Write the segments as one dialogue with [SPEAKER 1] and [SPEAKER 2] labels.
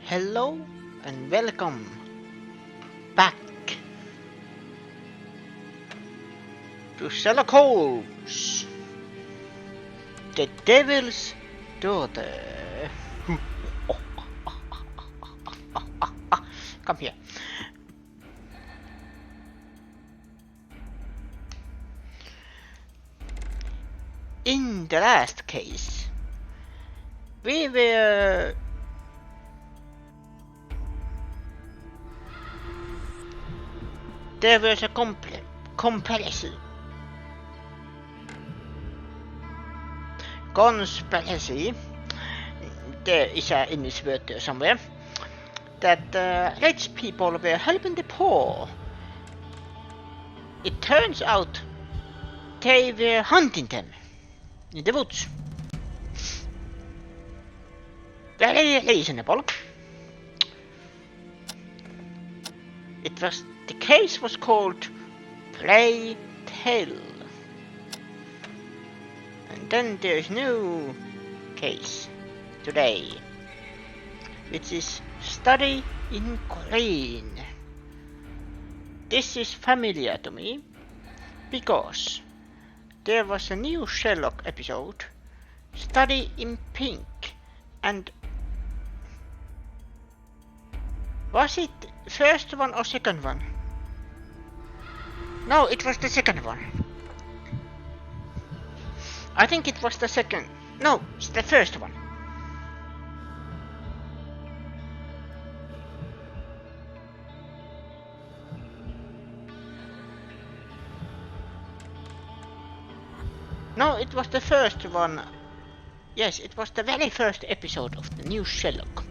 [SPEAKER 1] Hello and welcome back to Sherlock Holmes, the Devil's Daughter. Come here. In the last case, there was a conspiracy. There is an English word there somewhere. That rich people were helping the poor. It turns out they were hunting them in the woods. Very reasonable. The case was called Play Tell. And then there's new case today, which is Study in Green. This is familiar to me because there was a new Sherlock episode, Study in Pink, and was it first one or second one? No, it was the second one. I think it was the second. No, it's the first one. No, it was the first one. Yes, it was the very first episode of the new Sherlock.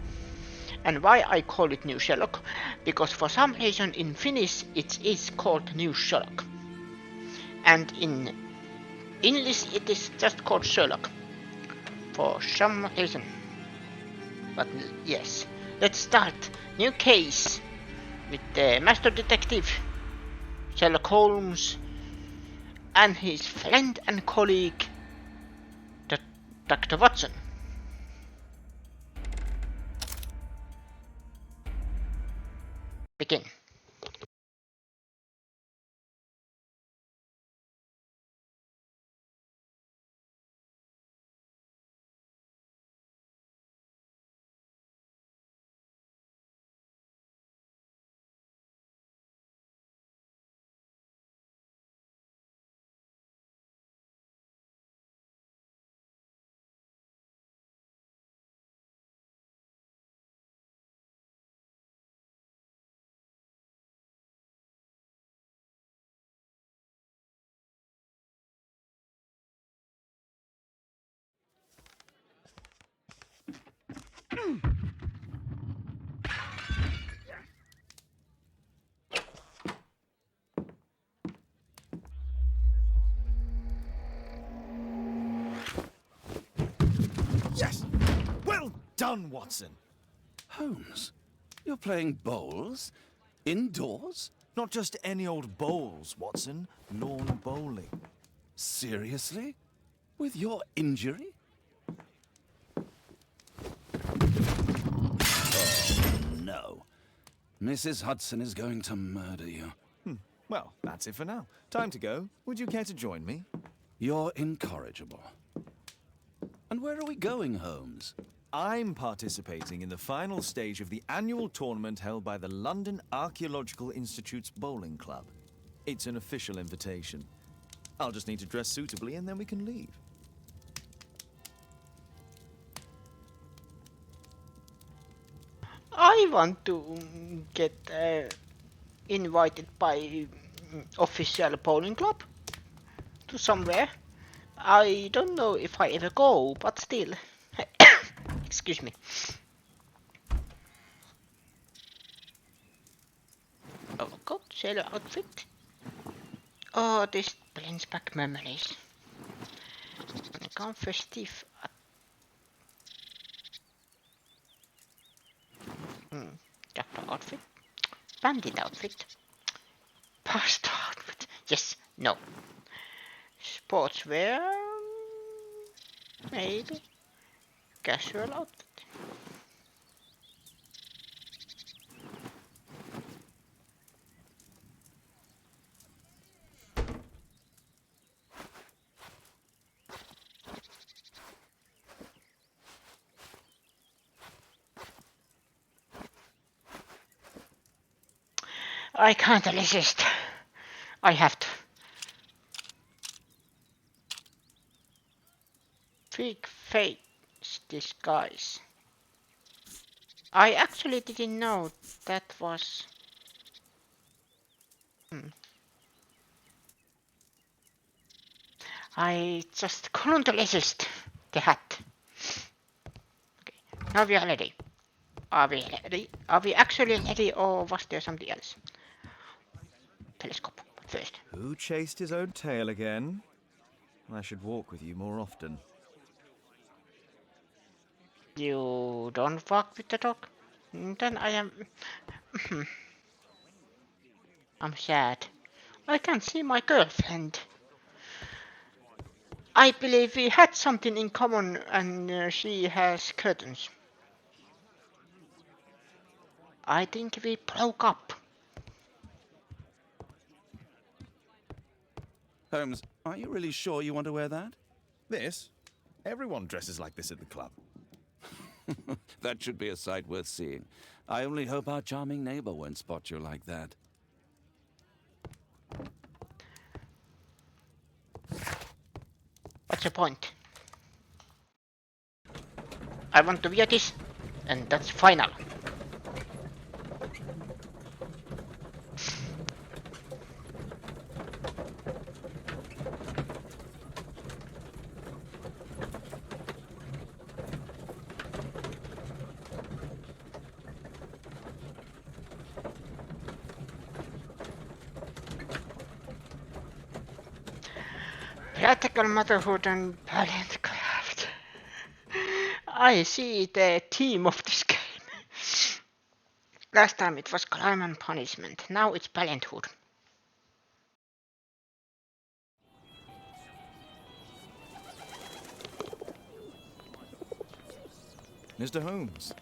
[SPEAKER 1] And why I call it New Sherlock? Because for some reason in Finnish it is called New Sherlock. And in English it is just called Sherlock. For some reason. But yes, let's start. New case with the Master Detective Sherlock Holmes and his friend and colleague Dr. Watson. Begin.
[SPEAKER 2] Yes! Well done, Watson!
[SPEAKER 3] Holmes, you're playing bowls? Indoors?
[SPEAKER 2] Not just any old bowls, Watson. Lawn bowling.
[SPEAKER 3] Seriously? With your injury? Oh, no. Mrs. Hudson is going to murder you.
[SPEAKER 2] Well, that's it for now. Time to go. Would you care to join me?
[SPEAKER 3] You're incorrigible. And where are we going, Holmes?
[SPEAKER 2] I'm participating in the final stage of the annual tournament held by the London Archaeological Institute's bowling club. It's an official invitation. I'll just need to dress suitably and then we can leave.
[SPEAKER 1] I want to get invited by official bowling club to somewhere. I don't know if I ever go, but still. Excuse me. Oh god, sailor outfit. Oh, this brings back memories. Quand festif. Doctor outfit. Bandit outfit. Pasta outfit. Yes, no. Sportswear. Maybe. Casual outfit. I can't resist. I have to. Fake face disguise. I actually didn't know that was... I just couldn't resist the hat. Okay, now we are ready. Are we ready? Are we actually ready, or was there something else? Telescope first.
[SPEAKER 2] Who chased his own tail again? I should walk with you more often.
[SPEAKER 1] You don't walk with the dog? Then I am... I'm sad. I can't see my girlfriend. I believe we had something in common, and she has curtains. I think we broke up.
[SPEAKER 3] Holmes, are you really sure you want to wear that?
[SPEAKER 2] This? Everyone dresses like this at the club.
[SPEAKER 3] That should be a sight worth seeing. I only hope our charming neighbor won't spot you like that.
[SPEAKER 1] What's the point? I want to wear this, and that's final. Practical motherhood and brilliant craft. I see the theme of this game. Last time it was crime and punishment. Now it's parenthood.
[SPEAKER 2] Mr. Holmes,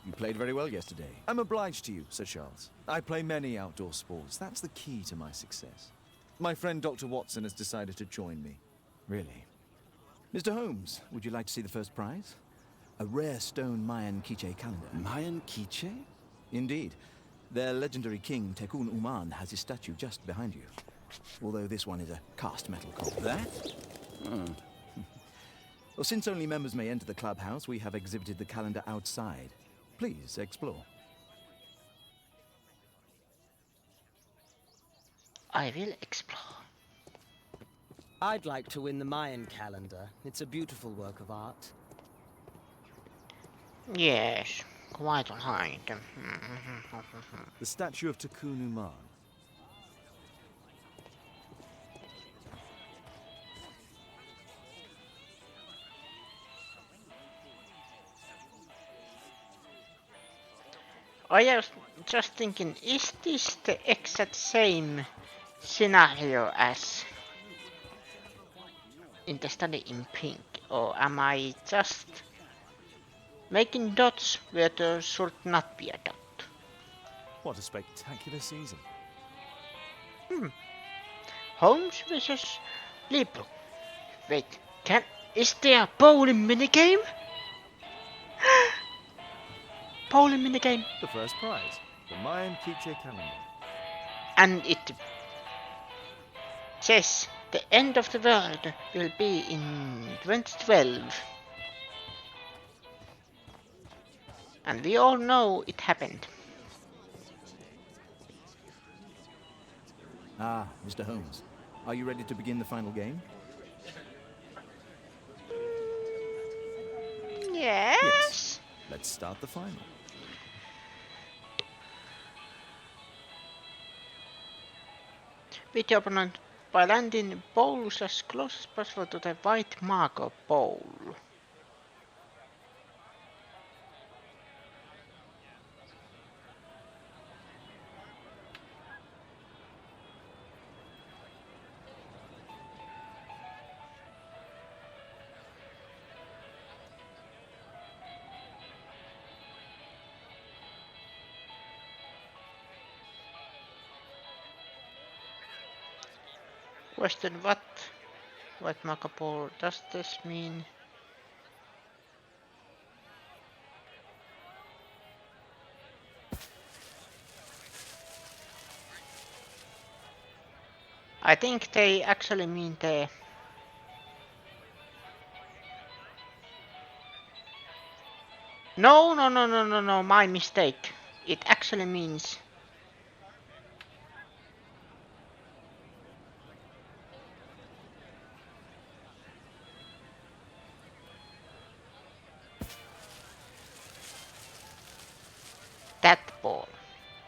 [SPEAKER 2] you played very well yesterday. I'm obliged to you, Sir Charles. I play many outdoor sports. That's the key to my success. My friend Dr. Watson has decided to join me.
[SPEAKER 3] Really?
[SPEAKER 2] Mr. Holmes, would you like to see the first prize? A rare stone Mayan quiche calendar.
[SPEAKER 3] Mayan quiche?
[SPEAKER 2] Indeed. Their legendary king, Tekun Uman, has his statue just behind you. Although this one is a cast metal copy.
[SPEAKER 3] That? Oh.
[SPEAKER 2] Well, since only members may enter the clubhouse, we have exhibited the calendar outside. Please, explore.
[SPEAKER 1] I will explore.
[SPEAKER 4] I'd like to win the Mayan calendar. It's a beautiful work of art.
[SPEAKER 1] Yes, quite right.
[SPEAKER 2] The statue of Tekun Uman.
[SPEAKER 1] I was just thinking, is this the exact same scenario as in the study in pink, or am I just making dots where there should not be a dot?
[SPEAKER 2] What a spectacular season.
[SPEAKER 1] Holmes versus Libro. Wait, is there a bowling minigame? Bowling minigame.
[SPEAKER 2] The first prize, the Mayan quiche calendar.
[SPEAKER 1] And it says the end of the world will be in 2012. And we all know it happened.
[SPEAKER 2] Ah, Mr. Holmes, are you ready to begin the final game?
[SPEAKER 1] Yes.
[SPEAKER 2] Let's start the final.
[SPEAKER 1] Beat your opponent by landing bowls as close as possible to the white marker bowl. Question, what white marker bowl does this mean? I think they actually mean the... No, my mistake. It actually means... that ball.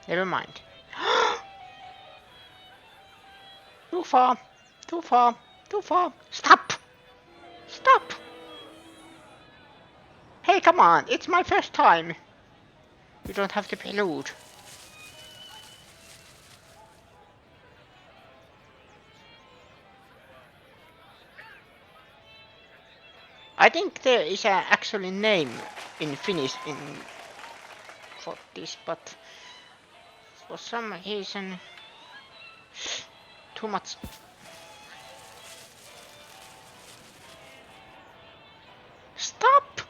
[SPEAKER 1] Never mind. Too far, too far, too far. Stop! Stop! Hey, come on, it's my first time. You don't have to be rude. I think there is a actually name in Finnish for this, but for some reason too much. Stop!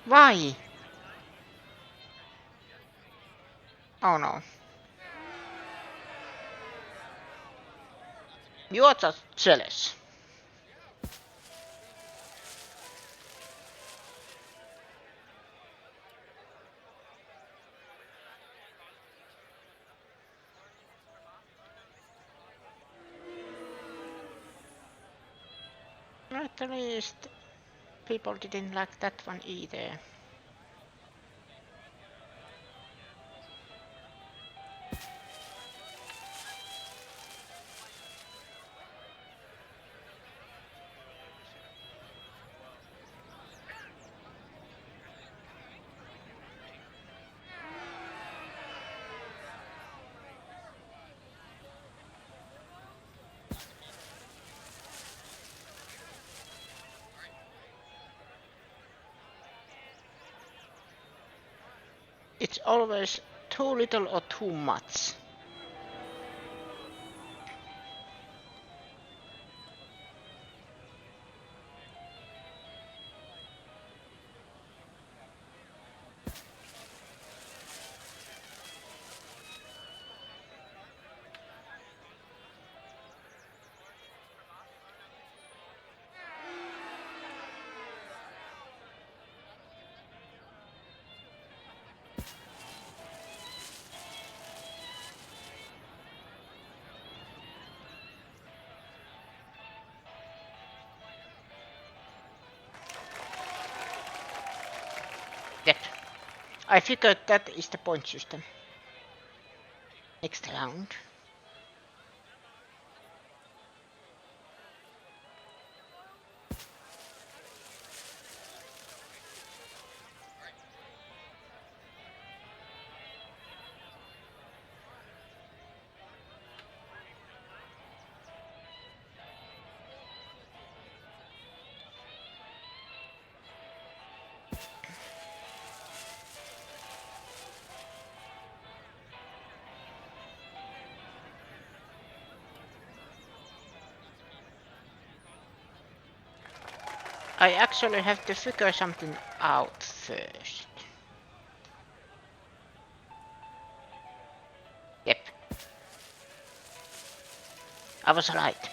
[SPEAKER 1] Why? Oh no. You're just jealous. At least people didn't like that one either. It's always too little or too much. Yep. I figured that is the point system. Next round. I actually have to figure something out first. Yep. I was right.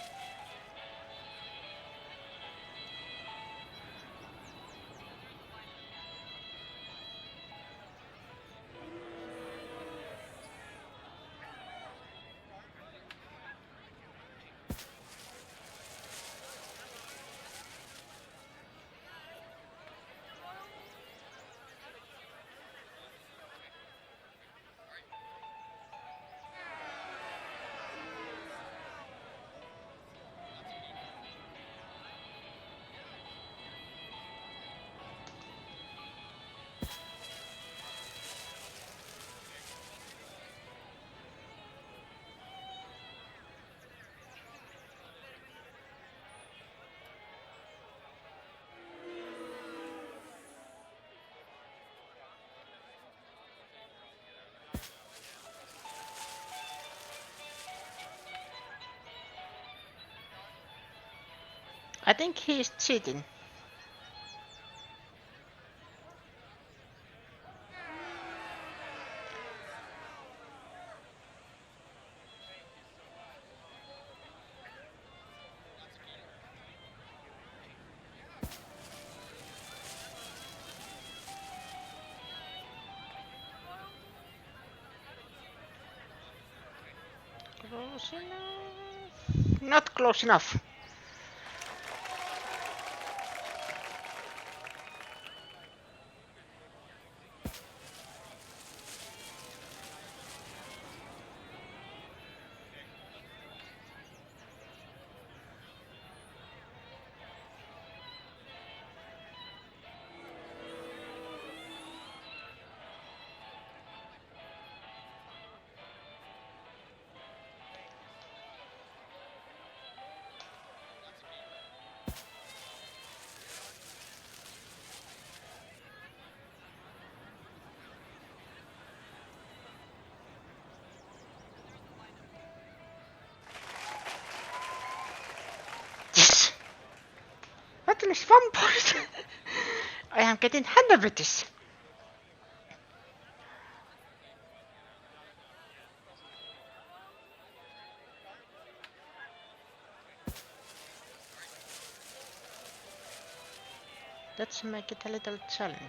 [SPEAKER 1] I think he's cheating. Close enough. Not close enough. Yes! At least 1 point! I am getting hand with this. Let's make it a little challenging.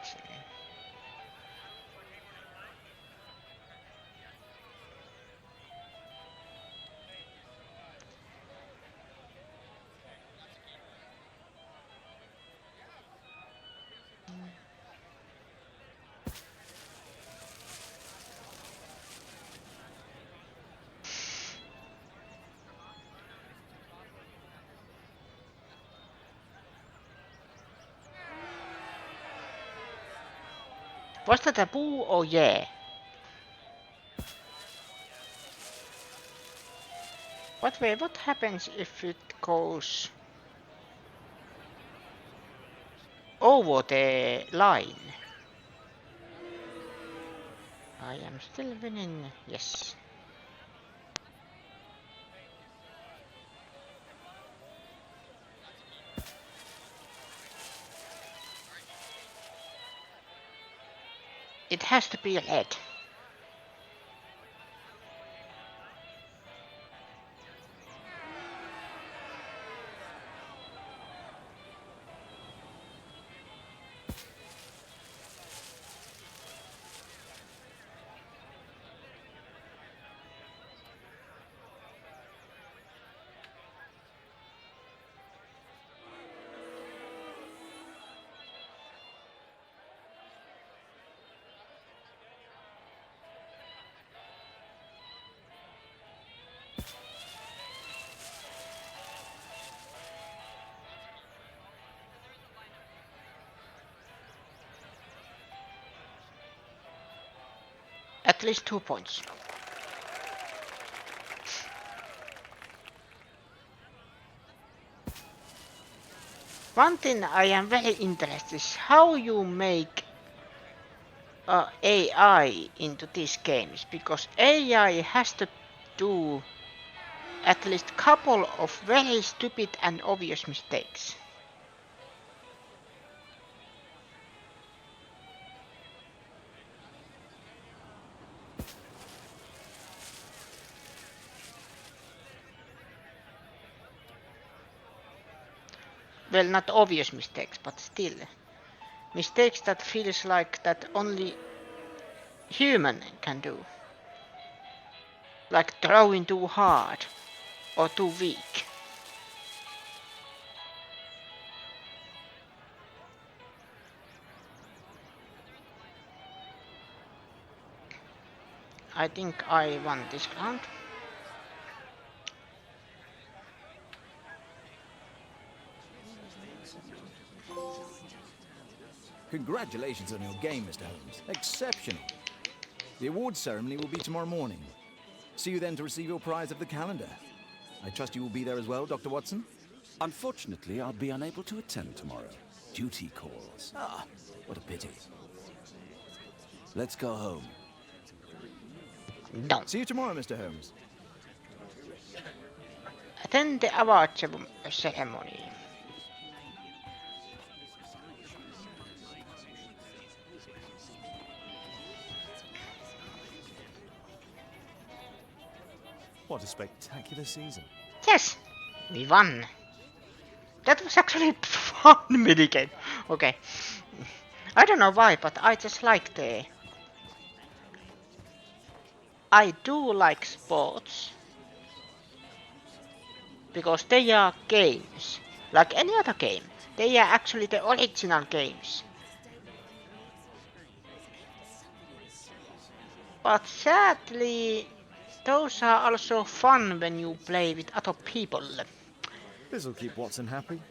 [SPEAKER 1] Was that a boo or yeah? But wait, what happens if it goes over the line? I am still winning, yes. It has to be red. At least 2 points. One thing I am very interested is how you make AI into these games, because AI has to do at least couple of very stupid and obvious mistakes. Well, not obvious mistakes, but still. Mistakes that feels like that only human can do. Like throwing too hard or too weak. I think I won this round.
[SPEAKER 2] Congratulations on your game, Mr. Holmes. Exceptional. The awards ceremony will be tomorrow morning. See you then to receive your prize of the calendar. I trust you will be there as well, Dr. Watson?
[SPEAKER 3] Unfortunately, I'll be unable to attend tomorrow. Duty calls.
[SPEAKER 2] Ah, what a pity.
[SPEAKER 3] Let's go home.
[SPEAKER 1] No.
[SPEAKER 2] See you tomorrow, Mr. Holmes.
[SPEAKER 1] Attend the award ceremony.
[SPEAKER 2] What a spectacular season.
[SPEAKER 1] Yes, we won. That was actually a fun minigame. Okay. I don't know why, but I just like the... I do like sports, because they are games, like any other game. They are actually the original games. But sadly, those are also fun when you play with other people.
[SPEAKER 2] This'll keep Watson happy.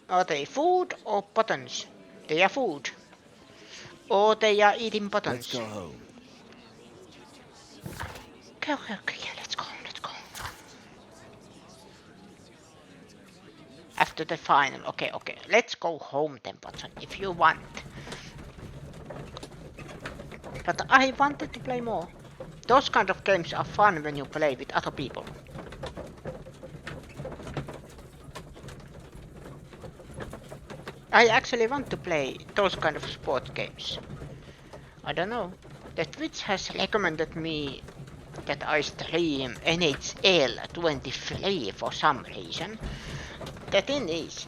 [SPEAKER 1] Are they food or buttons? They are food. Or they are eating
[SPEAKER 3] Let's
[SPEAKER 1] buttons.
[SPEAKER 3] go home.
[SPEAKER 1] Okay, let's go. After the final, okay, let's go home then, Button, if you want. But I wanted to play more. Those kind of games are fun when you play with other people. I actually want to play those kind of sport games. I don't know. The Twitch has recommended me that I stream NHL 23 for some reason. The thing is,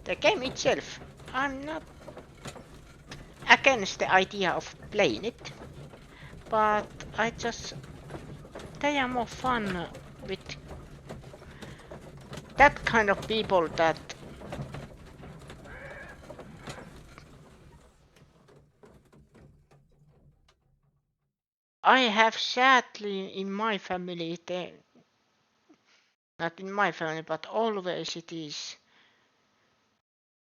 [SPEAKER 1] the game itself, I'm not against the idea of playing it, but they are more fun with that kind of people that I have sadly in my family, not in my family, but always it is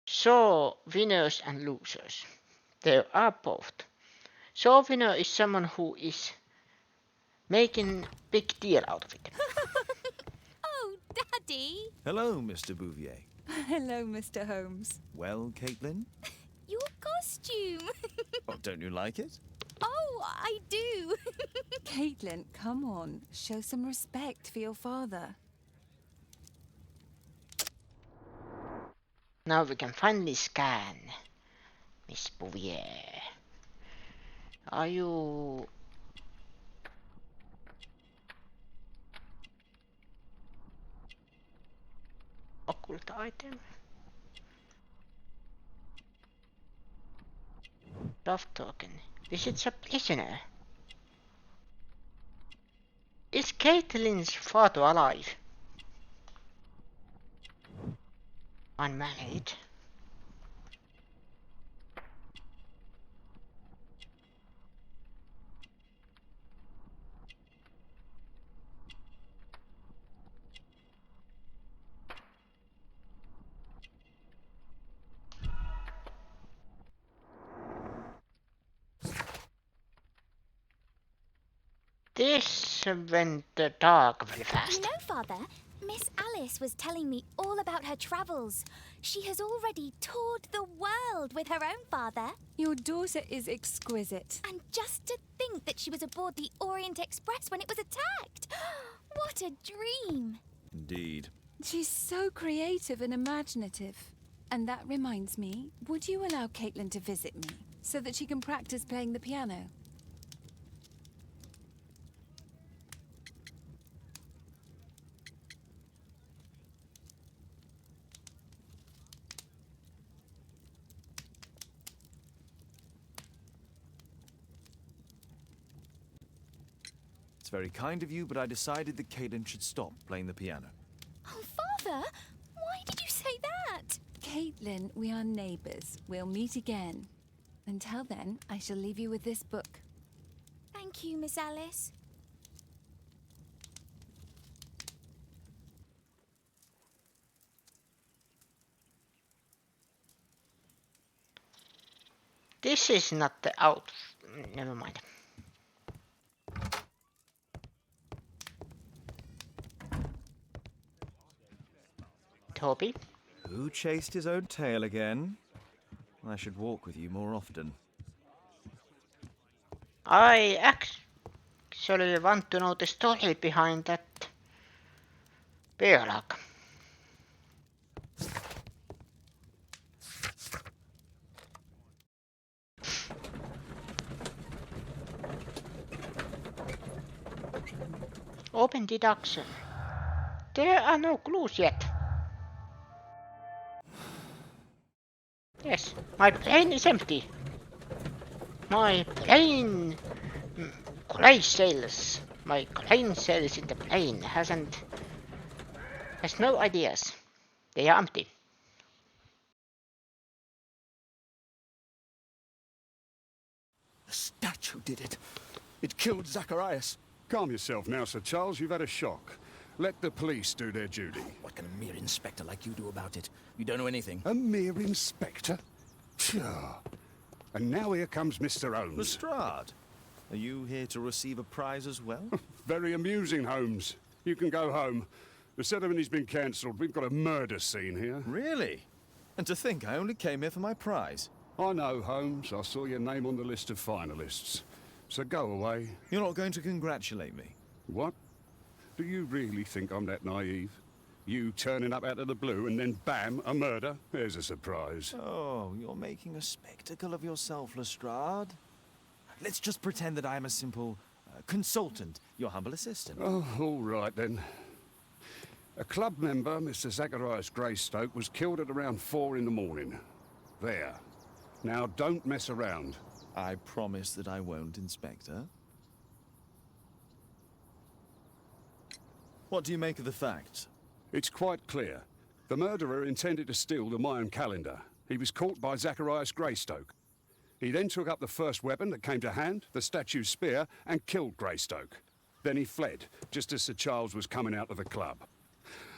[SPEAKER 1] so winners and losers. There are both. So winner is someone who is making big deal out of it.
[SPEAKER 5] Oh, Daddy!
[SPEAKER 2] Hello, Mr. Bouvier.
[SPEAKER 5] Hello, Mr. Holmes.
[SPEAKER 2] Well, Caitlin?
[SPEAKER 5] Your costume!
[SPEAKER 2] Oh, don't you like it?
[SPEAKER 5] Oh, I do!
[SPEAKER 6] Caitlin, come on. Show some respect for your father.
[SPEAKER 1] Now we can finally scan Miss Bouvier. Are you... occult item? Love token. Visits a prisoner. Is Caitlin's father alive? Unmarried. This went dark very
[SPEAKER 5] You
[SPEAKER 1] fast.
[SPEAKER 5] know, Father, Miss Alice was telling me all about her travels. She has already toured the world with her own father.
[SPEAKER 6] Your daughter is exquisite.
[SPEAKER 5] And just to think that she was aboard the Orient Express when it was attacked. What a dream!
[SPEAKER 2] Indeed.
[SPEAKER 6] She's so creative and imaginative. And that reminds me, would you allow Caitlin to visit me so that she can practice playing the piano?
[SPEAKER 2] It's very kind of you, but I decided that Caitlin should stop playing the piano.
[SPEAKER 5] Oh, Father, why did you say that?
[SPEAKER 6] Caitlin, we are neighbours. We'll meet again. Until then, I shall leave you with this book.
[SPEAKER 5] Thank you, Miss Alice.
[SPEAKER 1] This is not the out. Never mind. Toby?
[SPEAKER 2] Who chased his own tail again? I should walk with you more often.
[SPEAKER 1] I actually want to know the story behind that bear log. Open deduction. There are no clues yet. Yes, my brain is empty. My brain crash sales. My brain cells in the brain has no ideas. They are empty.
[SPEAKER 2] The statue did it. It killed Zacharias.
[SPEAKER 7] Calm yourself now, Sir Charles. You've had a shock. Let the police do their duty.
[SPEAKER 8] What can a mere inspector like you do about it? You don't know anything.
[SPEAKER 7] A mere inspector? Pshaw. And now here comes Mr. Holmes.
[SPEAKER 2] Lestrade, are you here to receive a prize as well?
[SPEAKER 7] Very amusing, Holmes. You can go home. The ceremony's been cancelled. We've got a murder scene here.
[SPEAKER 2] Really? And to think I only came here for my prize.
[SPEAKER 7] I know, Holmes. I saw your name on the list of finalists. So go away.
[SPEAKER 2] You're not going to congratulate me?
[SPEAKER 7] What? Do you really think I'm that naive? You turning up out of the blue and then bam, a murder? There's a surprise.
[SPEAKER 2] Oh, you're making a spectacle of yourself, Lestrade. Let's just pretend that I'm a simple consultant, your humble assistant.
[SPEAKER 7] Oh, all right then. A club member, Mr. Zacharias Greystoke, was killed at around 4 in the morning. There. Now don't mess around.
[SPEAKER 2] I promise that I won't, Inspector. What do you make of the facts?
[SPEAKER 7] It's quite clear. The murderer intended to steal the Mayan calendar. He was caught by Zacharias Greystoke. He then took up the first weapon that came to hand, the statue's spear, and killed Greystoke. Then he fled, just as Sir Charles was coming out of the club.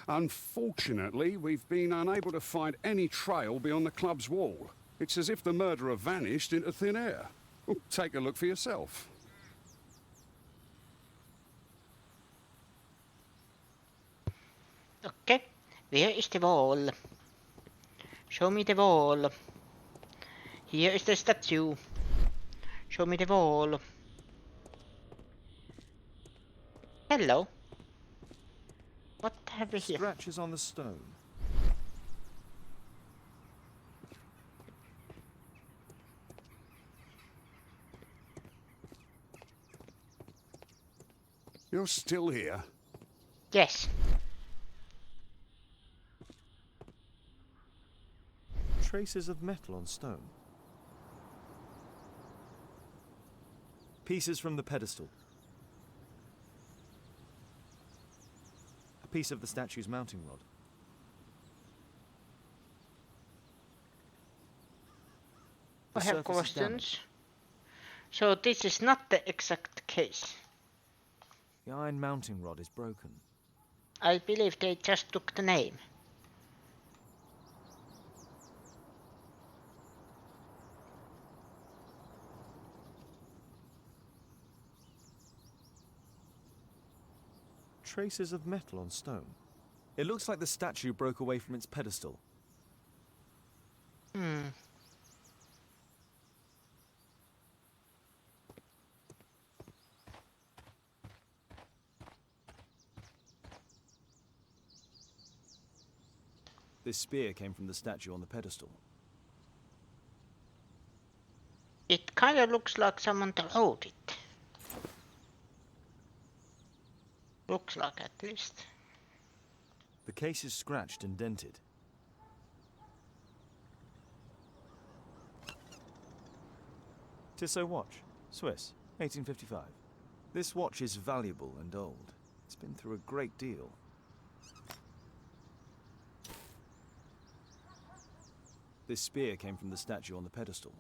[SPEAKER 7] Unfortunately, we've been unable to find any trail beyond the club's wall. It's as if the murderer vanished into thin air. Well, take a look for yourself.
[SPEAKER 1] Okay, where is the wall? Show me the wall. Here is the statue. Show me the wall. Hello. What have we here?
[SPEAKER 2] Scratches on the stone.
[SPEAKER 7] You're still here?
[SPEAKER 1] Yes.
[SPEAKER 2] Traces of metal on stone. Pieces from the pedestal. A piece of the statue's mounting rod.
[SPEAKER 1] I
[SPEAKER 2] The
[SPEAKER 1] have
[SPEAKER 2] surface is
[SPEAKER 1] questions.
[SPEAKER 2] damaged.
[SPEAKER 1] So this is not the exact case.
[SPEAKER 2] The iron mounting rod is broken.
[SPEAKER 1] I believe they just took the name.
[SPEAKER 2] Traces of metal on stone. It looks like the statue broke away from its pedestal. This spear came from the statue on the pedestal.
[SPEAKER 1] It kind of looks like someone wrote it. Looks like, at least.
[SPEAKER 2] The case is scratched and dented. Tissot watch, Swiss, 1855. This watch is valuable and old. It's been through a great deal. This spear came from the statue on the pedestal.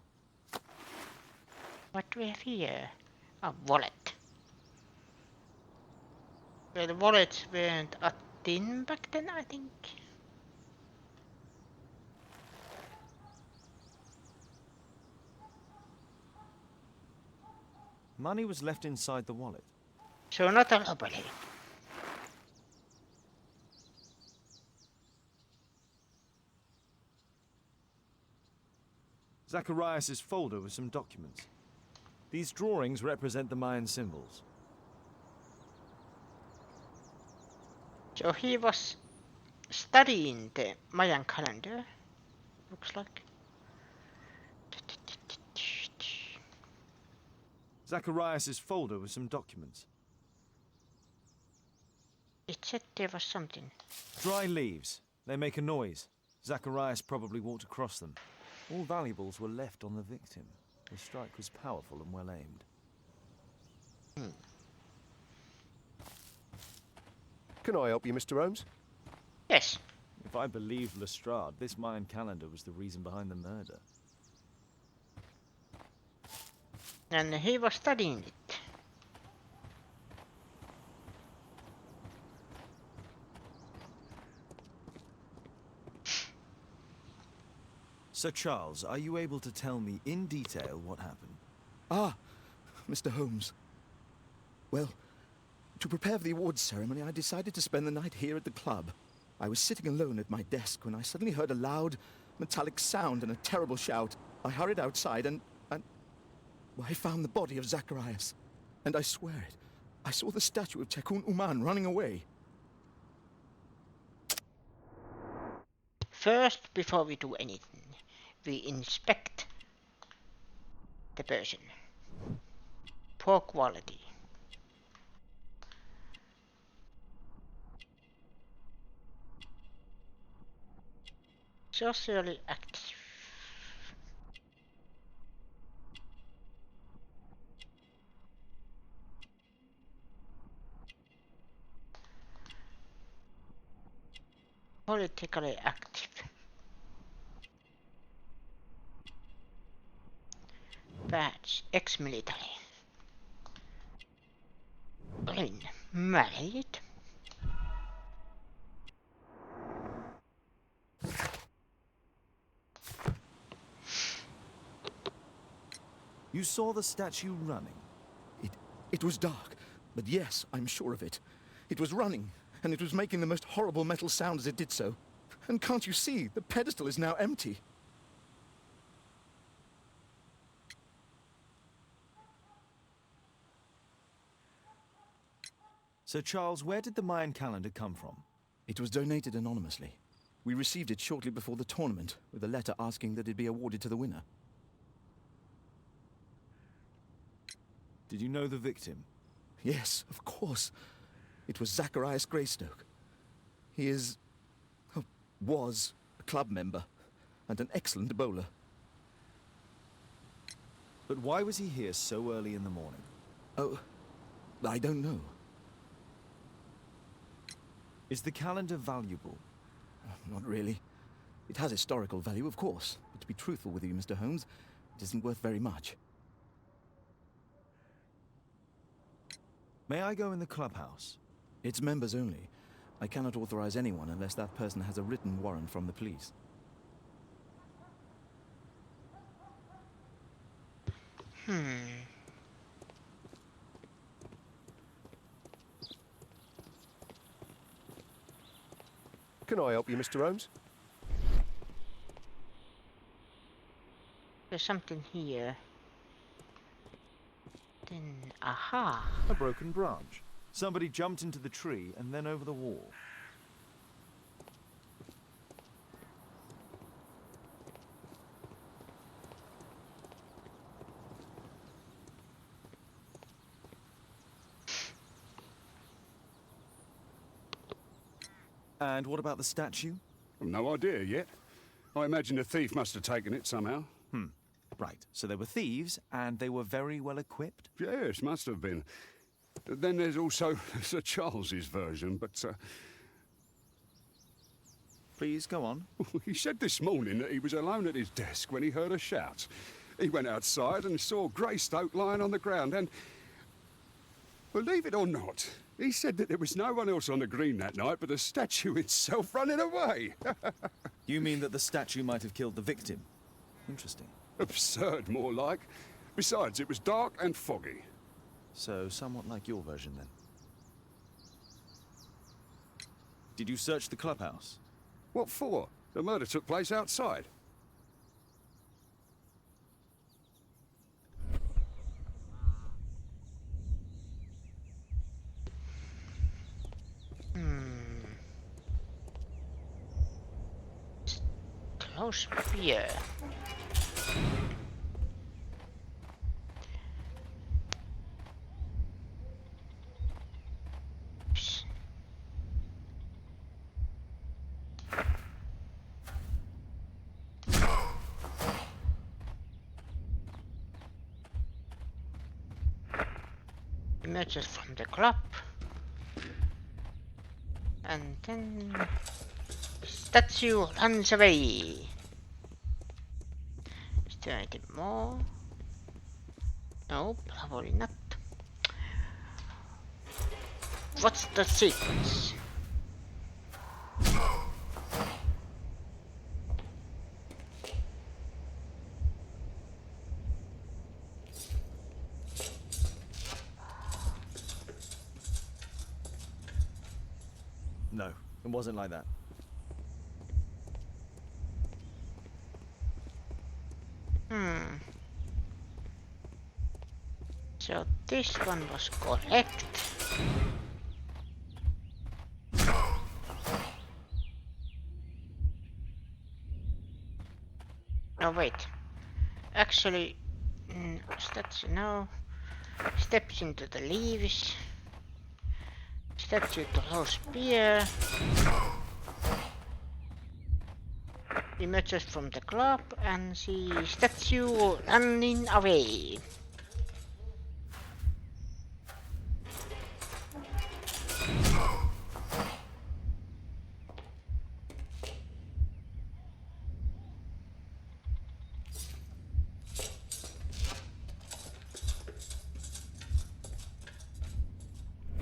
[SPEAKER 1] What do we have here? A wallet. Well, the wallets weren't a thing back then, I think.
[SPEAKER 2] Money was left inside the wallet.
[SPEAKER 1] So not a robbery.
[SPEAKER 2] Zacharias' folder with some documents. These drawings represent the Mayan symbols.
[SPEAKER 1] So he was studying the Mayan calendar. Looks like.
[SPEAKER 2] Zacharias' folder with some documents.
[SPEAKER 1] It said there was something.
[SPEAKER 2] Dry leaves. They make a noise. Zacharias probably walked across them. All valuables were left on the victim. The strike was powerful and well aimed.
[SPEAKER 9] Can I help you, Mr. Holmes?
[SPEAKER 1] Yes.
[SPEAKER 2] If I believe Lestrade, this Mayan calendar was the reason behind the murder.
[SPEAKER 1] And he was studying it.
[SPEAKER 2] Sir Charles, are you able to tell me in detail what happened?
[SPEAKER 8] Ah, Mr. Holmes. Well, to prepare for the awards ceremony, I decided to spend the night here at the club. I was sitting alone at my desk when I suddenly heard a loud, metallic sound and a terrible shout. I hurried outside and I found the body of Zacharias. And I swear it, I saw the statue of Tekun Uman running away.
[SPEAKER 1] First, before we do anything, we inspect the person. Poor quality. Socially active. Politically active. Badge. Ex-military. Brain. Married.
[SPEAKER 2] You saw the statue running?
[SPEAKER 8] It was dark, but yes, I'm sure of it. It was running, and it was making the most horrible metal sound as it did so. And can't you see, the pedestal is now empty.
[SPEAKER 2] Sir Charles, where did the Mayan calendar come from?
[SPEAKER 8] It was donated anonymously. We received it shortly before the tournament, with a letter asking that it be awarded to the winner.
[SPEAKER 2] Did you know the victim?
[SPEAKER 8] Yes, of course. It was Zacharias Greystoke. He was a club member, and an excellent bowler.
[SPEAKER 2] But why was he here so early in the morning?
[SPEAKER 8] Oh, I don't know.
[SPEAKER 2] Is the calendar valuable?
[SPEAKER 8] Not really. It has historical value, of course. But to be truthful with you, Mr. Holmes, it isn't worth very much.
[SPEAKER 2] May I go in the clubhouse?
[SPEAKER 8] It's members only. I cannot authorize anyone unless that person has a written warrant from the police.
[SPEAKER 9] Can I help you, Mr. Holmes?
[SPEAKER 1] There's something here. Then, aha.
[SPEAKER 2] A broken branch. Somebody jumped into the tree and then over the wall. And what about the statue?
[SPEAKER 7] No idea yet. I imagine the thief must have taken it somehow.
[SPEAKER 2] Right, so they were thieves, and they were very well equipped?
[SPEAKER 7] Yes, must have been. Then there's also Sir Charles's version, but
[SPEAKER 2] Please, go on.
[SPEAKER 7] he said this morning that he was alone at his desk when he heard a shout. He went outside and saw Greystoke lying on the ground and, believe it or not, he said that there was no one else on the green that night but the statue itself running away.
[SPEAKER 2] You mean that the statue might have killed the victim? Interesting.
[SPEAKER 7] Absurd, more like. Besides, it was dark and foggy.
[SPEAKER 2] So, somewhat like your version, then. Did you search the clubhouse?
[SPEAKER 7] What for? The murder took place outside.
[SPEAKER 1] Close beer. Emerges from the club. And then statue runs away. Is there anything more? No, probably not. What's the sequence?
[SPEAKER 2] No, it wasn't like that.
[SPEAKER 1] So this one was correct. No, wait. Actually, statue, no. Steps into the leaves. Statue to low spear. Emerges from the club and see statue running away.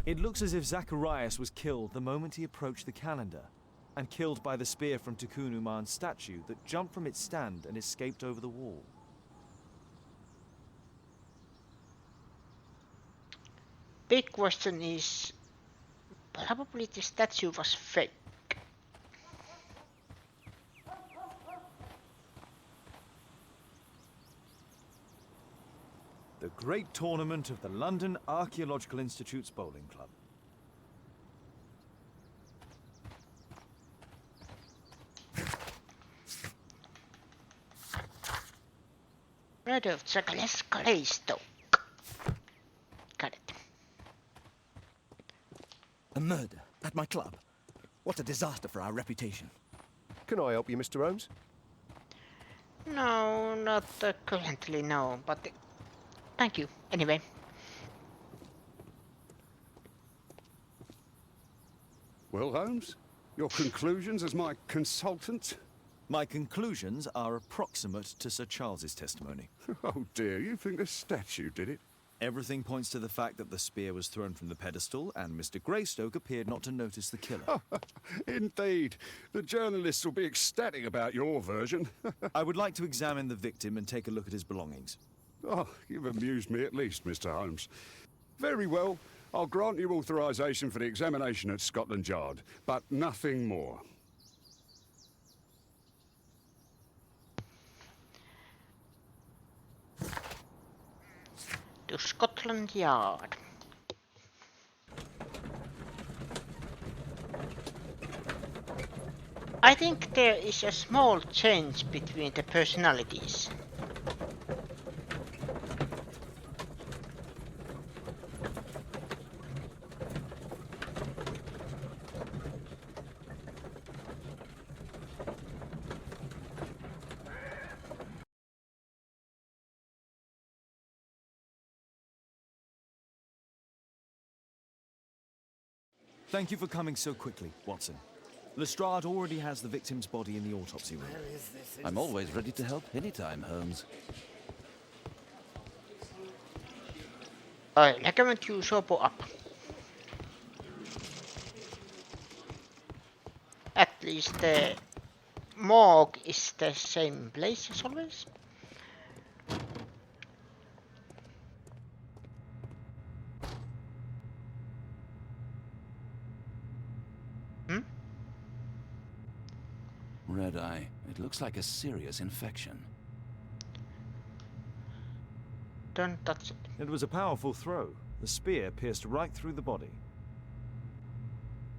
[SPEAKER 2] It looks as if Zacharias was killed the moment he approached the calendar, and killed by the spear from Tikkun Uman's statue that jumped from its stand and escaped over the wall.
[SPEAKER 1] Big question is, probably the statue was fake.
[SPEAKER 2] The great tournament of the London Archaeological Institute's bowling club.
[SPEAKER 1] Murder of Zacharias Greystoke. Got it.
[SPEAKER 8] A murder at my club. What a disaster for our reputation.
[SPEAKER 9] Can I help you, Mr. Holmes?
[SPEAKER 1] No, not currently, no, but thank you, anyway.
[SPEAKER 7] Well, Holmes, your conclusions as my consultant?
[SPEAKER 2] My conclusions are approximate to Sir Charles's testimony.
[SPEAKER 7] Oh dear, you think the statue did it?
[SPEAKER 2] Everything points to the fact that the spear was thrown from the pedestal, and Mr. Greystoke appeared not to notice the killer.
[SPEAKER 7] Indeed. The journalists will be ecstatic about your version.
[SPEAKER 2] I would like to examine the victim and take a look at his belongings.
[SPEAKER 7] Oh, you've amused me at least, Mr. Holmes. Very well. I'll grant you authorization for the examination at Scotland Yard, but nothing more.
[SPEAKER 1] To Scotland Yard. I think there is a small change between the personalities.
[SPEAKER 2] Thank you for coming so quickly, Watson. Lestrade already has the victim's body in the autopsy room.
[SPEAKER 3] I'm always ready to help anytime, Holmes.
[SPEAKER 1] I recommend you sober up. At least the morgue is the same place as always.
[SPEAKER 3] Red eye. It looks like a serious infection.
[SPEAKER 1] Don't touch it.
[SPEAKER 2] It was a powerful throw. The spear pierced right through the body.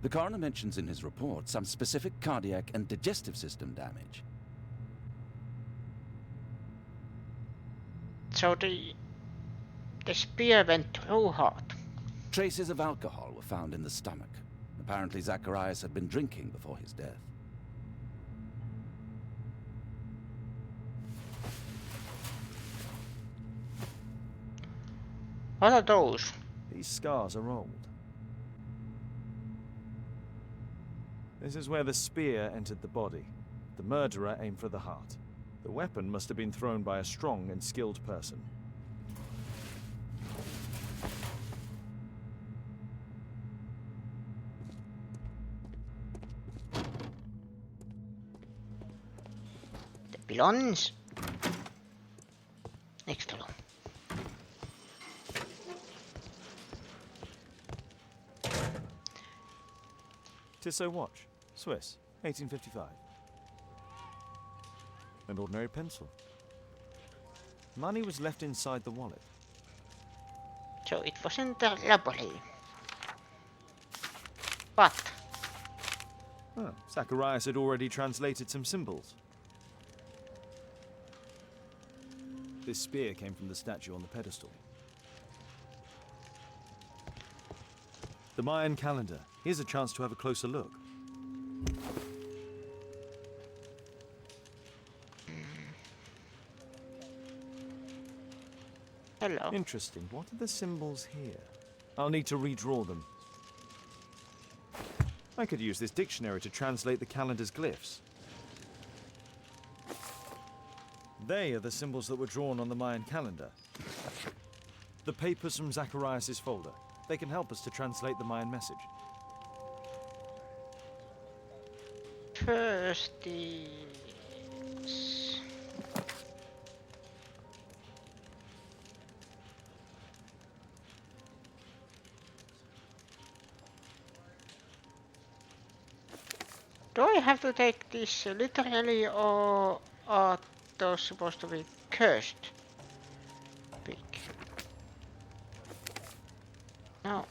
[SPEAKER 3] The coroner mentions in his report some specific cardiac and digestive system damage.
[SPEAKER 1] So the spear went through hard.
[SPEAKER 3] Traces of alcohol were found in the stomach. Apparently Zacharias had been drinking before his death.
[SPEAKER 1] What are those?
[SPEAKER 2] These scars are old. This is where the spear entered the body. The murderer aimed for the heart. The weapon must have been thrown by a strong and skilled person.
[SPEAKER 1] The blondes. Next door.
[SPEAKER 2] Tissot watch, Swiss, 1855. An ordinary pencil. Money was left inside the wallet.
[SPEAKER 1] So it wasn't a robbery. But
[SPEAKER 2] Oh, Zacharias had already translated some symbols. This spear came from the statue on the pedestal. The Mayan calendar. Here's a chance to have a closer look.
[SPEAKER 1] hello.
[SPEAKER 2] Interesting. What are the symbols here? I'll need to redraw them. I could use this dictionary to translate the calendar's glyphs. They are the symbols that were drawn on the Mayan calendar. The papers from Zacharias' folder. They can help us to translate the Mayan message.
[SPEAKER 1] First is... Do I have to take this literally, or are those supposed to be cursed? Big. No.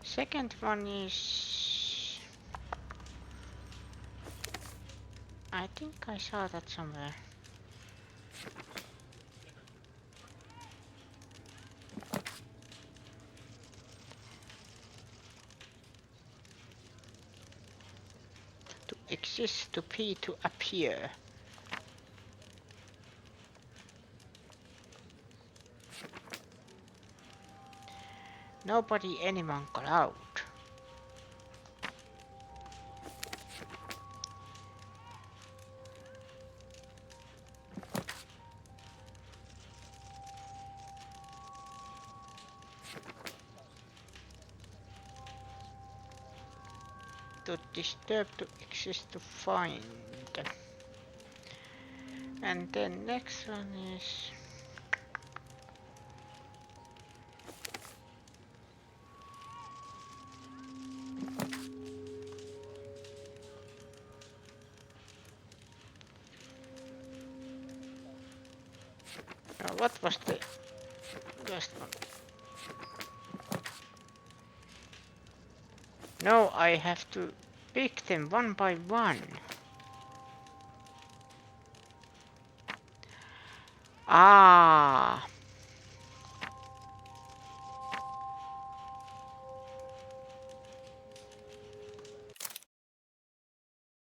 [SPEAKER 1] Second one is... I think I saw that somewhere. To exist, to be, to appear. Nobody, anyone got out. To disturb, to exist, to find. And then next one is... what was the last one? No, I have to pick them one by one. Ah.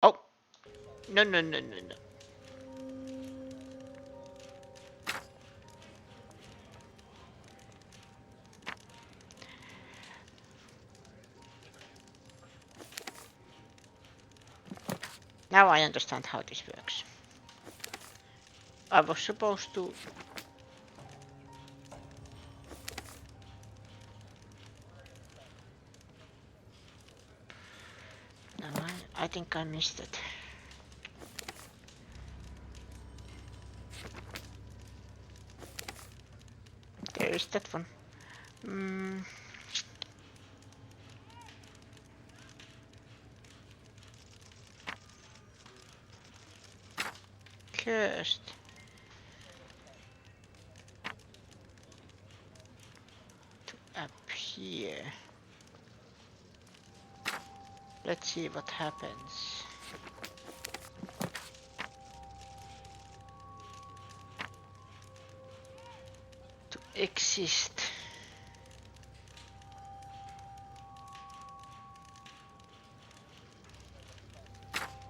[SPEAKER 1] Oh. No, no, no, no, no. Now I understand how this works. I was supposed to... No, I think I missed it. There is that one. Cursed. To appear. Let's see what happens. To exist.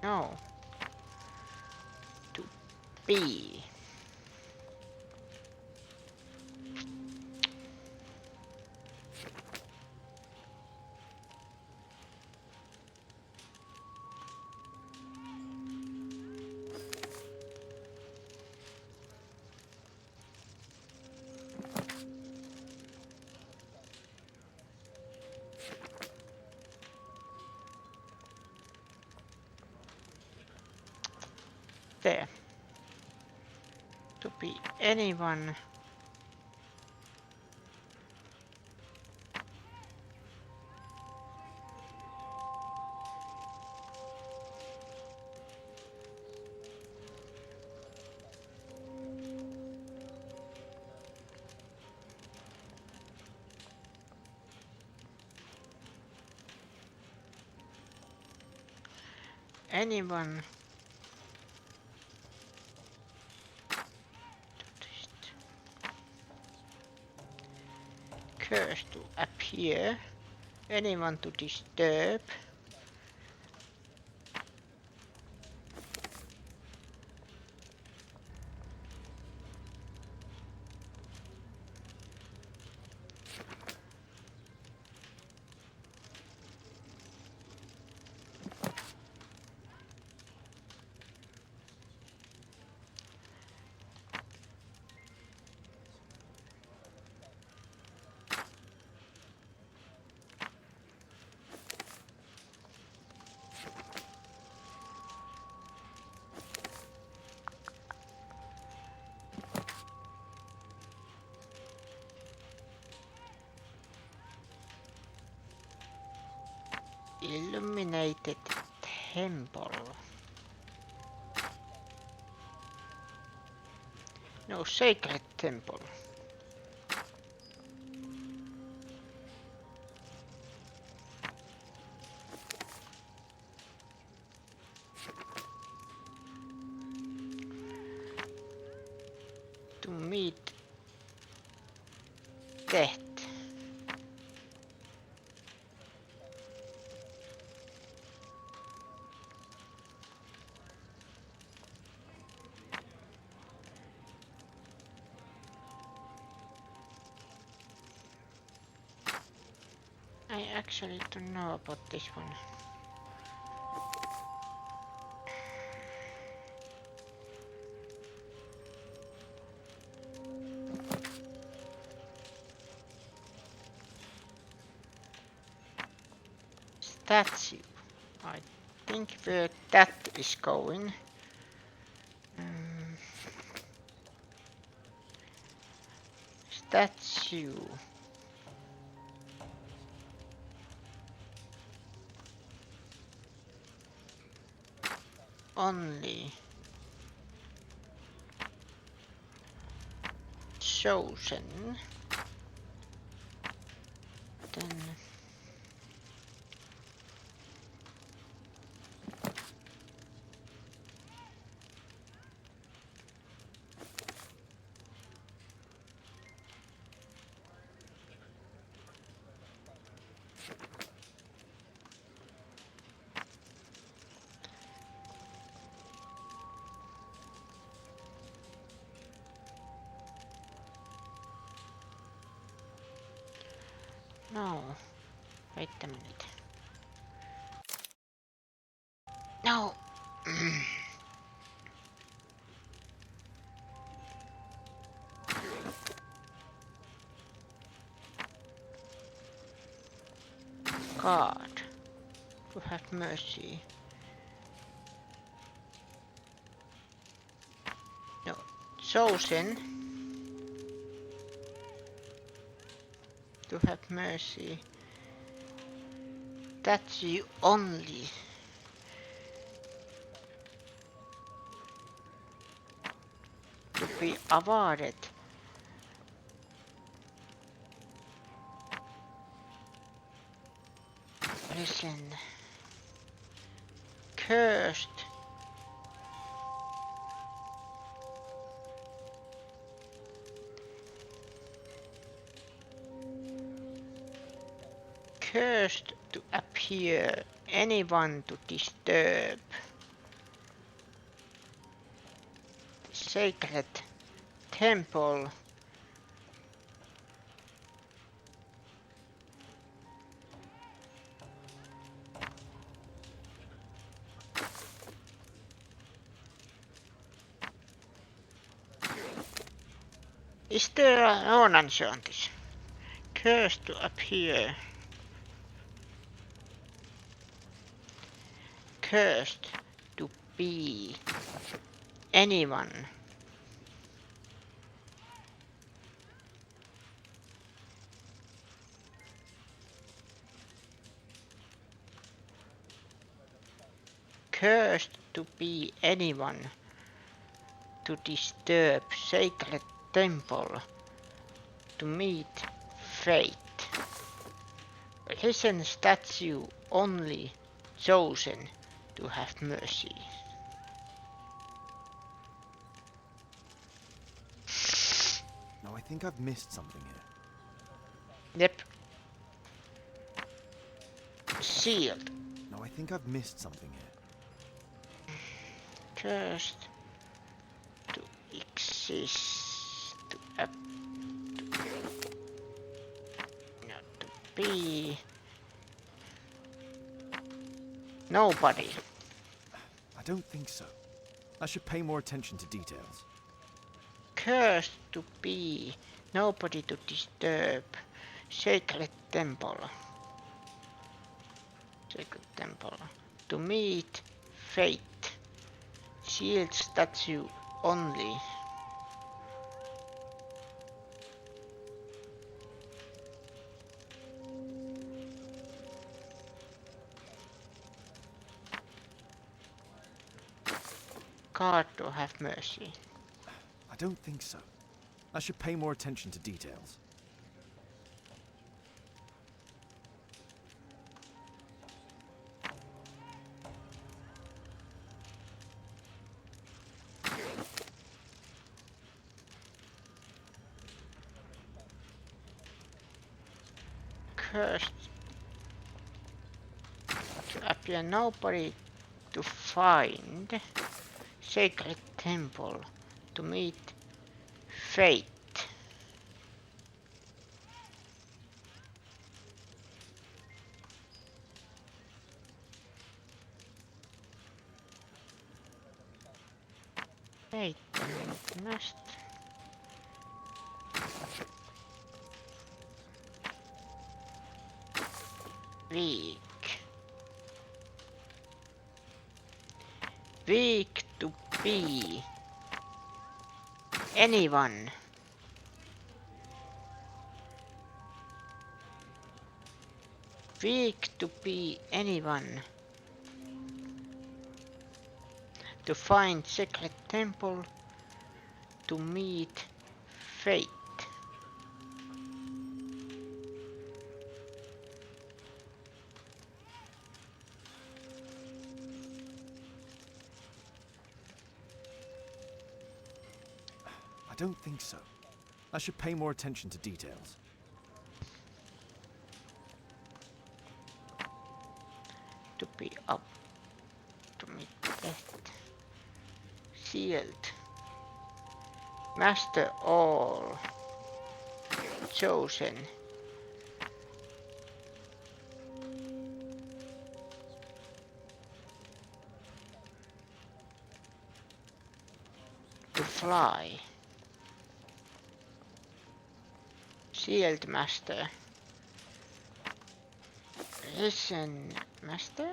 [SPEAKER 1] No. To be. there to be anyone. Anyone curse to appear, anyone to disturb, illuminated temple. No, sacred temple. To meet death. I actually don't know about this one. Statue. I think where that is going. Statue. Only chosen. Then no. Wait a minute. No. God, to have mercy. No, chosen to have mercy. That's you only. To be awarded. Listen. Cursed. Cursed to appear, anyone to disturb. Sacred temple. Is there an answer on this? Cursed to appear. Cursed to be. anyone. Cursed to be anyone to disturb sacred temple, to meet fate. Risen statue only chosen to have mercy.
[SPEAKER 2] No, I think I've missed something here.
[SPEAKER 1] Yep. Sealed.
[SPEAKER 2] No, I think I've missed something here.
[SPEAKER 1] Cursed to exist, to not to be. Nobody.
[SPEAKER 2] I don't think so. I should pay more attention to details.
[SPEAKER 1] Cursed to be. Nobody to disturb. Sacred temple. Sacred temple. To meet fate. Shield statue only. God to have mercy.
[SPEAKER 2] I don't think so. I should pay more attention to details.
[SPEAKER 1] Cursed to appear, nobody to find. Sacred temple to meet fate. Fate must. Weak. Weak to be. Anyone. Weak to be anyone. To find sacred temple. To meet fate.
[SPEAKER 2] I don't think so. I should pay more attention to details.
[SPEAKER 1] To be up. To meet death. Sealed. Master all. Chosen. To fly. Sealed master. Risen master.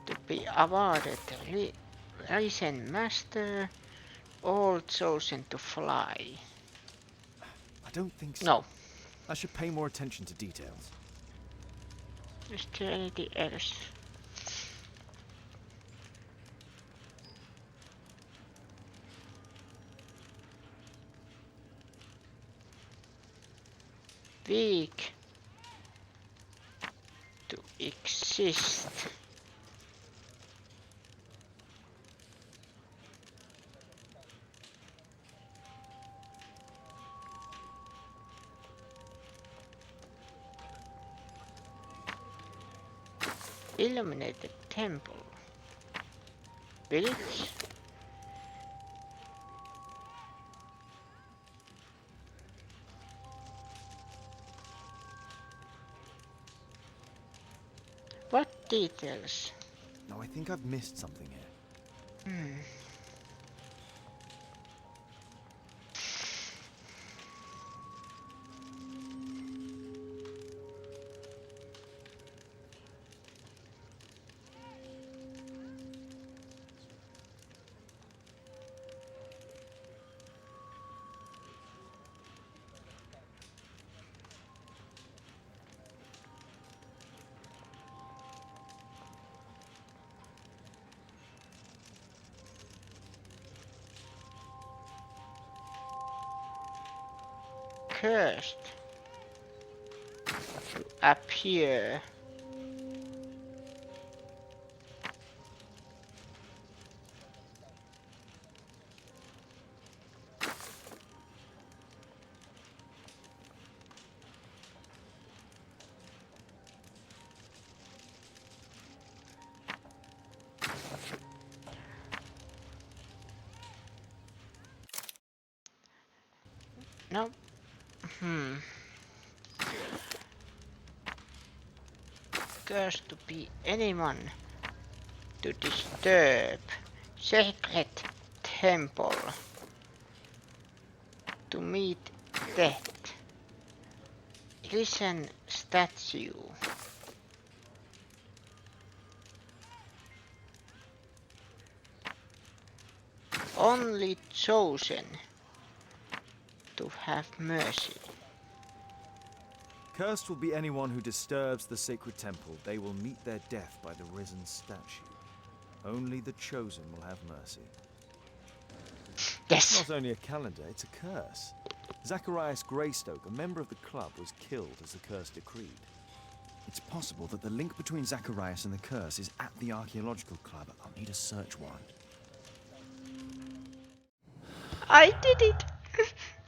[SPEAKER 1] To be awarded risen master. All chosen to fly.
[SPEAKER 2] I don't think so.
[SPEAKER 1] No.
[SPEAKER 2] I should pay more attention to details.
[SPEAKER 1] Is there anything else? Weak to exist. Illuminated temple. Village. What details?
[SPEAKER 2] No, I think I've missed something here.
[SPEAKER 1] cursed to appear. No. Cursed to be anyone to disturb sacred temple, to meet death. Listen, statue. Only chosen to have mercy.
[SPEAKER 2] Cursed will be anyone who disturbs the sacred temple. They will meet their death by the risen statue. Only the chosen will have mercy.
[SPEAKER 1] Yes.
[SPEAKER 2] It's not only a calendar, it's a curse. Zacharias Greystoke, a member of the club, was killed as the curse decreed. It's possible that the link between Zacharias and the curse is at the archaeological club. I'll need a search warrant.
[SPEAKER 1] I did it!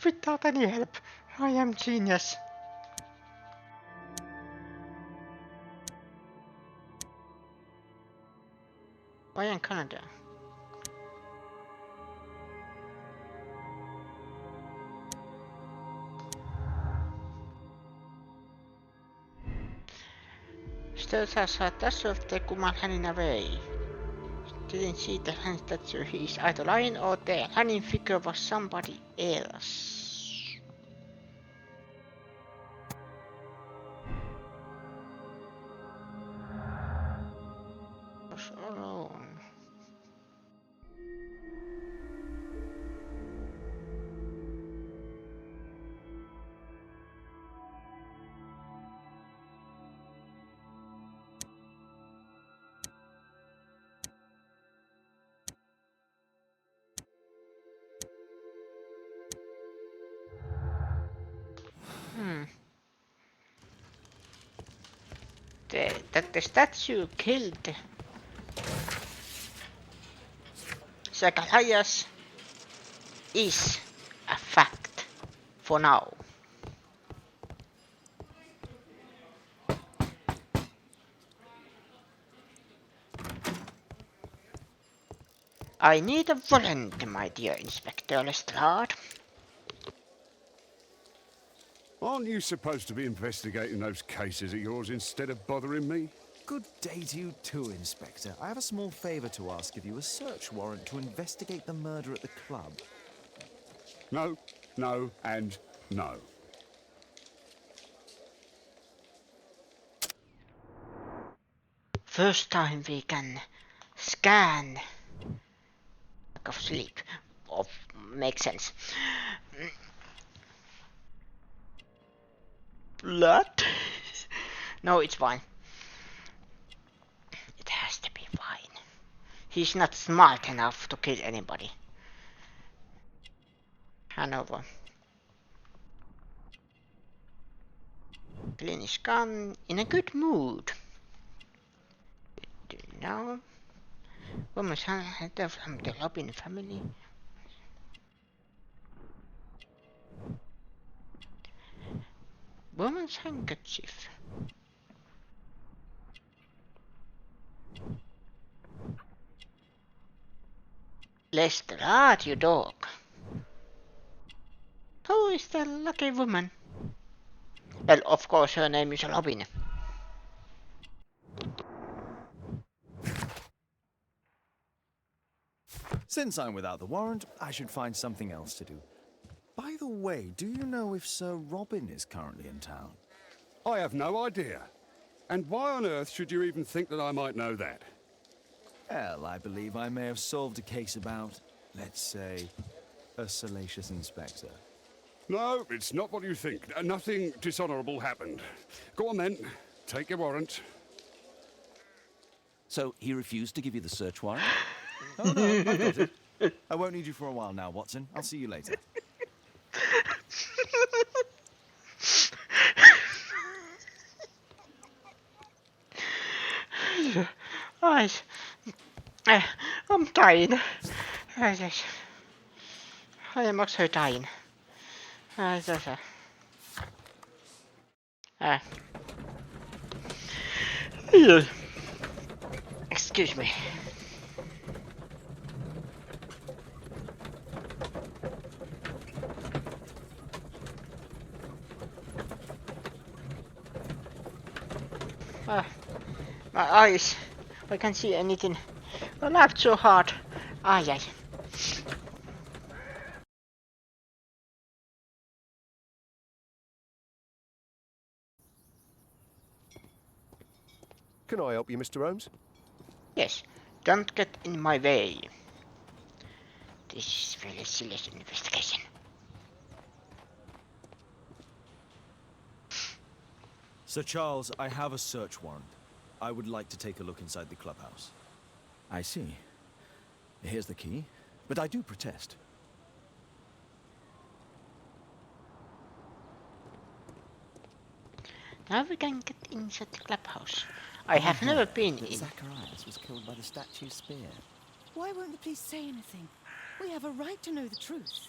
[SPEAKER 1] Without any help. I am genius. Why in Canada? Stöðsa saa tässä yhteen kumman hänin away. Didn't see the hand statue. He is either lying or the hanging figure was somebody else. Was alone. That the statue killed Zacharias is a fact for now. I need a warrant, my dear Inspector Lestrade.
[SPEAKER 7] Aren't you supposed to be investigating those cases of yours instead of bothering me?
[SPEAKER 2] Good day to you too, Inspector. I have a small favor to ask of you, a search warrant to investigate the murder at the club.
[SPEAKER 7] No, no, and no.
[SPEAKER 1] First time we can scan lack of sleep. Makes sense. Blood? No, it's fine. It has to be fine. He's not smart enough to kill anybody. Hanover. Glenn is gone in a good mood. Now, woman's hand from the Robin family. Woman's handkerchief. Lestrade, you dog. Who is the lucky woman? Well, of course, her name is Robin.
[SPEAKER 2] Since I'm without the warrant, I should find something else to do. By the way, do you know if Sir Robin is currently in town?
[SPEAKER 7] I have no idea. And why on earth should you even think that I might know that?
[SPEAKER 2] Well, I believe I may have solved a case about, let's say, a salacious inspector.
[SPEAKER 7] No, it's not what you think. Nothing dishonourable happened. Go on then. Take your warrant.
[SPEAKER 3] So he refused to give you the search warrant?
[SPEAKER 2] Oh no, I've got it. I won't need you for a while now, Watson. I'll see you later.
[SPEAKER 1] Guys, I'm dying. Yes. I am also dying. Excuse me. My eyes. I can't see anything. I laughed so hard. Ay, ay.
[SPEAKER 9] Can I help you, Mr. Holmes?
[SPEAKER 1] Yes, don't get in my way. This is very serious investigation.
[SPEAKER 2] Sir Charles, I have a search warrant. I would like to take a look inside the clubhouse.
[SPEAKER 8] I see. Here's the key, but I do protest.
[SPEAKER 1] Now we can get inside the clubhouse. I have never been in.
[SPEAKER 4] Zacharias was killed by the statue's spear.
[SPEAKER 6] Why won't the police say anything? We have a right to know the truth.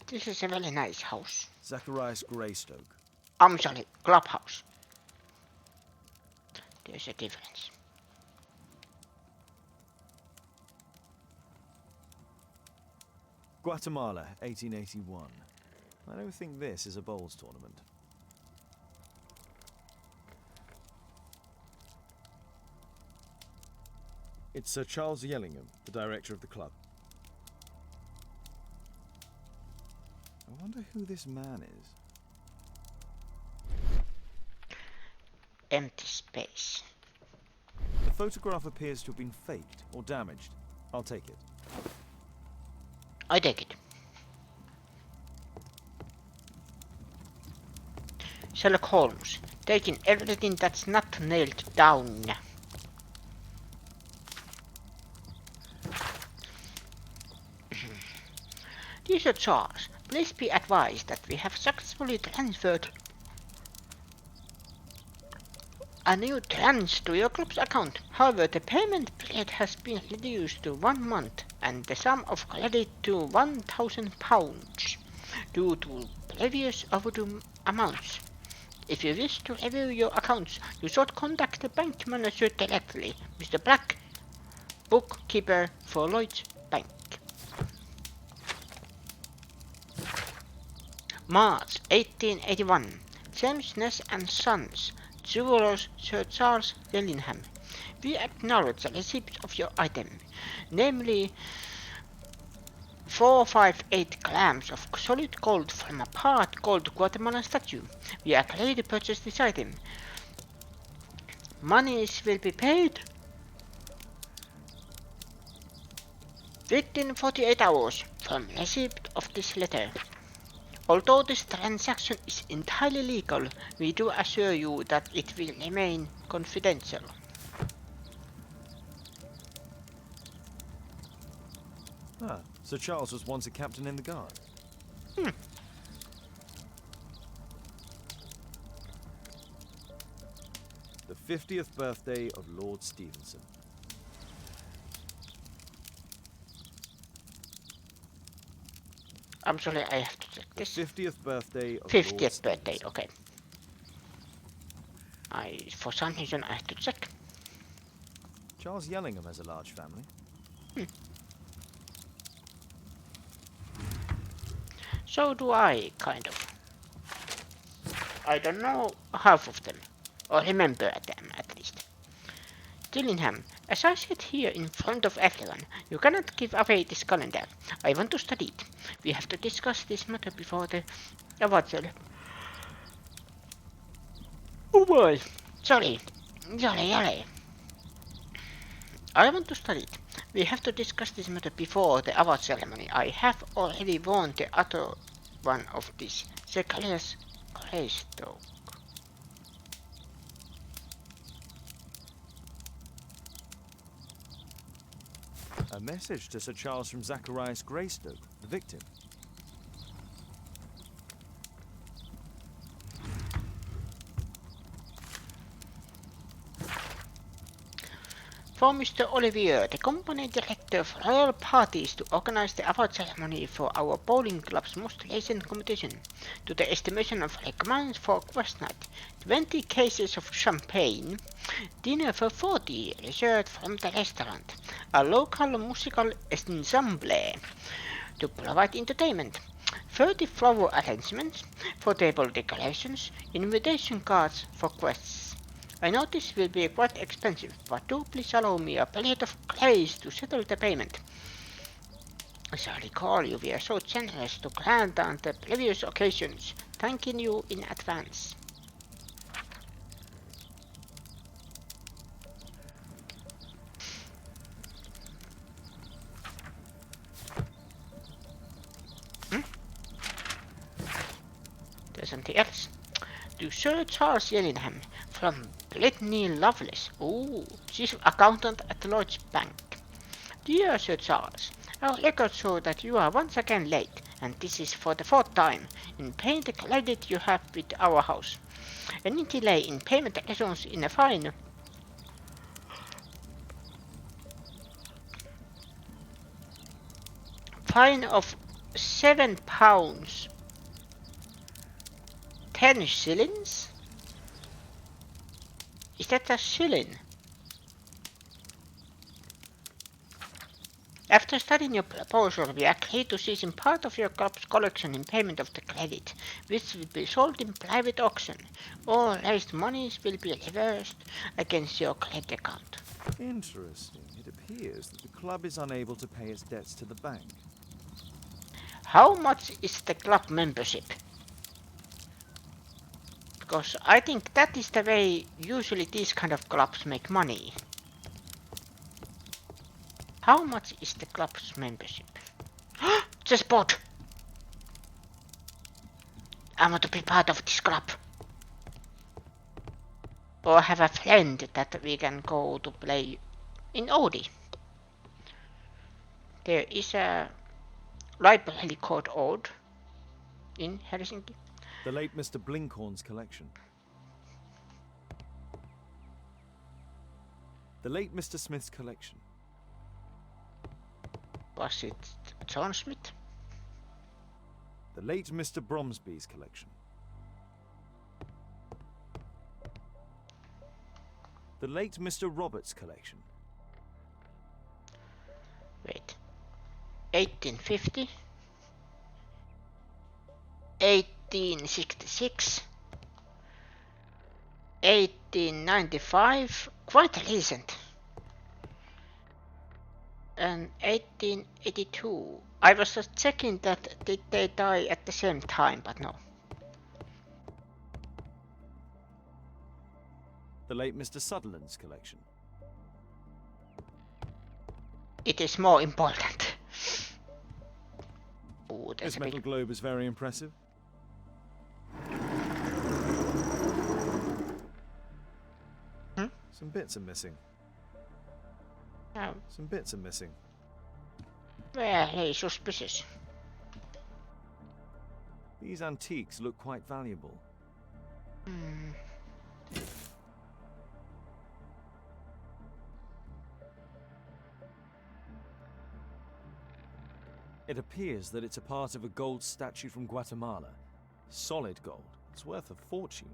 [SPEAKER 1] This is a very nice house.
[SPEAKER 2] Zacharias Greystoke.
[SPEAKER 1] I'm sorry, clubhouse. There's a difference.
[SPEAKER 2] Guatemala, 1881. I don't think this is a bowls tournament. It's Sir Charles Yellingham, the director of the club. I wonder who this man is.
[SPEAKER 1] Empty space.
[SPEAKER 2] The photograph appears to have been faked or damaged. I'll take it.
[SPEAKER 1] I take it. Sherlock Holmes, taking everything that's not nailed down. Dear Charles, please be advised that we have successfully transferred a new tranche to your club's account. However, the payment period has been reduced to 1 month and the sum of credit to £1,000 due to previous overdue amounts. If you wish to review your accounts, you should contact the bank manager directly, Mr. Black, bookkeeper for Lloyd's Bank. March 1881. James Ness and Sons, Jewelers Sir Charles Yellingham. We acknowledge the receipt of your item, namely 458 grams of solid gold from a part gold Guatemalan statue. We agree to purchase this item. Monies will be paid within 48 hours from receipt of this letter. Although this transaction is entirely legal, we do assure you that it will remain confidential.
[SPEAKER 2] Ah, Sir Charles was once a captain in the guard. The 50th birthday of Lord Stevenson.
[SPEAKER 1] I'm sorry, I have to check this.
[SPEAKER 2] 50th birthday of
[SPEAKER 1] 50th
[SPEAKER 2] Lord
[SPEAKER 1] birthday,
[SPEAKER 2] Stevenson.
[SPEAKER 1] okay. For some reason I have to check.
[SPEAKER 2] Charles Yellingham has a large family.
[SPEAKER 1] So do I, kind of. I don't know half of them, or remember them at least. Gillingham, as I sit here in front of everyone, you cannot give away this calendar. I want to study it. We have to discuss this matter before the award ceremony. Oh boy, sorry. I want to study it. We have to discuss this matter before the award ceremony. I have already won the other one of these Zacharias Greystoke.
[SPEAKER 2] A message to Sir Charles from Zacharias Greystoke, the victim.
[SPEAKER 1] For Mr. Olivier, the company director of royal parties, to organize the award ceremony for our bowling club's most recent competition. To the estimation of requirements for quest night, 20 cases of champagne, dinner for 40 reserved from the restaurant, a local musical ensemble to provide entertainment, 30 flower arrangements for table decorations, invitation cards for quests. I know this will be quite expensive, but do please allow me a plate of glaze to settle the payment. As I recall, you were so generous to grant on the previous occasions, thanking you in advance. There's something else. To Sir Charles Yellingham from Brittany Lovelace, chief accountant at Lloyd's Bank. Dear Sir Charles, our records show that you are once again late, and this is for the 4th time, in paying the credit you have with our house. Any delay in payment results in a fine of £7, 10 shillings? Is that a shilling? After studying your proposal, we agree to seize part of your club's collection in payment of the credit, which will be sold in private auction. All raised monies will be reversed against your credit account.
[SPEAKER 2] Interesting. It appears that the club is unable to pay its debts to the bank.
[SPEAKER 1] How much is the club membership? Because I think that is the way usually these kind of clubs make money. How much is the club's membership? Chessboard! I want to be part of this club. Or have a friend that we can go to play in Oodi. There is a library called Ood in Helsinki.
[SPEAKER 2] The late Mr. Blinkhorn's collection. The late Mr. Smith's collection.
[SPEAKER 1] Was it John Smith?
[SPEAKER 2] The late Mr. Bromsby's collection. The late Mr. Roberts' collection.
[SPEAKER 1] Wait. 1850. 1866. 1895. Quite recent. And 1882. I was just checking that did they die at the same time, but no.
[SPEAKER 2] The late Mr. Sutherland's collection.
[SPEAKER 1] It is more important. Ooh,
[SPEAKER 2] This metal globe is very impressive. Some bits are missing.
[SPEAKER 1] Oh,
[SPEAKER 2] Some bits are missing.
[SPEAKER 1] very suspicious.
[SPEAKER 2] These antiques look quite valuable. It appears that it's a part of a gold statue from Guatemala. Solid gold. It's worth a fortune.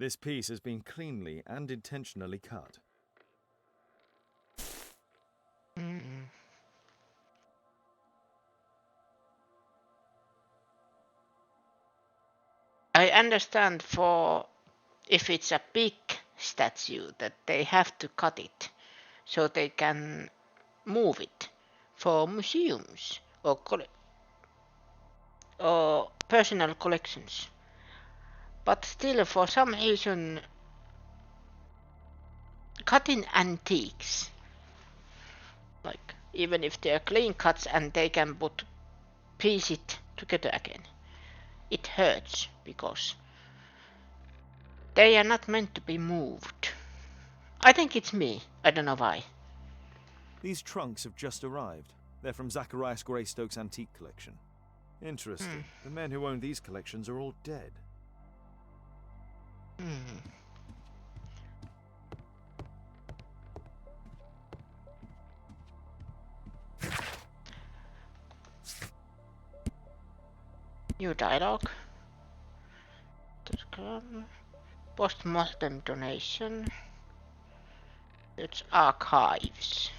[SPEAKER 2] This piece has been cleanly and intentionally cut.
[SPEAKER 1] I understand for if it's a big statue that they have to cut it so they can move it for museums or personal collections. But still, for some reason, cutting antiques, like even if they are clean cuts and they can piece it together again, it hurts because they are not meant to be moved. I think it's me. I don't know why.
[SPEAKER 2] These trunks have just arrived. They're from Zacharias Greystoke's antique collection. Interesting. The men who own these collections are all dead.
[SPEAKER 1] New dialogue. Post-mortem donation. It's archives.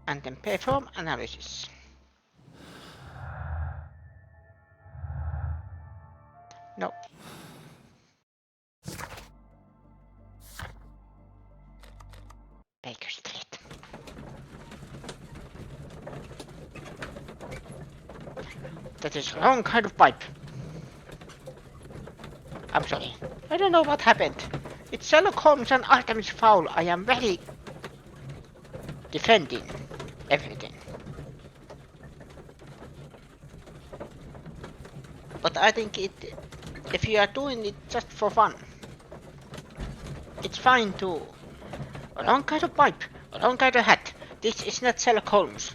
[SPEAKER 1] And then perform analysis. No. Baker Street. That is wrong kind of pipe. I'm sorry. I don't know what happened. It's Sherlock Holmes and Artemis Fowl. I am very defending everything. But I think if you are doing it just for fun, it's fine too. A long kind of pipe, a long kind of hat. This is not Sherlock Holmes.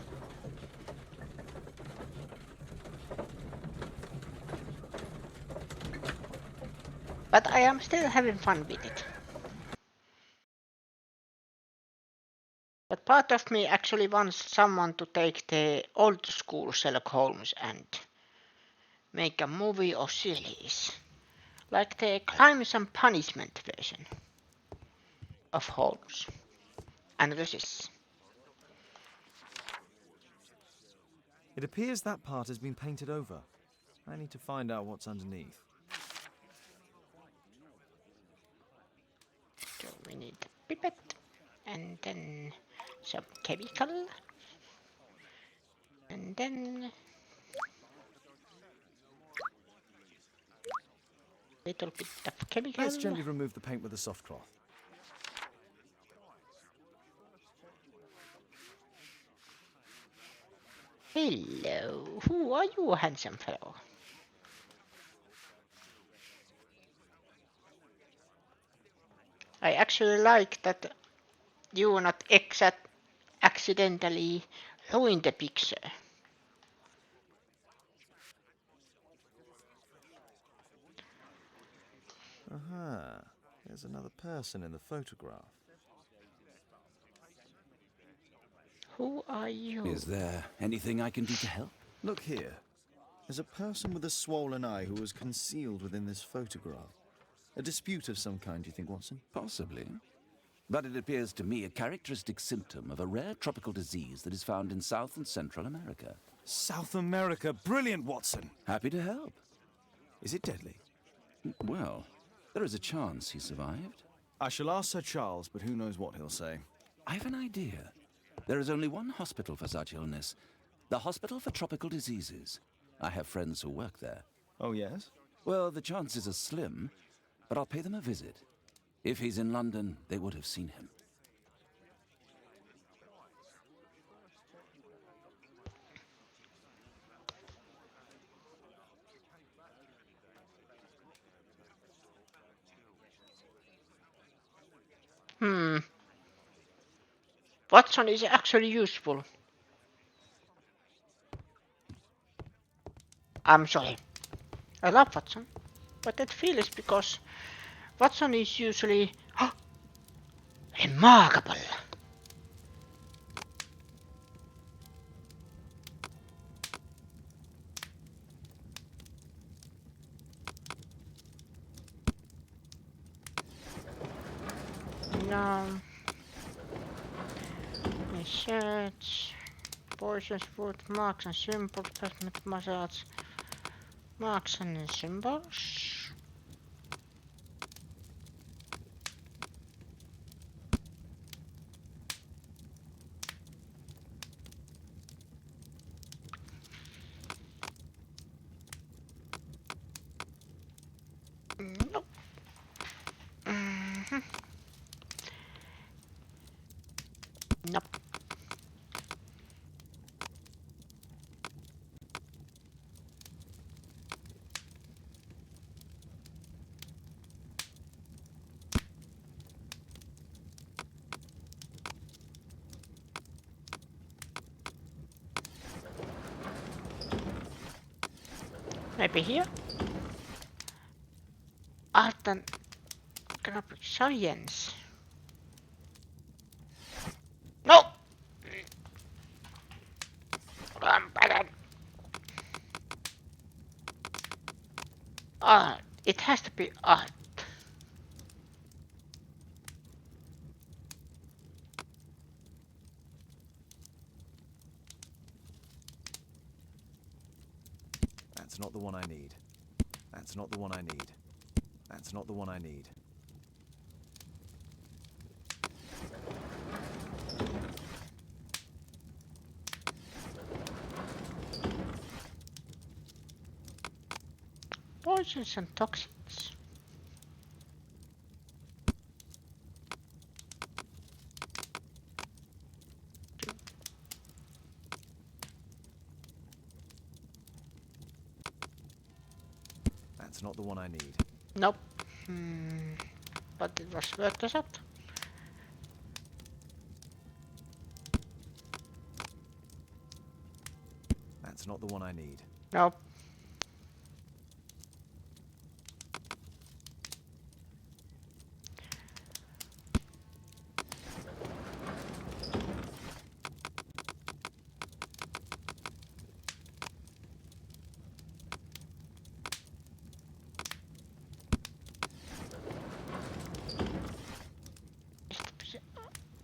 [SPEAKER 1] But I am still having fun with it. But part of me actually wants someone to take the old school Sherlock Holmes and make a movie or series. Like the Crimes and Punishment version of Holmes. And this is.
[SPEAKER 2] It appears that part has been painted over. I need to find out what's underneath.
[SPEAKER 1] So we need a pipette and then some chemical and then little bit of chemical.
[SPEAKER 2] Let's gently remove the paint with a soft cloth.
[SPEAKER 1] Hello, who are you, handsome fellow? I actually like that you not accidentally ruin the picture.
[SPEAKER 2] Aha, there's another person in the photograph.
[SPEAKER 1] Who are you?
[SPEAKER 3] Is there anything I can do to help?
[SPEAKER 2] Look here. There's a person with a swollen eye who was concealed within this photograph. A dispute of some kind, do you think, Watson?
[SPEAKER 3] Possibly. But it appears to me a characteristic symptom of a rare tropical disease that is found in South and Central America.
[SPEAKER 2] South America! Brilliant, Watson!
[SPEAKER 3] Happy to help.
[SPEAKER 2] Is it deadly?
[SPEAKER 3] Well, there is a chance he survived.
[SPEAKER 2] I shall ask Sir Charles, but who knows what he'll say.
[SPEAKER 3] I have an idea. There is only one hospital for such illness. The Hospital for Tropical Diseases. I have friends who work there.
[SPEAKER 2] Oh, yes?
[SPEAKER 3] Well, the chances are slim, but I'll pay them a visit. If he's in London, they would have seen him.
[SPEAKER 1] Watson is actually useful. I'm sorry. I love Watson, but that feels because Watson is usually remarkable. No. Shirts, portions, food, marks and symbols, plasmid massage, marks and symbols. Nope. Maybe here? Art and graphic science. No! Art. It has to be art.
[SPEAKER 2] That's not the one I need. That's not the one I need. That's not the one I need.
[SPEAKER 1] Poisons and toxins.
[SPEAKER 2] That's not the one I need.
[SPEAKER 1] Nope. But it was worth a shot.
[SPEAKER 2] That's not the one I need.
[SPEAKER 1] Nope.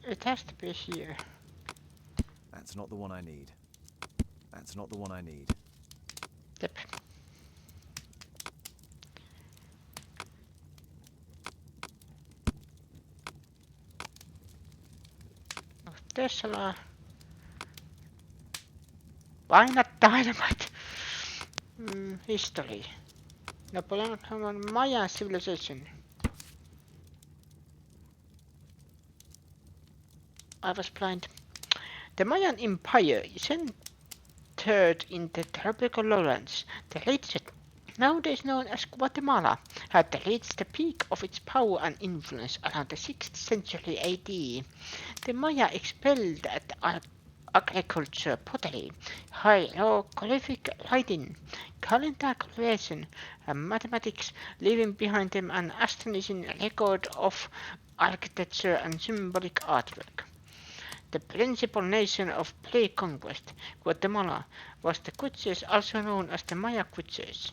[SPEAKER 1] It has to be here.
[SPEAKER 2] That's not the one I need. That's not the one I need.
[SPEAKER 1] Yep. Tesla. Why not dynamite? History. Napoleon Maya civilization. I was blind. The Mayan Empire is centered in the tropical lowlands. The region, nowadays known as Guatemala, had reached the peak of its power and influence around the 6th century AD. The Maya expelled at agriculture, pottery, hieroglyphic writing, calendar creation, and mathematics, leaving behind them an astonishing record of architecture and symbolic artwork. The principal nation of pre-conquest Guatemala was the Quiches, also known as the Maya Quiches.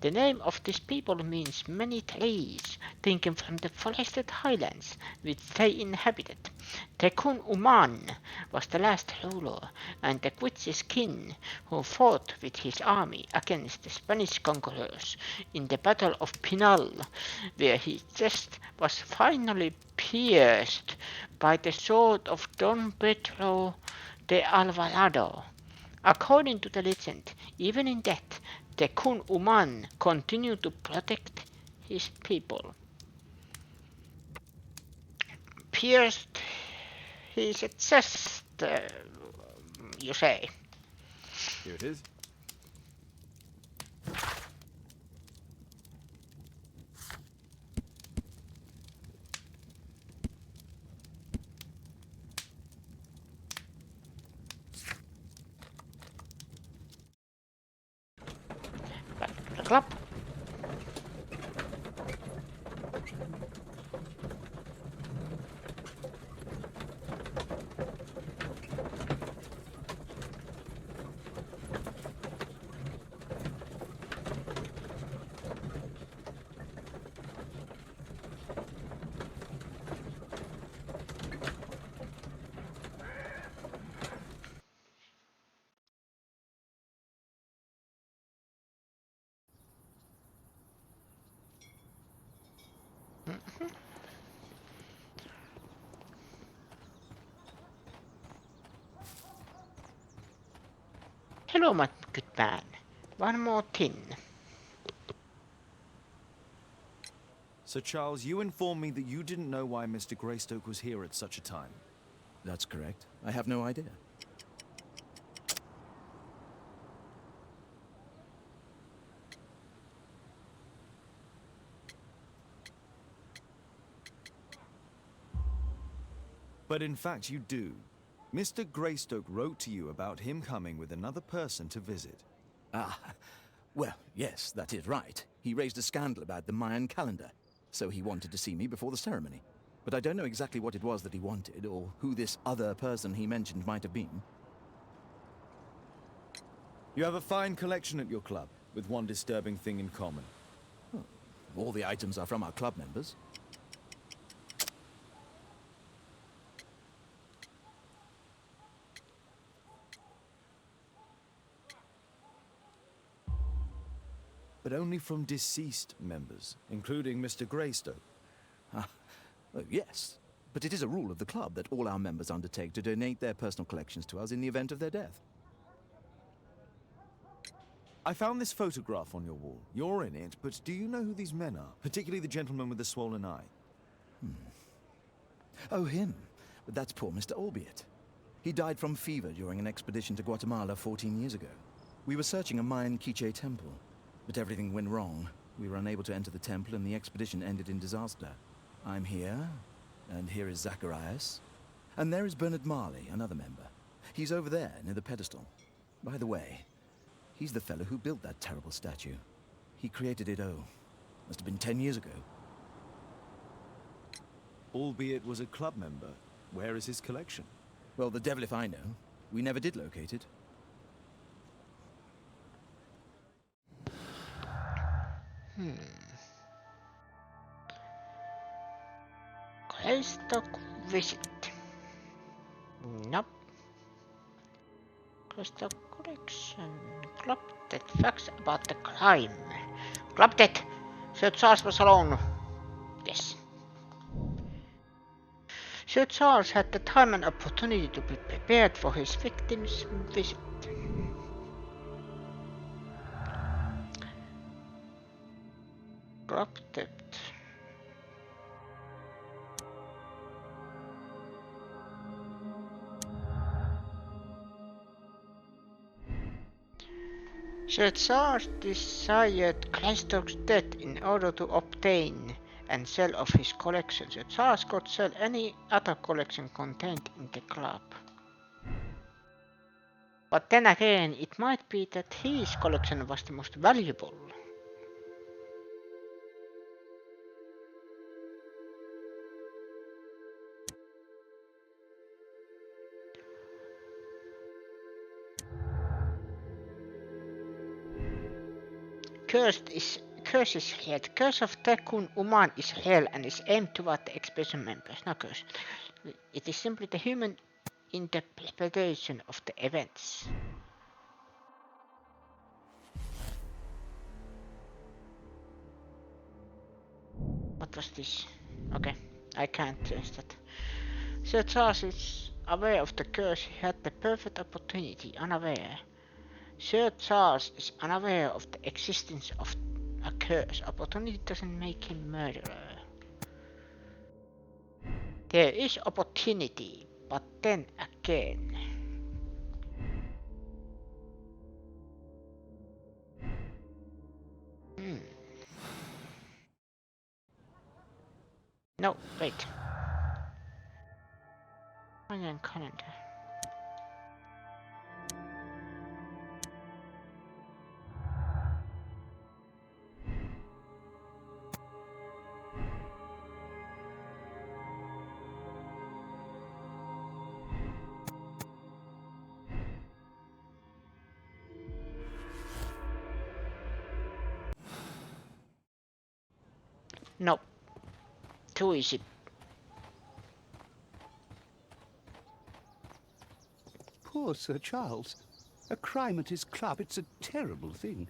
[SPEAKER 1] The name of this people means many trees, taken from the forested highlands which they inhabited. Tecun Uman was the last ruler and the Quiches king who fought with his army against the Spanish conquerors in the Battle of Pinal, where his chest was finally pierced by the sword of Don Pedro de Alvarado. According to the legend, even in death, Tecun Uman continued to protect his people. Pierced his chest, you say?
[SPEAKER 2] Here it is.
[SPEAKER 1] Club. Hello, my good man. One more thing.
[SPEAKER 2] Sir Charles, you informed me that you didn't know why Mr. Greystoke was here at such a time.
[SPEAKER 8] That's correct. I have no idea.
[SPEAKER 2] But in fact you do. Mr. Greystoke wrote to you about him coming with another person to visit.
[SPEAKER 8] Ah, well, yes, that is right. He raised a scandal about the Mayan calendar, so he wanted to see me before the ceremony. But I don't know exactly what it was that he wanted, or who this other person he mentioned might have been.
[SPEAKER 2] You have a fine collection at your club, with one disturbing thing in common.
[SPEAKER 8] All the items are from our club members.
[SPEAKER 2] But only from deceased members, including Mr. Greystoke.
[SPEAKER 8] Yes, but it is a rule of the club that all our members undertake to donate their personal collections to us in the event of their death.
[SPEAKER 2] I found this photograph on your wall. You're in it, but do you know who these men are? Particularly the gentleman with the swollen eye.
[SPEAKER 8] Oh, him. But that's poor Mr. Albiot. He died from fever during an expedition to Guatemala 14 years ago. We were searching a Mayan Quiche temple, but everything went wrong. We were unable to enter the temple and the expedition ended in disaster. I'm here, and here is Zacharias. And there is Bernard Marley, another member. He's over there, near the pedestal. By the way, he's the fellow who built that terrible statue. He created it, must have been 10 years ago.
[SPEAKER 2] Albeit was a club member. Where is his collection?
[SPEAKER 8] Well, the devil if I know. We never did locate it.
[SPEAKER 1] Greystoke visit. Nope. Greystoke collection. Club death. Facts about the crime. Club death. Sir Charles was alone. Yes. Sir Charles had the time and opportunity to be prepared for his victim's visit. Club death. Sir Charles desired Greystoke's death in order to obtain and sell off his collection. Sir Charles could sell any other collection contained in the club. But then again, it might be that his collection was the most valuable. Curse is real. The curse of Tekun Uman is real and is aimed toward the expedition members. No curse. It is simply the human interpretation of the events. What was this? Okay, I can't change that. Sir Charles is aware of the curse. He had the perfect opportunity, unaware. Sir Charles is unaware of the existence of a curse. Opportunity doesn't make him murderer. There is opportunity, but then again. No, wait. Mayan calendar. No. Too easy.
[SPEAKER 7] Poor Sir Charles. A crime at his club, it's a terrible thing.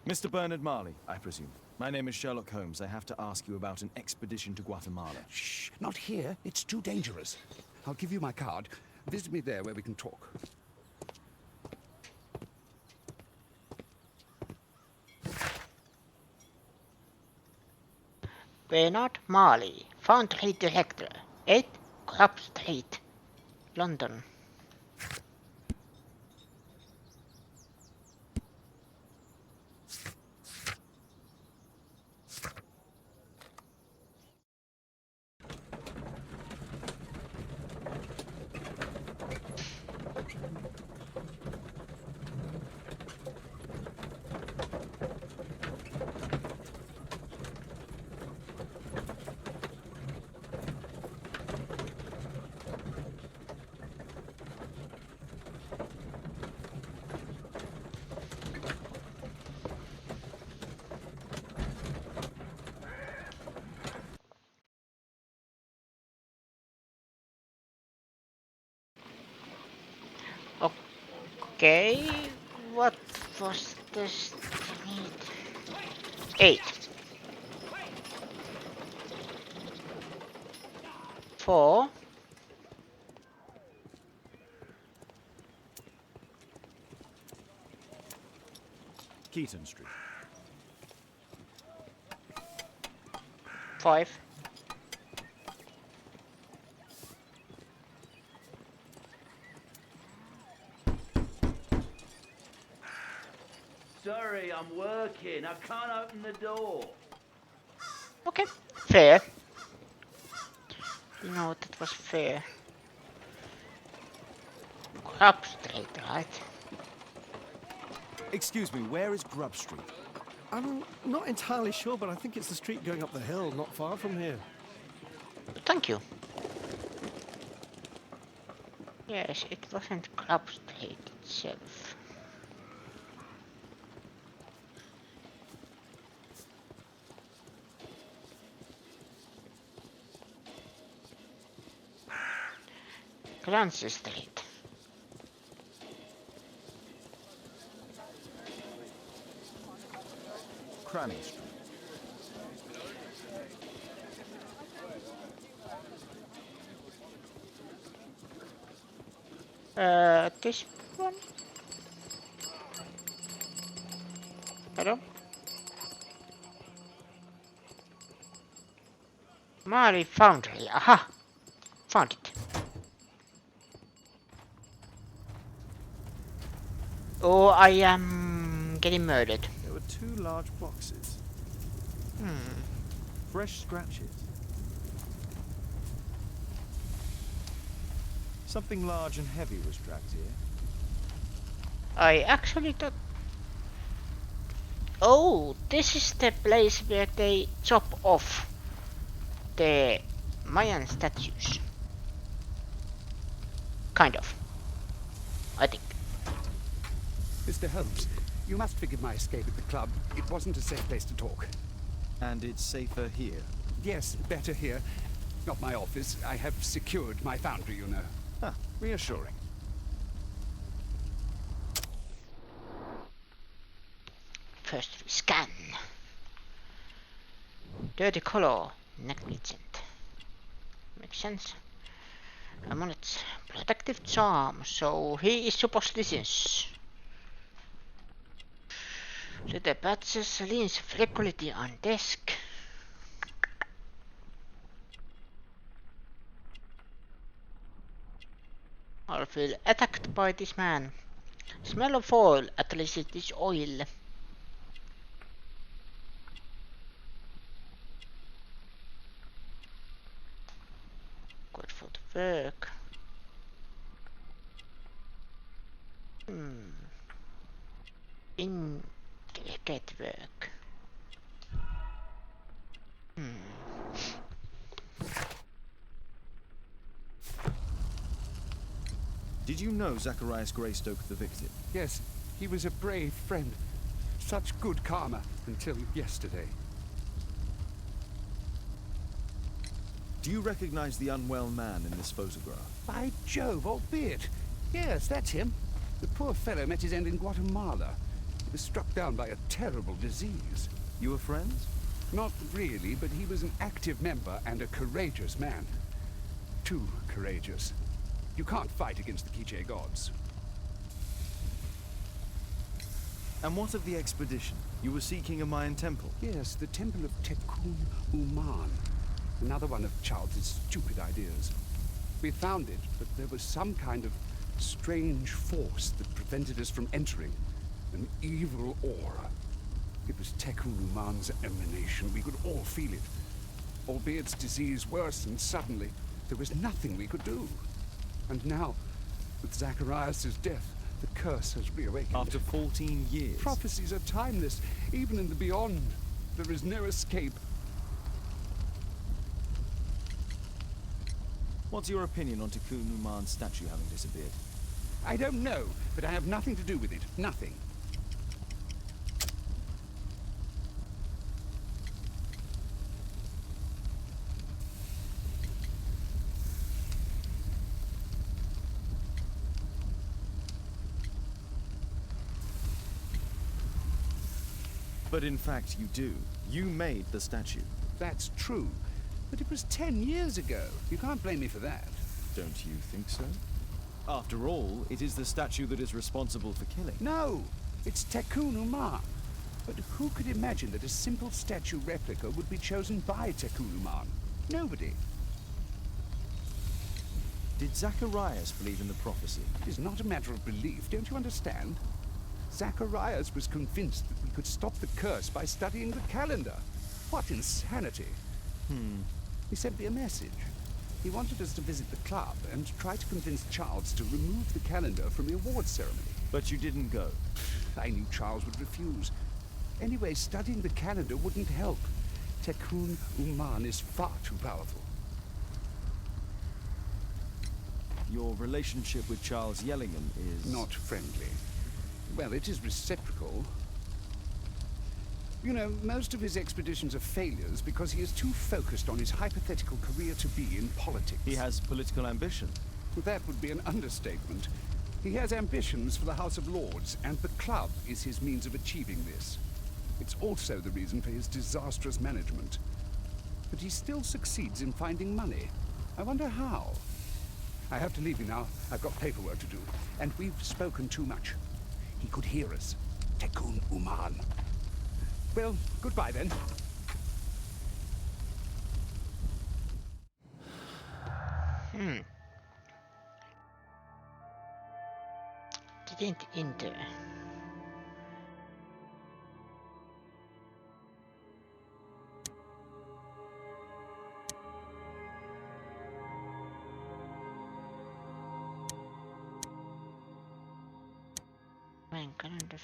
[SPEAKER 2] Mr. Bernard Marley, I presume. My name is Sherlock Holmes. I have to ask you about an expedition to Guatemala.
[SPEAKER 7] Shh, not here. It's too dangerous. I'll give you my card. Visit me there where we can talk.
[SPEAKER 1] Bernard Marley, Foundry Director, 8 Grub Street, London. Okay, what was the street? 8. 4.
[SPEAKER 2] Keaton Street.
[SPEAKER 1] 5.
[SPEAKER 10] Sorry, I'm working. I can't open the door.
[SPEAKER 1] Okay, fair. You know, that was fair. Grub Street, right?
[SPEAKER 2] Excuse me, where is Grub Street?
[SPEAKER 9] I'm not entirely sure, but I think it's the street going up the hill, not far from here.
[SPEAKER 1] Thank you. Yes, it wasn't Grub Street itself. Clancy Street.
[SPEAKER 2] Cranny Street.
[SPEAKER 1] This one? Hello? Mari Foundry, aha! Found it. Oh, I am getting murdered.
[SPEAKER 2] There were 2 large boxes. Fresh scratches. Something large and heavy was dragged here.
[SPEAKER 1] I actually thought... Oh, this is the place where they chop off the Mayan statues. Kind of. I think.
[SPEAKER 7] Mr. Holmes, you must forgive my escape at the club. It wasn't a safe place to talk.
[SPEAKER 2] And it's safer here.
[SPEAKER 7] Yes, better here. Not my office. I have secured my foundry, you know.
[SPEAKER 2] Ah, reassuring.
[SPEAKER 1] First we scan. Dirty color, negligent. Makes sense. Amulet's protective charm, so he is superstitious. The patches leans frequently on desk. I'll feel attacked by this man. Smell of oil, at least it is oil. Good for the work. Intricate work.
[SPEAKER 2] Did you know Zacharias Greystoke, the victim?
[SPEAKER 7] Yes, he was a brave friend. Such good karma until yesterday.
[SPEAKER 2] Do you recognize the unwell man in this photograph?
[SPEAKER 7] By Jove, albeit. Yes, that's him. The poor fellow met his end in Guatemala. He was struck down by a terrible disease.
[SPEAKER 2] You were friends?
[SPEAKER 7] Not really, but he was an active member and a courageous man. Too courageous. You can't fight against the Quiche gods.
[SPEAKER 2] And what of the expedition? You were seeking a Mayan temple?
[SPEAKER 7] Yes, the temple of Tekun Uman. Another one of Charles's stupid ideas. We found it, but there was some kind of strange force that prevented us from entering. An evil aura. It was Tekun Uman's emanation. We could all feel it. Albiet's disease worsened suddenly. There was nothing we could do. And now, with Zacharias' death, the curse has reawakened.
[SPEAKER 2] After 14 years?
[SPEAKER 7] Prophecies are timeless. Even in the beyond, there is no escape.
[SPEAKER 2] What's your opinion on Tekun Uman's statue having disappeared?
[SPEAKER 7] I don't know, but I have nothing to do with it. Nothing.
[SPEAKER 2] But in fact you do. You made the statue.
[SPEAKER 7] That's true. But it was 10 years ago. You can't blame me for that.
[SPEAKER 2] Don't you think so? After all, it is the statue that is responsible for killing.
[SPEAKER 7] No! It's Tekun Uman. But who could imagine that a simple statue replica would be chosen by Tekun Uman? Nobody.
[SPEAKER 2] Did Zacharias believe in the prophecy?
[SPEAKER 7] It is not a matter of belief, don't you understand? Zacharias was convinced that we could stop the curse by studying the calendar. What insanity! He sent me a message. He wanted us to visit the club and try to convince Charles to remove the calendar from the awards ceremony.
[SPEAKER 2] But you didn't go.
[SPEAKER 7] I knew Charles would refuse. Anyway, studying the calendar wouldn't help. Tekun Uman is far too powerful.
[SPEAKER 2] Your relationship with Charles Yellingham is...
[SPEAKER 7] Not friendly. Well, it is reciprocal. You know, most of his expeditions are failures because he is too focused on his hypothetical career to be in politics.
[SPEAKER 2] He has political ambition.
[SPEAKER 7] That would be an understatement. He has ambitions for the House of Lords, and the club is his means of achieving this. It's also the reason for his disastrous management. But he still succeeds in finding money. I wonder how. I have to leave you now. I've got paperwork to do. And we've spoken too much. He could hear us. Tekun Uman. Well, goodbye then.
[SPEAKER 1] Didn't enter. Man, calendar.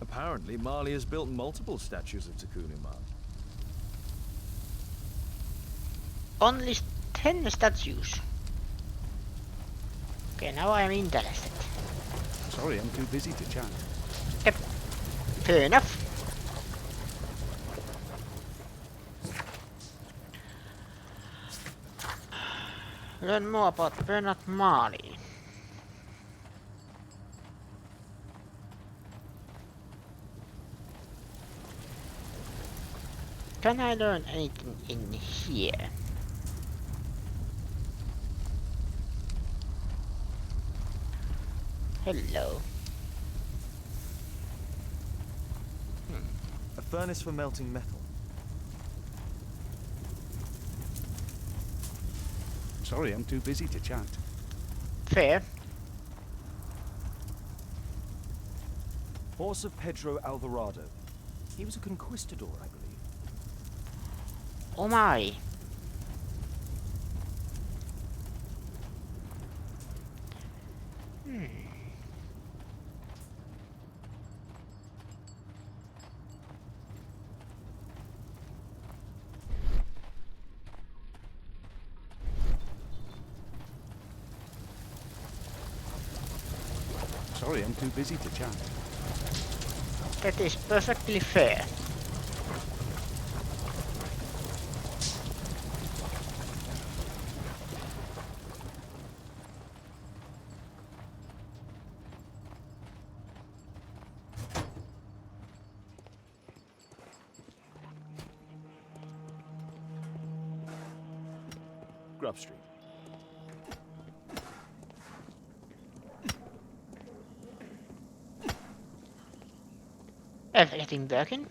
[SPEAKER 2] Apparently, Marley has built multiple statues of Tekun Uman.
[SPEAKER 1] Only 10 statues. Okay, now I'm interested.
[SPEAKER 7] Sorry, I'm too busy to chat.
[SPEAKER 1] Yep. Fair enough. Learn more about Bernard Marley. Can I learn anything in here? Hello.
[SPEAKER 2] A furnace for melting metal.
[SPEAKER 7] Sorry, I'm too busy to chat.
[SPEAKER 1] Fair.
[SPEAKER 2] Horse of Pedro Alvarado. He was a conquistador, I believe.
[SPEAKER 1] Oh my.
[SPEAKER 7] Sorry, I'm too busy to chat.
[SPEAKER 1] That is perfectly fair.
[SPEAKER 2] Grub Street.
[SPEAKER 1] Everything working?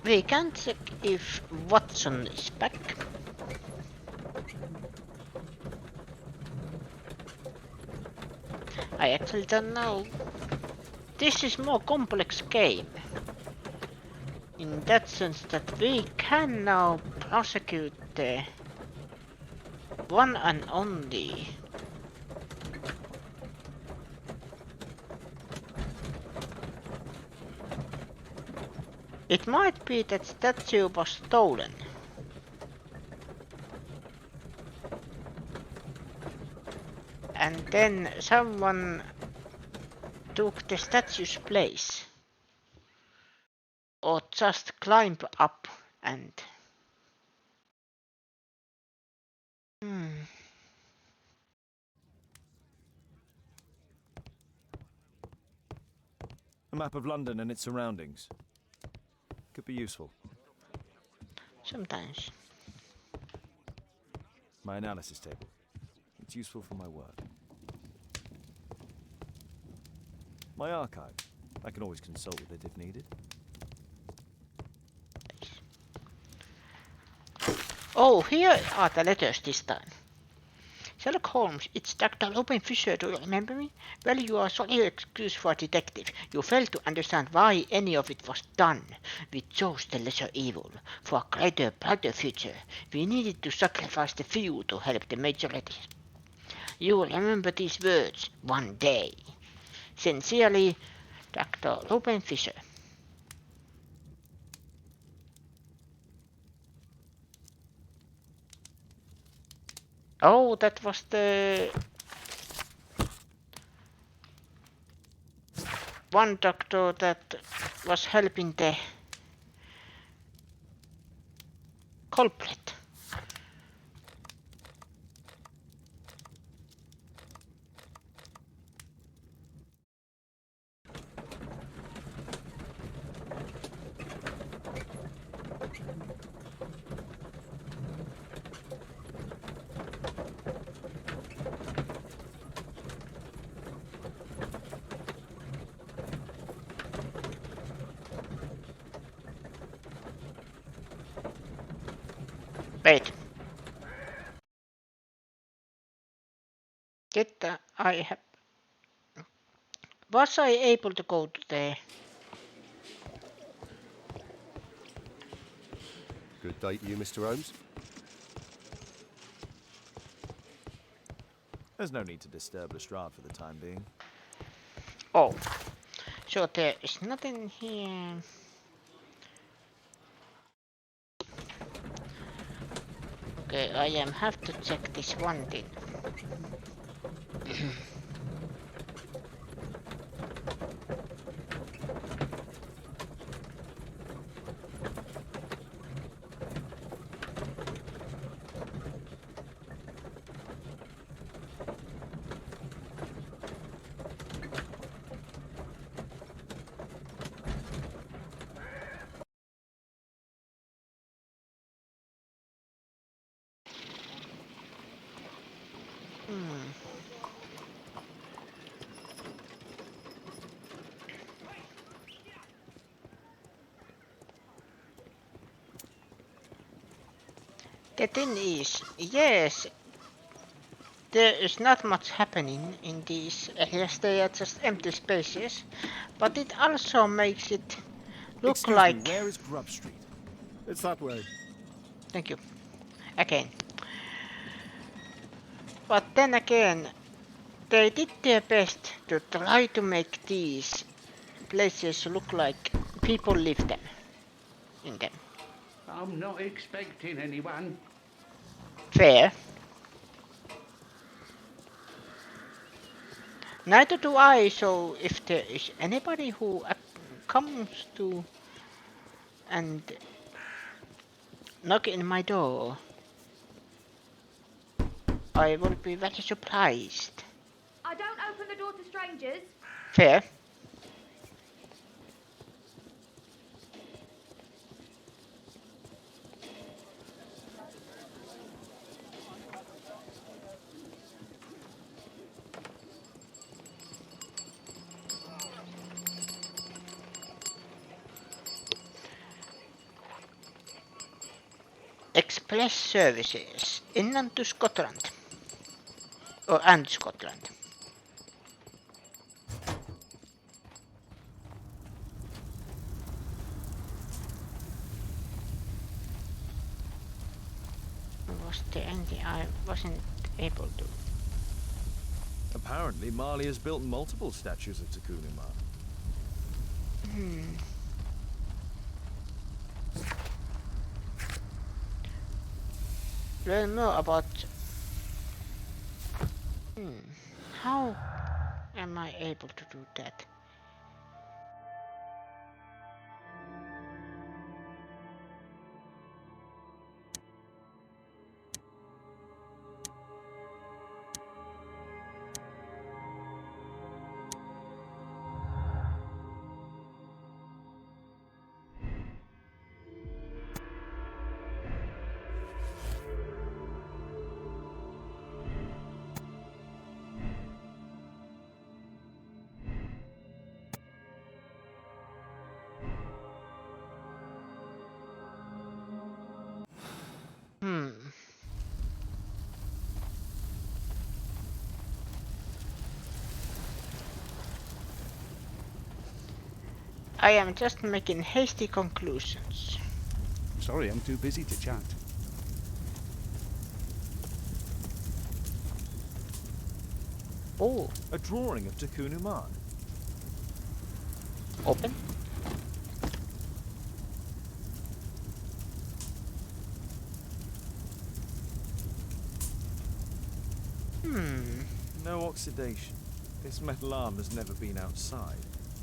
[SPEAKER 1] We can check if Watson is back. I actually don't know. This is more complex game. In that sense that we can now prosecute the one and only it might be that statue was stolen. And then someone took the statue's place. Or just climbed up and...
[SPEAKER 2] A map of London and its surroundings. Could be useful.
[SPEAKER 1] Sometimes.
[SPEAKER 2] My analysis table. It's useful for my work. My archive. I can always consult with it if needed.
[SPEAKER 1] Oh, here are the letters this time. Sherlock Holmes, it's Dr. Lupin Fisher, do you remember me? Well, you are sorely excused for a detective. You failed to understand why any of it was done. We chose the lesser evil. For a greater, brighter future, we needed to sacrifice the few to help the majority. You will remember these words one day. Sincerely, Dr. Lupin Fisher. Oh, that was the one doctor that was helping the culprit. Wait. Was I able to go to the...
[SPEAKER 11] Good day to you, Mr. Holmes.
[SPEAKER 2] There's no need to disturb Lestrade for the time being.
[SPEAKER 1] Oh. So there is nothing here. Okay, I have to check this one thing. The thing is, yes, there is not much happening in these areas, they are just empty spaces, but it also makes it look
[SPEAKER 2] Excuse
[SPEAKER 1] like...
[SPEAKER 2] me, where is Grub Street?
[SPEAKER 9] It's that way.
[SPEAKER 1] Thank you. Again. But then again, they did their best to try to make these places look like people live them, in them.
[SPEAKER 10] I'm not expecting anyone.
[SPEAKER 1] Fair. Neither do I, so if there is anybody who comes to and knock in my door, I will be very surprised.
[SPEAKER 12] I don't open the door to strangers.
[SPEAKER 1] Fair. Express services inland to Scotland. And Scotland. Was there anything I wasn't able to?
[SPEAKER 2] Apparently, Marley has built multiple statues of Takunuma.
[SPEAKER 1] Learn more about... How am I able to do that? I am just making hasty conclusions.
[SPEAKER 7] Sorry, I'm too busy to chat.
[SPEAKER 1] Oh,
[SPEAKER 2] A drawing of Takunuma.
[SPEAKER 1] open?
[SPEAKER 2] No oxidation. This metal arm has never been outside.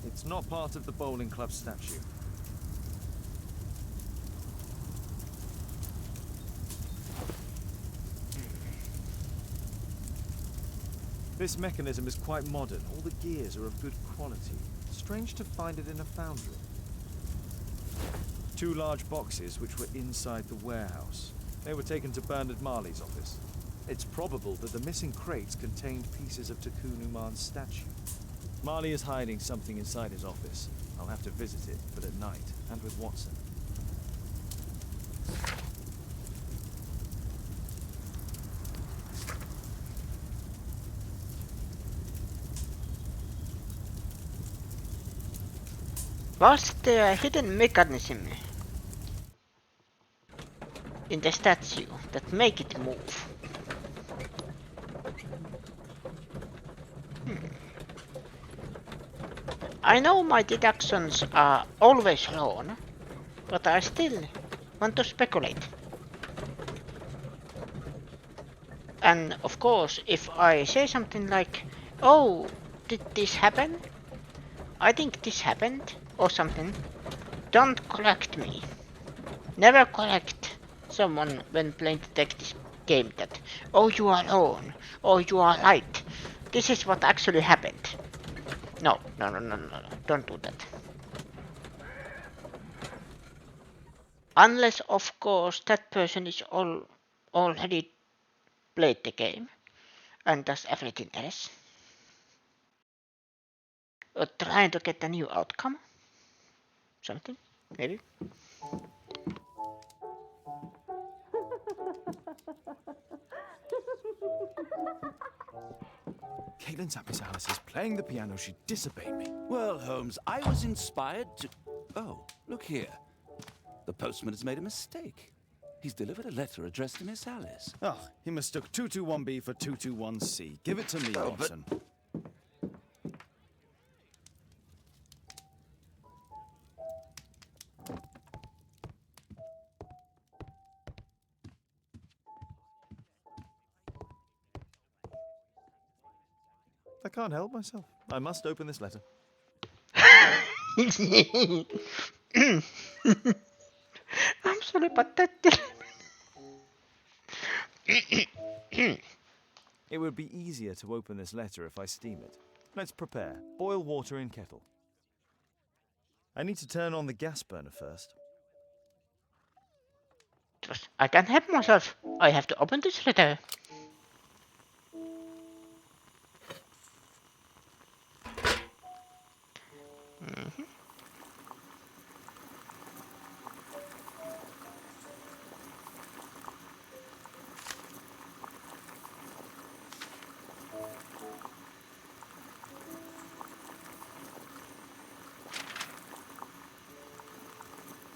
[SPEAKER 2] It's not part of the bowling club statue. This mechanism is quite modern. All the gears are of good quality. Strange to find it in a foundry. 2 large boxes which were inside the warehouse. They were taken to Bernard Marley's office. It's probable that the missing crates contained pieces of Takunuman's statue. Marley is hiding something inside his office. I'll have to visit it, but at night, and with Watson.
[SPEAKER 1] Was there a hidden mechanism in the statue that make it move? I know my deductions are always wrong, but I still want to speculate. And of course, if I say something like, oh, did this happen? I think this happened, or something. Don't correct me. Never correct someone when playing detective game that, oh, you are wrong, or you are right. This is what actually happened. No, don't do that. Unless, of course, that person is already played the game and does everything else. Or trying to get a new outcome. Something, maybe.
[SPEAKER 2] Caitlin's happy Alice is playing the piano. She disobeyed me.
[SPEAKER 3] Well, Holmes, I was inspired to... Oh, look here. The postman has made a mistake. He's delivered a letter addressed to Miss Alice.
[SPEAKER 2] Oh, he mistook 221B for 221C. Give it to me, Watson. I can't help myself. I must open this letter.
[SPEAKER 1] I'm sorry, but that
[SPEAKER 2] It would be easier to open this letter if I steam it. Let's prepare. Boil water in kettle. I need to turn on the gas burner first.
[SPEAKER 1] I can't help myself. I have to open this letter.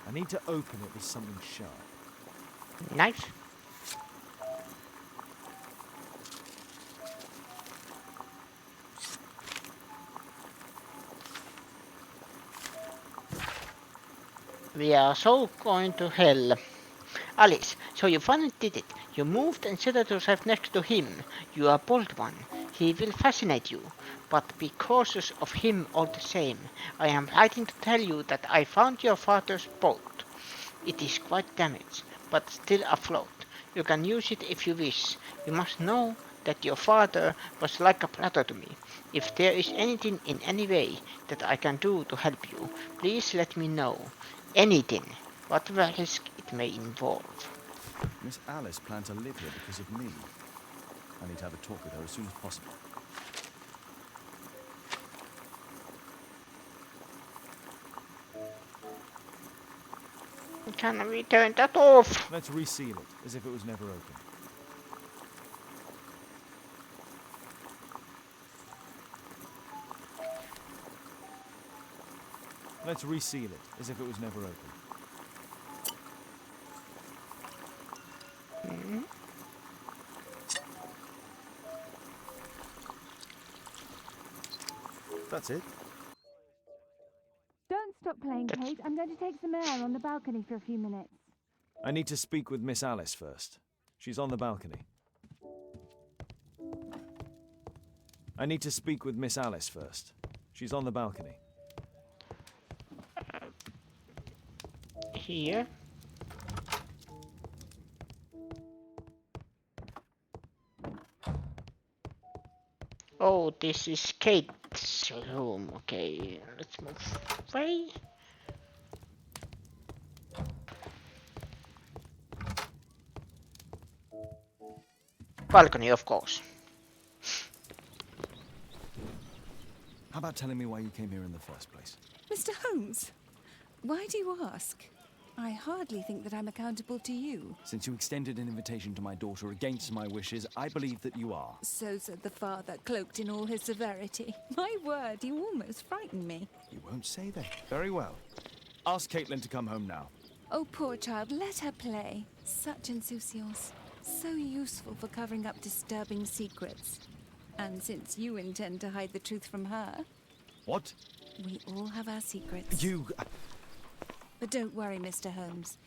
[SPEAKER 2] I need to open it with something sharp.
[SPEAKER 1] Knife. We are so going to hell. Alice, so you finally did it. You moved and settled yourself next to him. You are a bold one. He will fascinate you. But be cautious of him all the same. I am writing to tell you that I found your father's boat. It is quite damaged, but still afloat. You can use it if you wish. You must know that your father was like a brother to me. If there is anything in any way that I can do to help you, please let me know. Anything, whatever risk it may involve.
[SPEAKER 2] Miss Alice planned to live here because of me. I need to have a talk with her as soon as possible.
[SPEAKER 1] Can we turn that off?
[SPEAKER 2] Let's reseal it, as if it was never opened. Let's reseal it, as if it was never opened. That's it.
[SPEAKER 6] Don't stop playing, Kate. I'm going to take some air on the balcony for a few minutes.
[SPEAKER 2] I need to speak with Miss Alice first. She's on the balcony. I need to speak with Miss Alice first. She's on the balcony.
[SPEAKER 1] Here. Oh, this is Kate's room. Okay, let's move away. Balcony, of course.
[SPEAKER 2] How about telling me why you came here in the first place?
[SPEAKER 6] Mr. Holmes, why do you ask? I hardly think that I'm accountable to you.
[SPEAKER 2] Since you extended an invitation to my daughter against my wishes, I believe that you are.
[SPEAKER 6] So said the father, cloaked in all his severity. My word, you almost frightened me.
[SPEAKER 2] You won't say that. Very well. Ask Caitlin to come home now.
[SPEAKER 6] Oh, poor child, let her play. Such insouciance. So useful for covering up disturbing secrets. And since you intend to hide the truth from her...
[SPEAKER 2] What?
[SPEAKER 6] We all have our secrets.
[SPEAKER 2] You...
[SPEAKER 6] But don't worry, Mr. Holmes.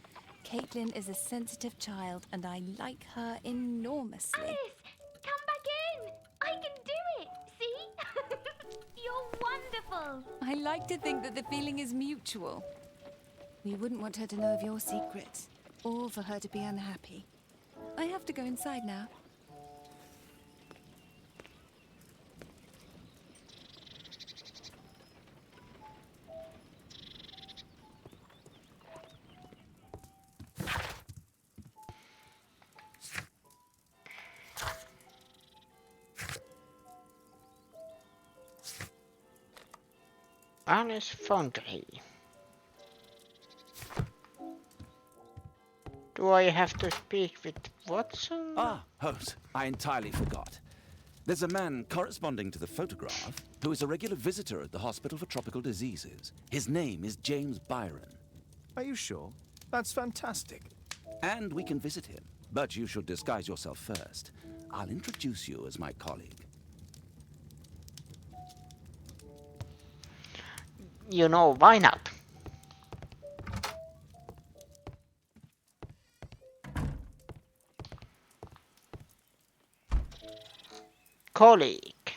[SPEAKER 6] Caitlin is a sensitive child, and I like her enormously.
[SPEAKER 12] Alice, come back in. I can do it. See? You're wonderful.
[SPEAKER 6] I like to think that the feeling is mutual. We wouldn't want her to know of your secrets, or for her to be unhappy. I have to go inside now.
[SPEAKER 1] Alice Foundry. Do I have to speak with Watson?
[SPEAKER 3] Ah, Holmes, I entirely forgot. There's a man corresponding to the photograph who is a regular visitor at the Hospital for Tropical Diseases. His name is James Byron.
[SPEAKER 2] Are you sure? That's fantastic.
[SPEAKER 3] And we can visit him, but you should disguise yourself first. I'll introduce you as my colleague.
[SPEAKER 1] You know, why not? Colleague.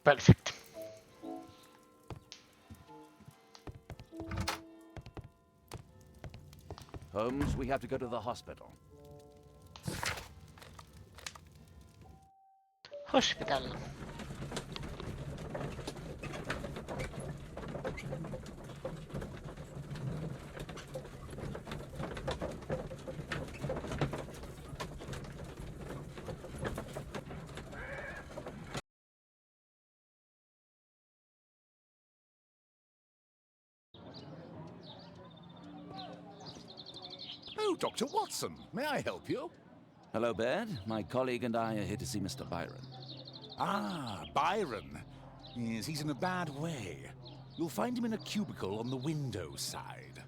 [SPEAKER 1] Perfect.
[SPEAKER 3] Holmes, we have to go to the hospital.
[SPEAKER 1] Hospital.
[SPEAKER 13] Oh, Dr. Watson, may I help you?
[SPEAKER 3] Hello, Baird. My colleague and I are here to see Mr. Byron.
[SPEAKER 13] Ah, Byron. Yes, he's in a bad way. You'll find him in a cubicle on the window side.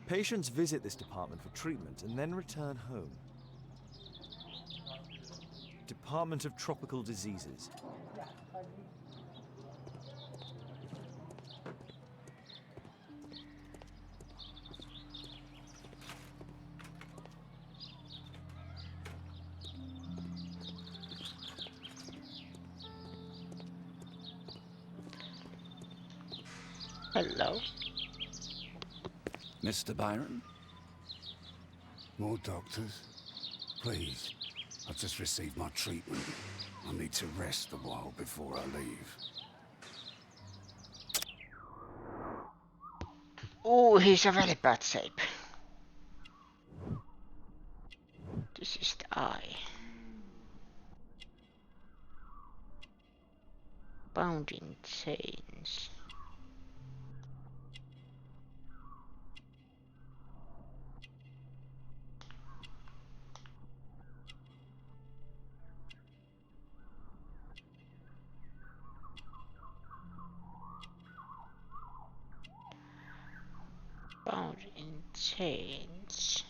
[SPEAKER 2] Patients visit this department for treatment and then return home. Department of Tropical Diseases.
[SPEAKER 1] Hello.
[SPEAKER 3] Mr. Byron?
[SPEAKER 7] More doctors? Please. I've just received my treatment. I need to rest a while before I leave.
[SPEAKER 1] Oh, he's a very bad shape. This is the eye. Bound in chains. Bound in chains.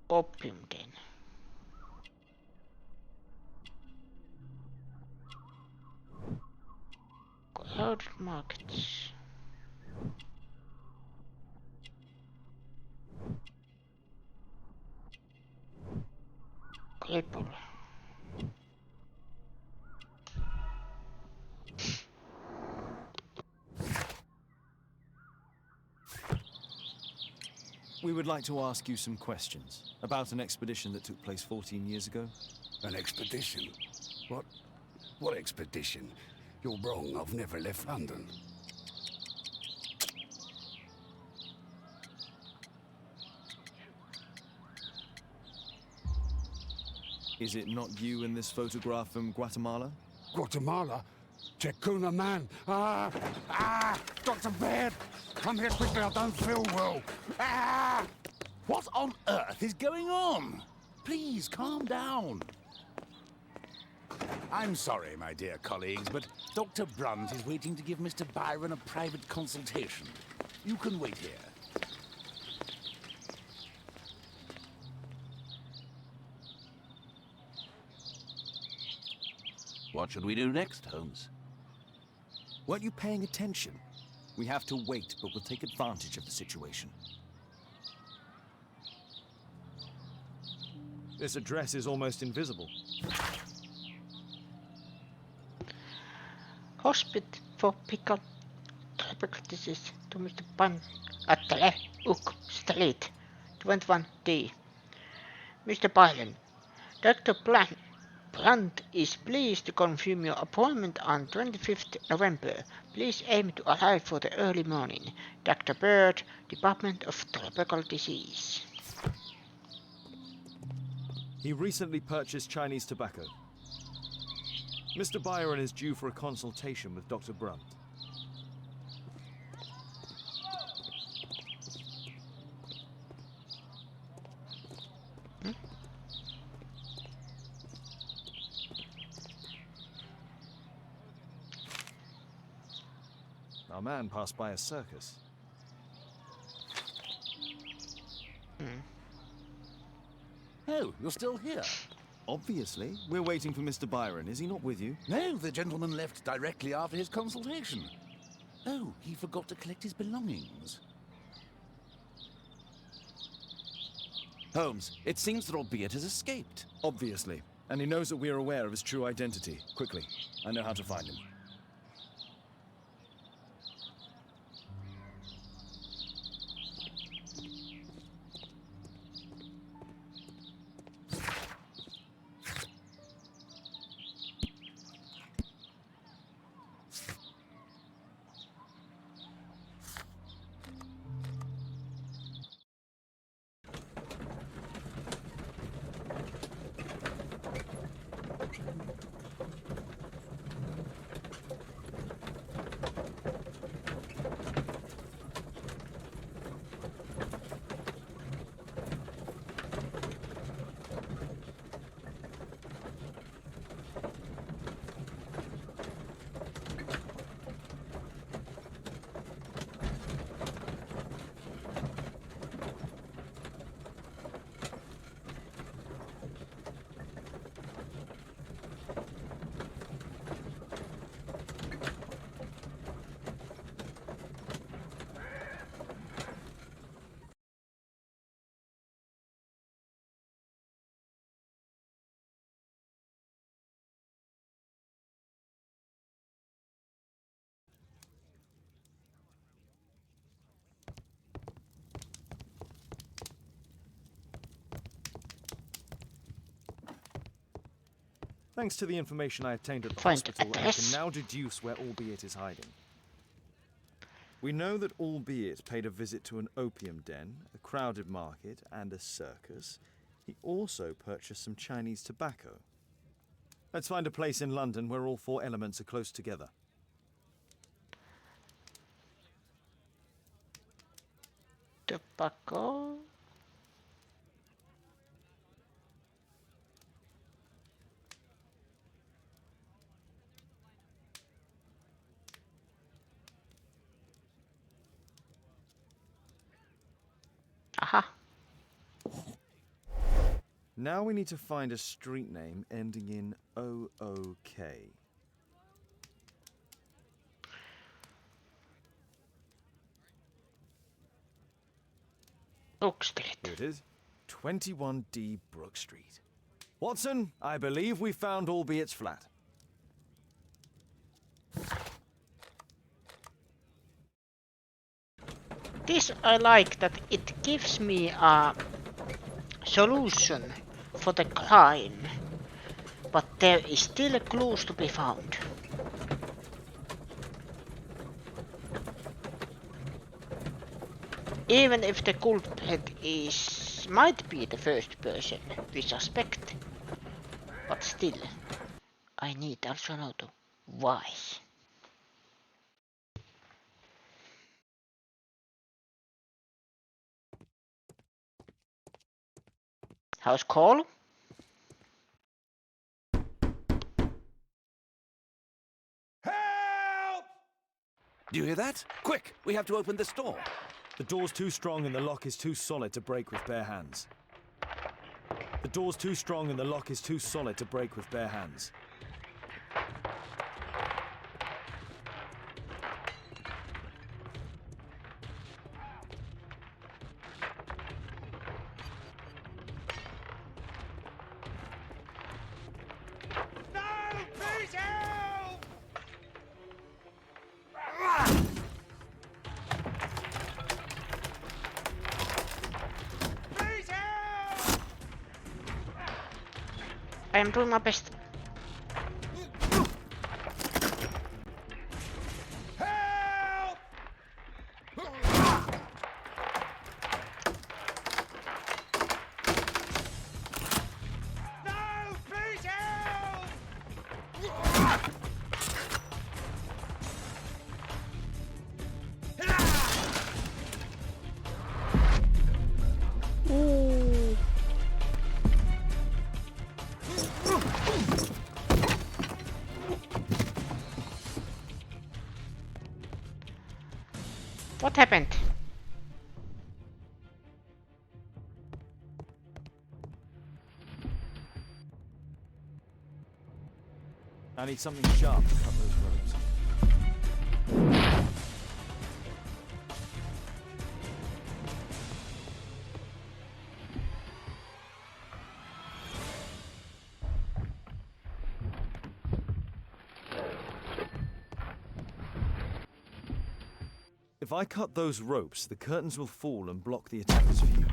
[SPEAKER 1] Pop him then. Crowded markets. Cripple.
[SPEAKER 2] We would like to ask you some questions about an expedition that took place 14 years ago.
[SPEAKER 7] An expedition? What expedition? You're wrong, I've never left London.
[SPEAKER 2] Is it not you in this photograph from Guatemala?
[SPEAKER 7] Guatemala? Chacuna man! Dr. Baird! Come here quickly, I don't feel well!
[SPEAKER 13] What on earth is going on? Please, calm down. I'm sorry, my dear colleagues, but Dr. Brunt is waiting to give Mr. Byron a private consultation. You can wait here.
[SPEAKER 3] What should we do next, Holmes?
[SPEAKER 2] Weren't you paying attention? We have to wait, but we'll take advantage of the situation. This address is almost invisible.
[SPEAKER 1] Hospital for Pickle Tropical Disease to Mr. Pan at the Oak Street, 21D. Mr. Byron, Dr. Brandt is pleased to confirm your appointment on 25th November. Please aim to arrive for the early morning. Dr. Bird, Department of Tropical Disease.
[SPEAKER 2] He recently purchased Chinese tobacco. Mr. Byron is due for a consultation with Dr. Brunt. Our man passed by a circus.
[SPEAKER 13] Oh, you're still here?
[SPEAKER 2] Obviously. We're waiting for Mr. Byron. Is he not with you?
[SPEAKER 13] No, the gentleman left directly after his consultation. Oh, he forgot to collect his belongings.
[SPEAKER 3] Holmes, it seems that Albeit has escaped.
[SPEAKER 2] Obviously. And he knows that we're aware of his true identity. Quickly, I know how to find him. Thanks to the information I obtained at the hospital, I can now deduce where Albeit is hiding. We know that Albeit paid a visit to an opium den, a crowded market, and a circus. He also purchased some Chinese tobacco. Let's find a place in London where all four elements are close together.
[SPEAKER 1] Tobacco. Aha.
[SPEAKER 2] Now we need to find a street name ending in OOK.
[SPEAKER 1] Brook Street.
[SPEAKER 2] Here it is. 21D Brook Street. Watson, I believe we found Albeit's flat.
[SPEAKER 1] This I like, that it gives me a solution for the crime, but there is still clues to be found. Even if the culprit might be the first person we suspect, but still, I need also know to why. House call?
[SPEAKER 3] Do you hear that? Quick, we have to open this door.
[SPEAKER 2] The door's too strong and the lock is too solid to break with bare hands. The door's too strong and the lock is too solid to break with bare hands.
[SPEAKER 1] I am doing my best. What happened?
[SPEAKER 2] I need something sharp to cut those ropes. If I cut those ropes, the curtains will fall and block the attacker's view.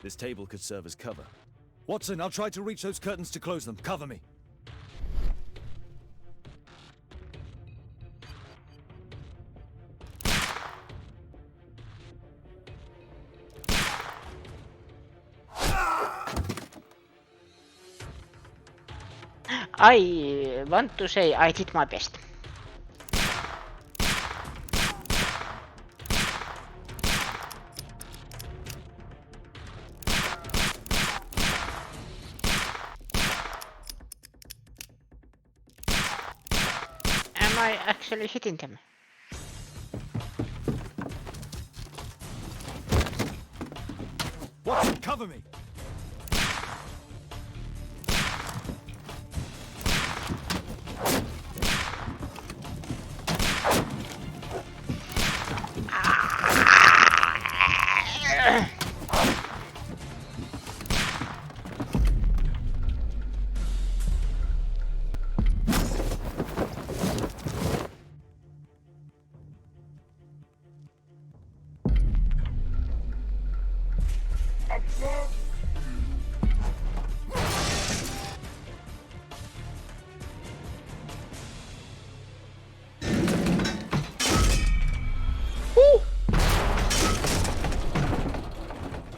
[SPEAKER 2] This table could serve as cover. Watson, I'll try to reach those curtains to close them. Cover me.
[SPEAKER 1] I want to say I did my best. Am I actually hitting them?
[SPEAKER 2] Watson, cover me!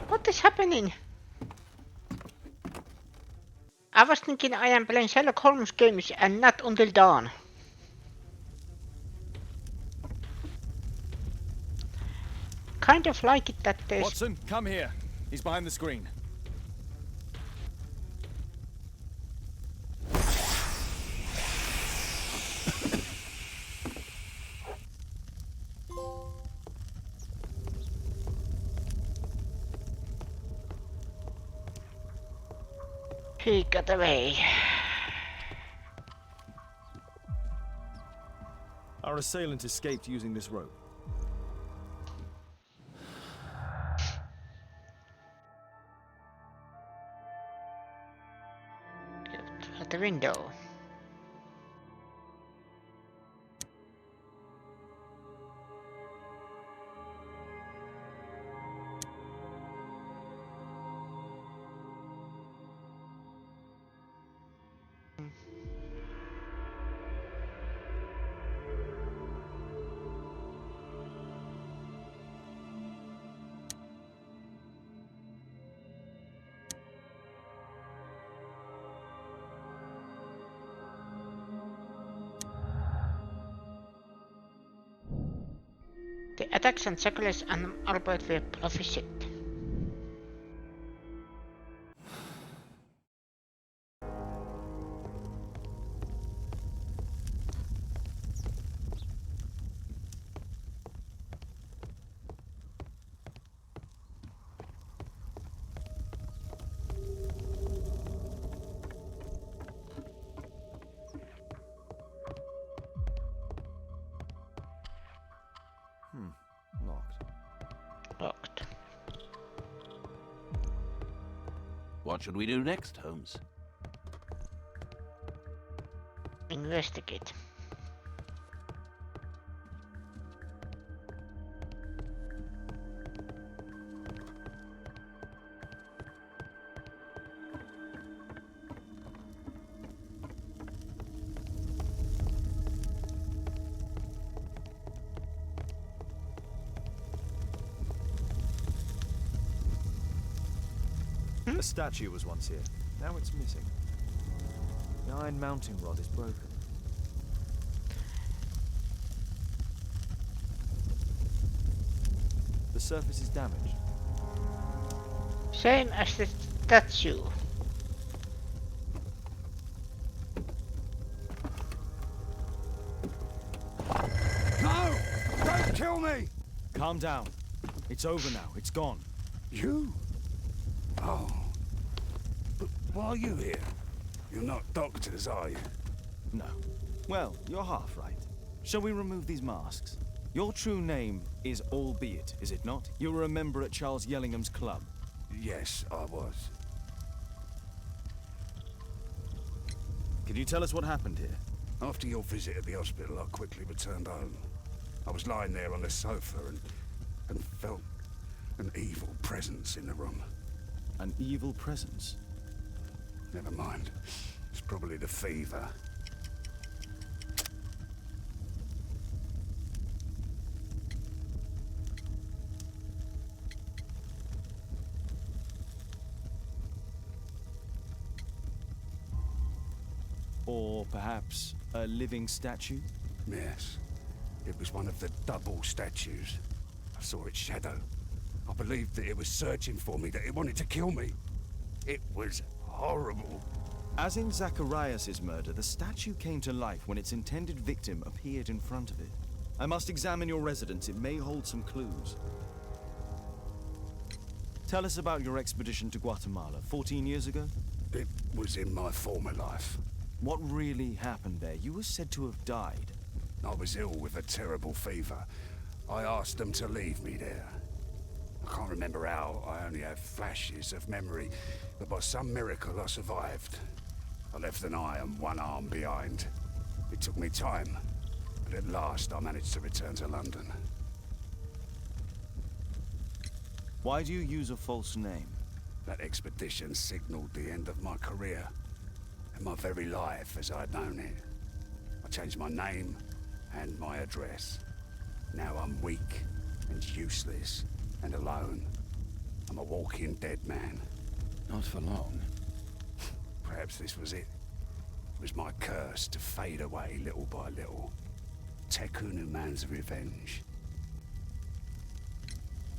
[SPEAKER 1] What is happening? I was thinking I am playing Sherlock Holmes games and not Until Dawn. Kind of like it that there's...
[SPEAKER 2] Watson, come here. He's behind the screen.
[SPEAKER 1] He got away.
[SPEAKER 2] Our assailant escaped using this rope.
[SPEAKER 1] At the window. The attacks on Zacharias and Albert were proficient. Locked.
[SPEAKER 3] What should we do next, Holmes?
[SPEAKER 1] Investigate.
[SPEAKER 2] A statue was once here. Now it's missing. The iron mounting rod is broken. The surface is damaged.
[SPEAKER 1] Same as the statue.
[SPEAKER 7] No! Don't kill me!
[SPEAKER 2] Calm down. It's over now. It's gone.
[SPEAKER 7] You? Oh. Why are you here? You're not doctors, are you?
[SPEAKER 2] No. Well, you're half right. Shall we remove these masks? Your true name is Albeit, is it not? You were a member at Charles Yellingham's club.
[SPEAKER 7] Yes, I was.
[SPEAKER 2] Can you tell us what happened here?
[SPEAKER 7] After your visit at the hospital, I quickly returned home. I was lying there on the sofa and felt an evil presence in the room.
[SPEAKER 2] An evil presence?
[SPEAKER 7] Never mind. It's probably the fever.
[SPEAKER 2] Or perhaps a living statue?
[SPEAKER 7] Yes. It was one of the double statues. I saw its shadow. I believed that it was searching for me, that it wanted to kill me. It was horrible.
[SPEAKER 2] As in Zacharias' murder, the statue came to life when its intended victim appeared in front of it. I must examine your residence. It may hold some clues. Tell us about your expedition to Guatemala 14 years ago?
[SPEAKER 7] It was in my former life.
[SPEAKER 2] What really happened there? You were said to have died.
[SPEAKER 7] I was ill with a terrible fever. I asked them to leave me there. I can't remember how. I only have flashes of memory. But by some miracle, I survived. I left an eye and one arm behind. It took me time. But at last, I managed to return to London.
[SPEAKER 2] Why do you use a false name?
[SPEAKER 7] That expedition signaled the end of my career. And my very life as I'd known it. I changed my name and my address. Now I'm weak and useless and alone. I'm a walking dead man.
[SPEAKER 3] Not for long.
[SPEAKER 7] Perhaps this was it. It was my curse to fade away little by little. Tekunu man's revenge.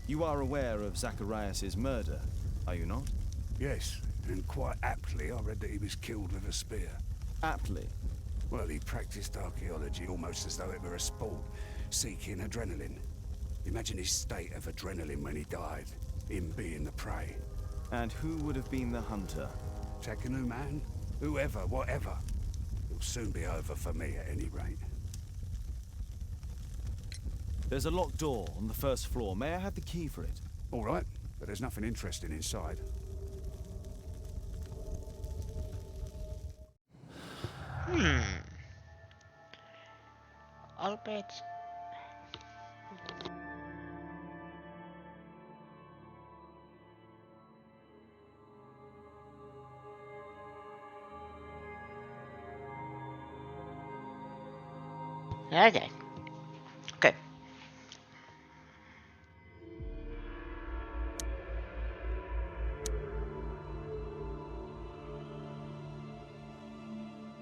[SPEAKER 2] You are aware of Zacharias' murder, are you not?
[SPEAKER 7] Yes, and quite aptly I read that he was killed with a spear.
[SPEAKER 2] Aptly?
[SPEAKER 7] Well, he practiced archaeology almost as though it were a sport, seeking adrenaline. Imagine his state of adrenaline when he died, him being the prey.
[SPEAKER 2] And who would have been the hunter?
[SPEAKER 7] Tekunu man? Whoever, whatever. It'll soon be over for me at any rate.
[SPEAKER 2] There's a locked door on the first floor. May I have the key for it?
[SPEAKER 7] All right, but there's nothing interesting inside.
[SPEAKER 1] Albert. Okay. Okay.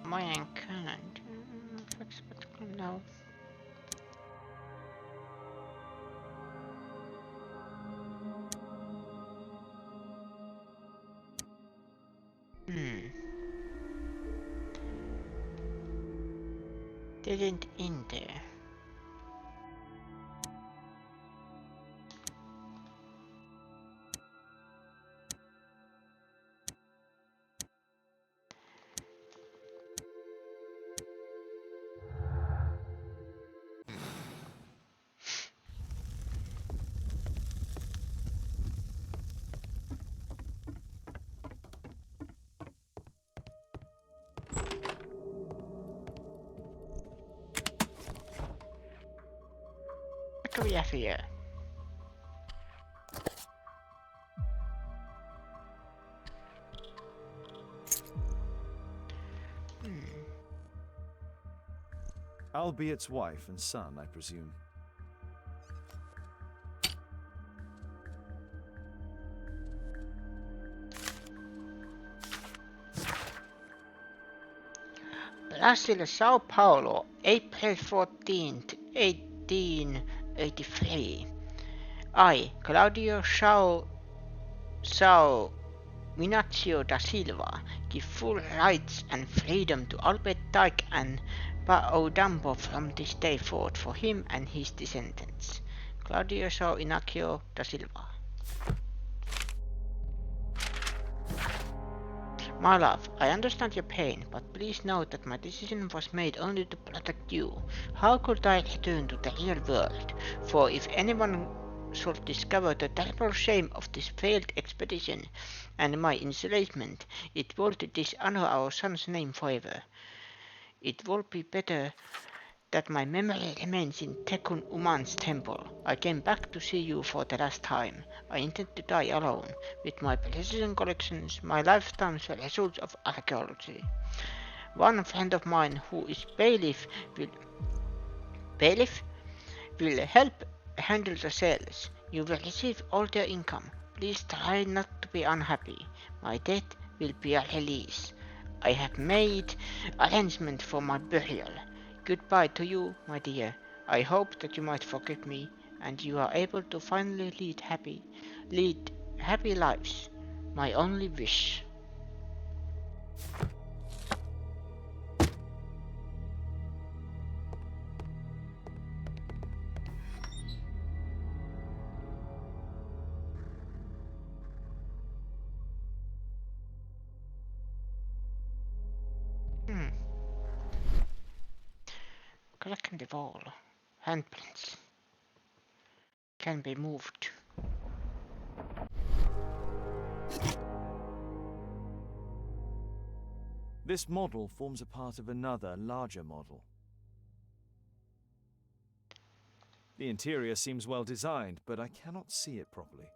[SPEAKER 1] Mayan calendar. No. Didn't in there. What do we have here?
[SPEAKER 2] Albiet's wife and son, I presume.
[SPEAKER 1] Brazil, Sao Paulo, April 14th, 1883. I, Claudio Sao Minaccio da Silva, give full rights and freedom to Albert Dyke and Paodambo from this day forth for him and his descendants. Claudio Sao Minaccio da Silva. My love, I understand your pain, but please note that my decision was made only to protect you. How could I return to the real world? For if anyone should discover the terrible shame of this failed expedition and my enslavement, it would dishonor our son's name forever. It would be better that my memory remains in Tekun Uman's temple. I came back to see you for the last time. I intend to die alone, with my precision collections, my lifetime's results of archaeology. One friend of mine who is bailiff will help handle the sales. You will receive all their income. Please try not to be unhappy. My death will be a release. I have made arrangements for my burial. Goodbye to you, my dear. I hope that you might forgive me and you are able to finally lead happy lives. My only wish. Crack in the wall. Handprints can be moved.
[SPEAKER 2] This model forms a part of another, larger model. The interior seems well designed, but I cannot see it properly.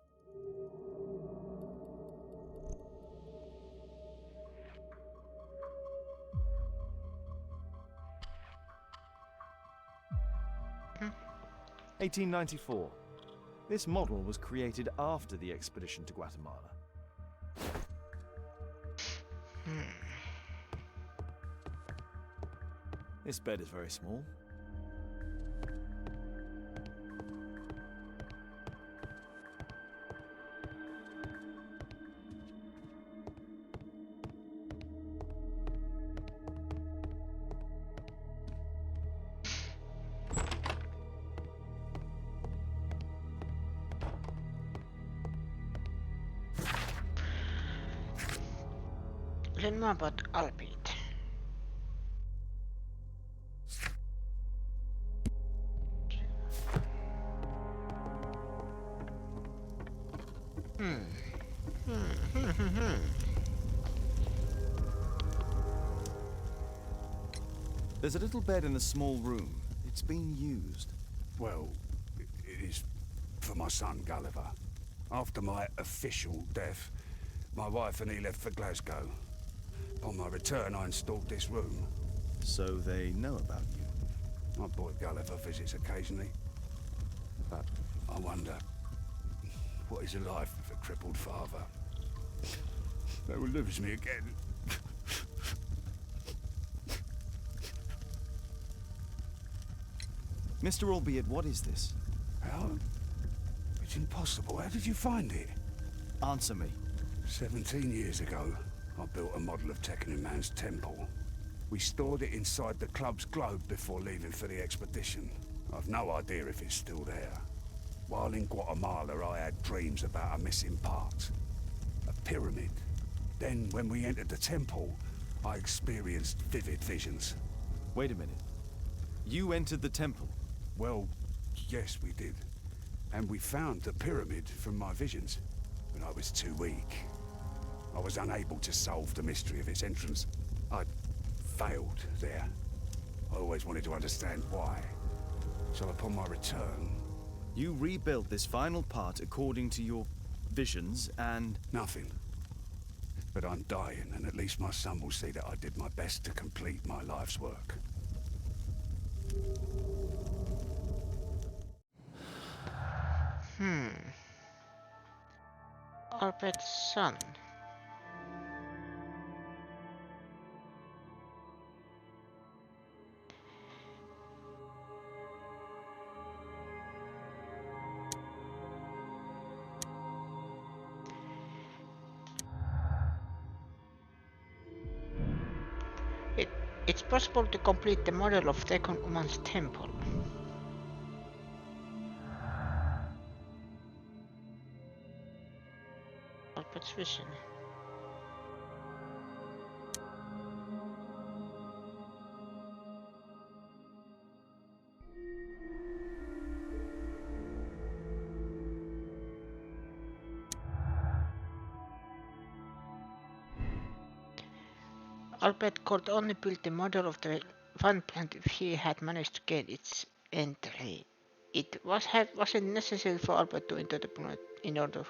[SPEAKER 1] Hmm.
[SPEAKER 2] 1894. This model was created after the expedition to Guatemala. This bed is very small.
[SPEAKER 1] Learn more about Albeit.
[SPEAKER 2] There's a little bed in the small room. It's been used.
[SPEAKER 7] Well, it is for my son, Gulliver. After my official death, my wife and he left for Glasgow. Upon my return, I installed this room.
[SPEAKER 2] So they know about you?
[SPEAKER 7] My boy Gulliver visits occasionally. But I wonder, what is a life with a crippled father? They will lose me again.
[SPEAKER 2] Mr. Albeit, what is this?
[SPEAKER 7] How? It's impossible. How did you find it?
[SPEAKER 2] Answer me.
[SPEAKER 7] 17 years ago, I built a model of Tekun Man's temple. We stored it inside the club's globe before leaving for the expedition. I've no idea if it's still there. While in Guatemala, I had dreams about a missing part. A pyramid. Then, when we entered the temple, I experienced vivid visions.
[SPEAKER 2] Wait a minute. You entered the temple?
[SPEAKER 7] Well, yes, we did. And we found the pyramid from my visions. But I was too weak. I was unable to solve the mystery of its entrance. I failed there. I always wanted to understand why. So upon my return...
[SPEAKER 2] You rebuilt this final part according to your visions and...
[SPEAKER 7] Nothing. But I'm dying, and at least my son will see that I did my best to complete my life's work.
[SPEAKER 1] Albert's son. It's possible to complete the model of Tekun Uman's temple. Albert's vision. Albert could only build the model of the fun plant if he had managed to gain its entry. It wasn't necessary for Albert to enter the planet in order.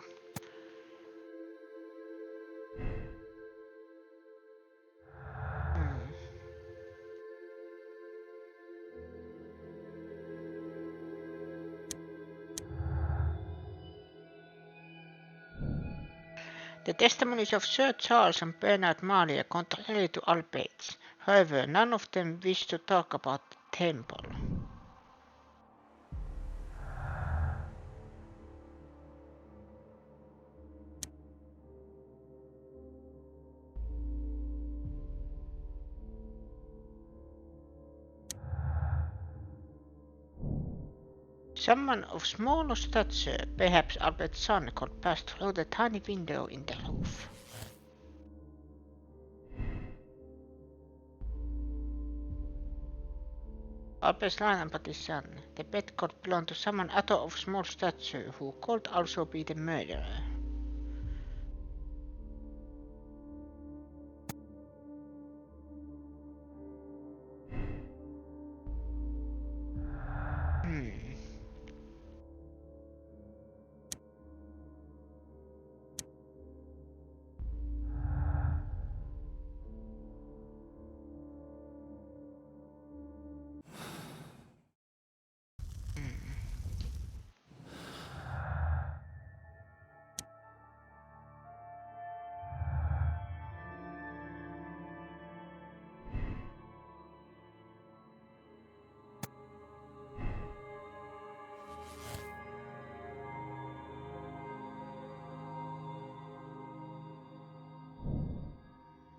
[SPEAKER 1] The testimonies of Sir Charles and Bernard Marley are contrary to Albert's. However, none of them wish to talk about the temple. Someone of smaller stature, perhaps Albert's son, could pass through the tiny window in the roof. Albert's line but his son. The pet could belong to someone other of small stature, who could also be the murderer.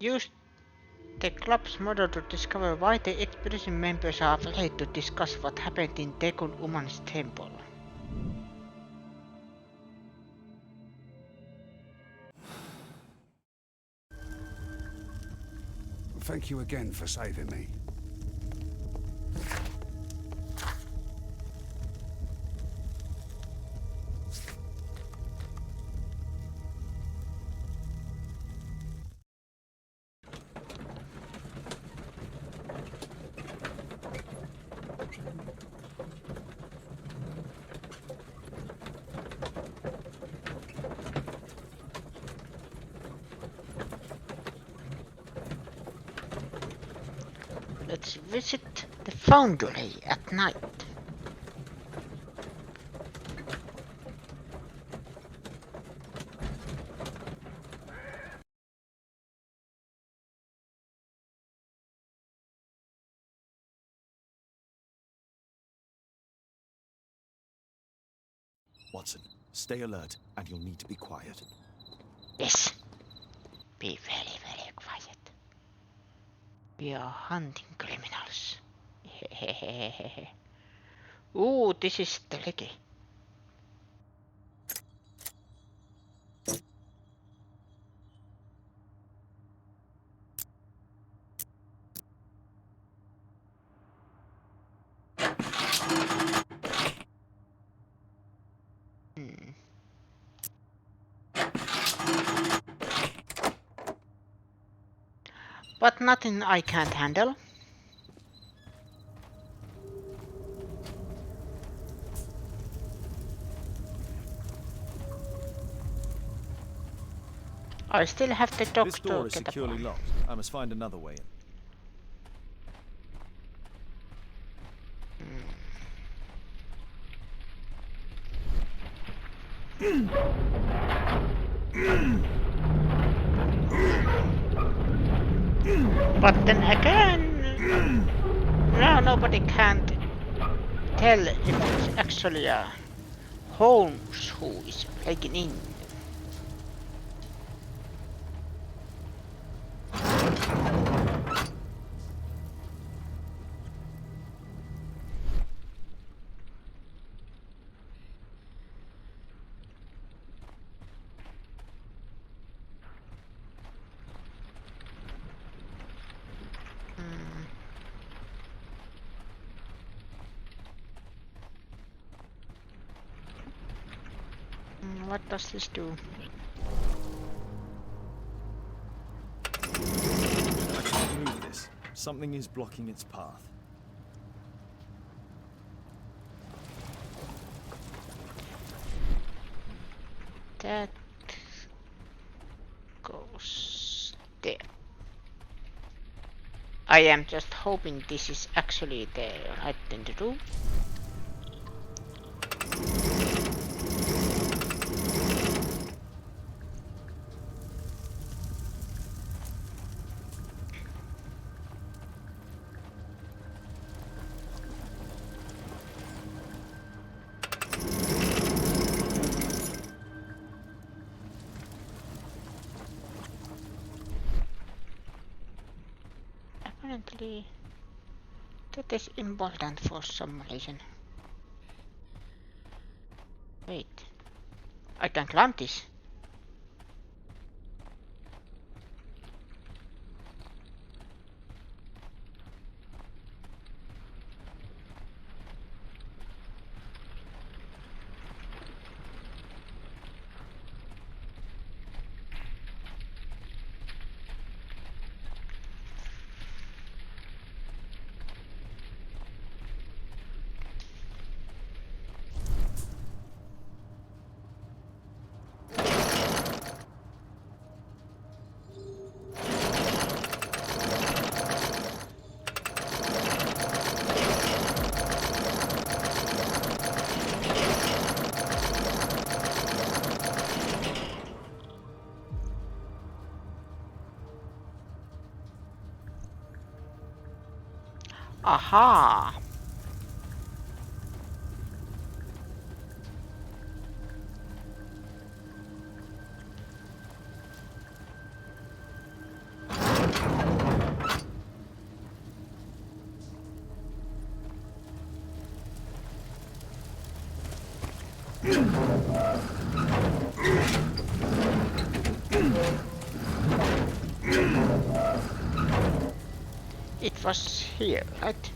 [SPEAKER 1] Use the club's model to discover why the expedition members are afraid to discuss what happened in Tekun Uman's temple.
[SPEAKER 7] Thank you again for saving me.
[SPEAKER 1] Let's visit the foundry at night.
[SPEAKER 2] Watson, stay alert, and you'll need to be quiet.
[SPEAKER 1] Yes. Be very, very quiet. We are hunting criminals. Ooh, this is tricky. But nothing I can't handle. I still have the dogs
[SPEAKER 2] This door
[SPEAKER 1] to
[SPEAKER 2] is
[SPEAKER 1] get
[SPEAKER 2] securely
[SPEAKER 1] up.
[SPEAKER 2] locked. I must find another way in.
[SPEAKER 1] But then again, now nobody can't tell if it's actually Holmes who is breaking in. What does this do?
[SPEAKER 2] Something is blocking its path.
[SPEAKER 1] That goes there. I am just hoping this is actually the right thing to do. Apparently that is important for some reason. Wait, I can climb this. Aha! It was here, right?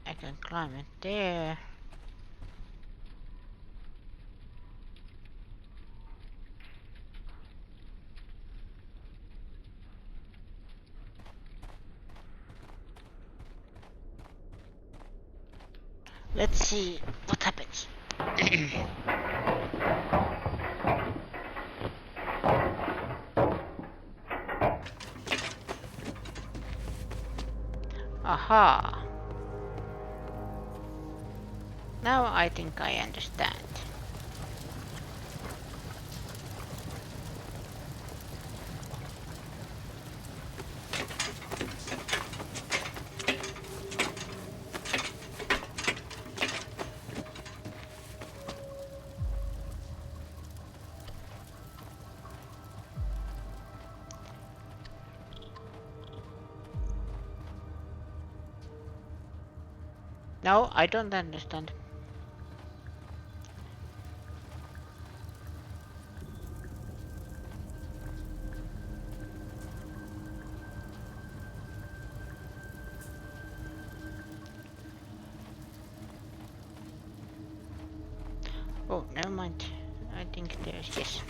[SPEAKER 1] I can climb it there. Let's see what happens. Aha! Now I think I understand. No, I don't understand. Oh, never mind. I think there's this.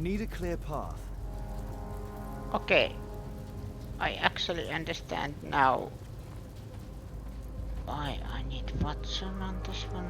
[SPEAKER 2] need a clear path.
[SPEAKER 1] Okay. I actually understand now why I need Watson on this one.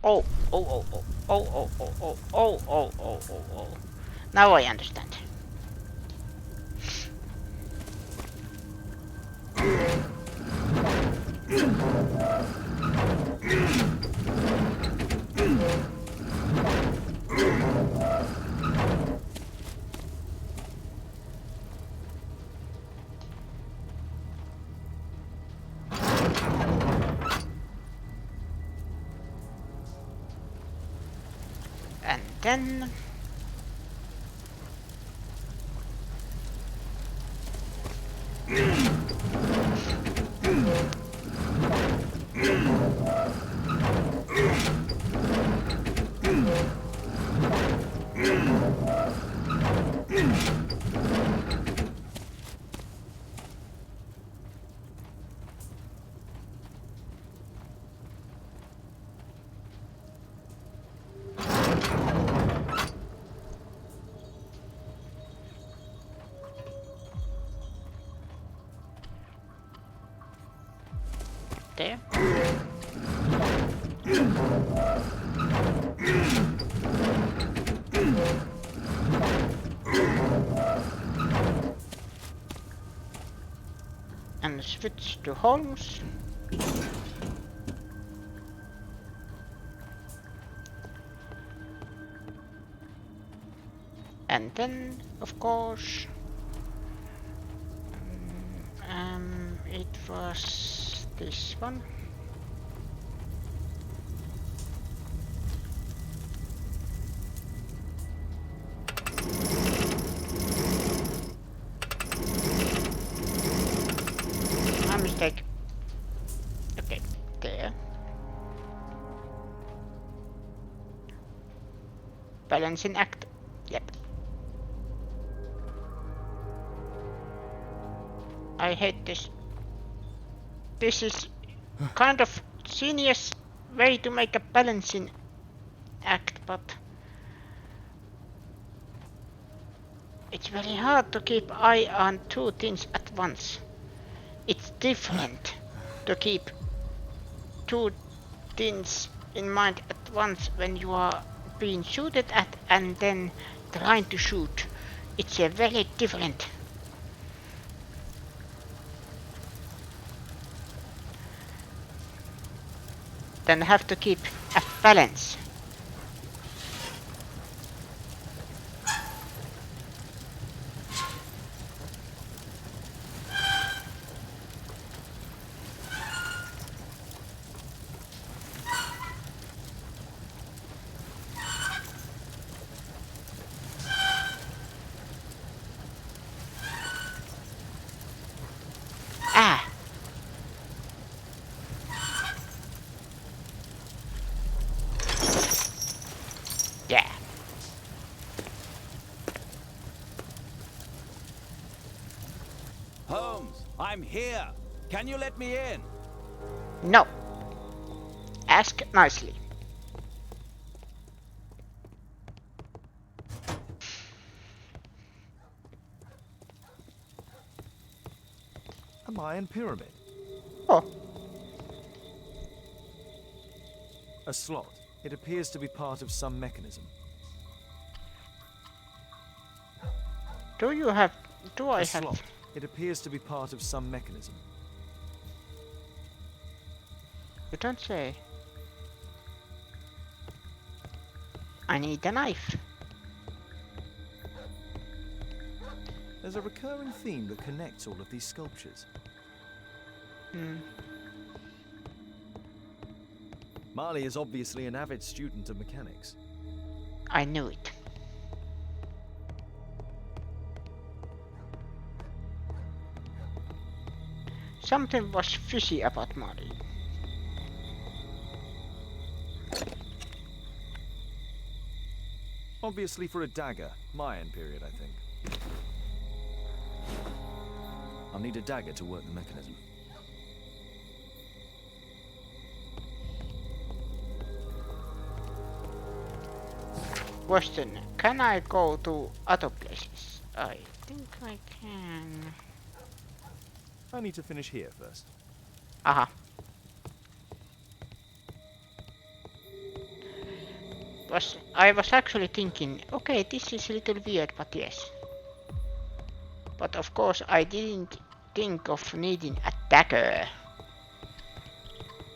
[SPEAKER 1] Oh, oh, oh, oh, oh, oh, oh, oh, oh, oh, oh, oh. Now I understand. And then there. And switch to Holmes. And then, of course, it was this one. My mistake. Okay, there. Balancing act. Yep. I hate this. This is kind of genius way to make a balancing act, but it's very hard to keep eye on two things at once. It's different to keep two things in mind at once when you are being shooted at and then trying to shoot. It's a very different. Then have to keep a balance. Ah! Yeah.
[SPEAKER 3] Holmes, I'm here. Can you let me in?
[SPEAKER 1] No. Ask nicely.
[SPEAKER 2] A Mayan pyramid.
[SPEAKER 1] Oh.
[SPEAKER 2] A slot. It appears to be part of some mechanism.
[SPEAKER 1] Do you have... Do I
[SPEAKER 2] A
[SPEAKER 1] have...
[SPEAKER 2] slot. It appears to be part of some mechanism.
[SPEAKER 1] You don't say. I need a knife.
[SPEAKER 2] There's a recurring theme that connects all of these sculptures. Marley is obviously an avid student of mechanics.
[SPEAKER 1] I knew it. Something was fishy about Molly.
[SPEAKER 2] Obviously for a dagger. Mayan period, I think. I'll need a dagger to work the mechanism.
[SPEAKER 1] Question, can I go to other places? I think I can.
[SPEAKER 2] I need to finish here first.
[SPEAKER 1] Aha. I was actually thinking, okay, this is a little weird, but yes. But of course I didn't think of needing a dagger.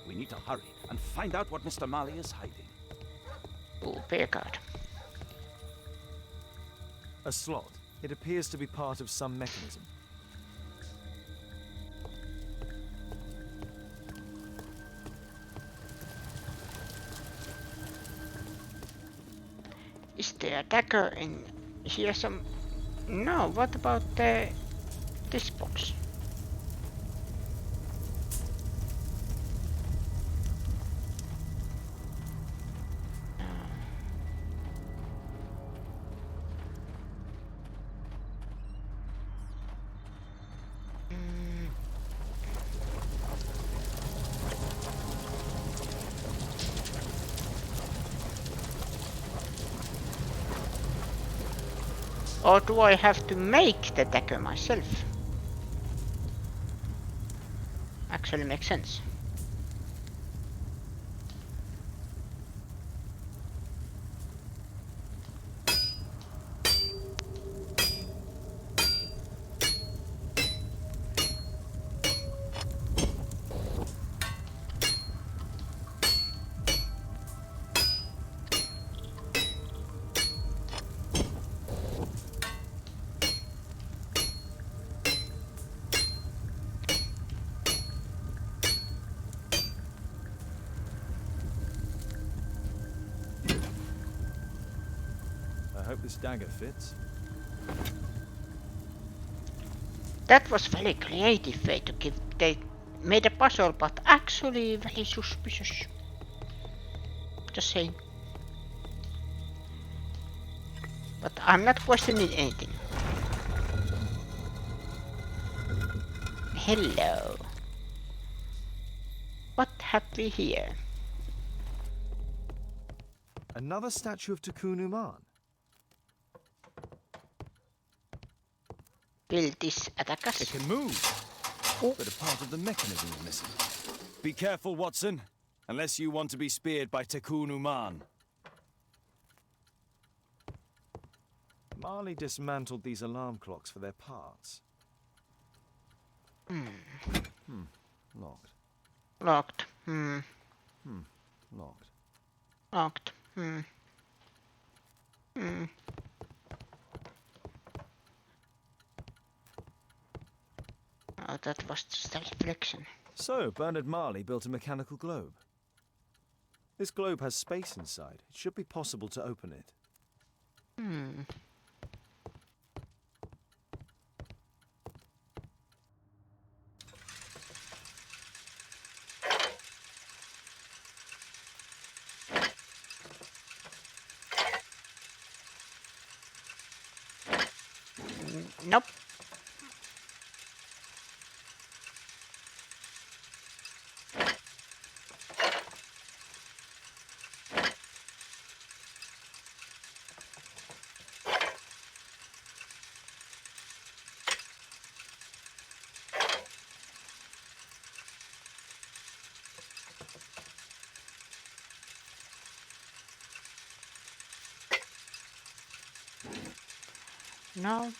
[SPEAKER 3] We need to hurry and find out what Mr. Marley is hiding.
[SPEAKER 1] Ooh, bear card.
[SPEAKER 2] A slot. It appears to be part of some mechanism.
[SPEAKER 1] Is there a dagger in here some... No, what about this box? Or do I have to make the dagger myself? Actually makes sense.
[SPEAKER 2] I hope this dagger fits.
[SPEAKER 1] That was very creative way to give. They made a puzzle, but actually very suspicious. Just saying. But I'm not questioning anything. Hello. What have we here?
[SPEAKER 2] Another statue of Takun Uman.
[SPEAKER 1] Will this attack us?
[SPEAKER 2] It can move. Oh. But a part of the mechanism is missing. Be careful, Watson. Unless you want to be speared by Takun Uman. Marley dismantled these alarm clocks for their parts. Locked.
[SPEAKER 1] Locked.
[SPEAKER 2] Locked.
[SPEAKER 1] Locked. Oh, that was just a reflection.
[SPEAKER 2] So, Bernard Marley built a mechanical globe. This globe has space inside. It should be possible to open it.
[SPEAKER 1] Nope. No.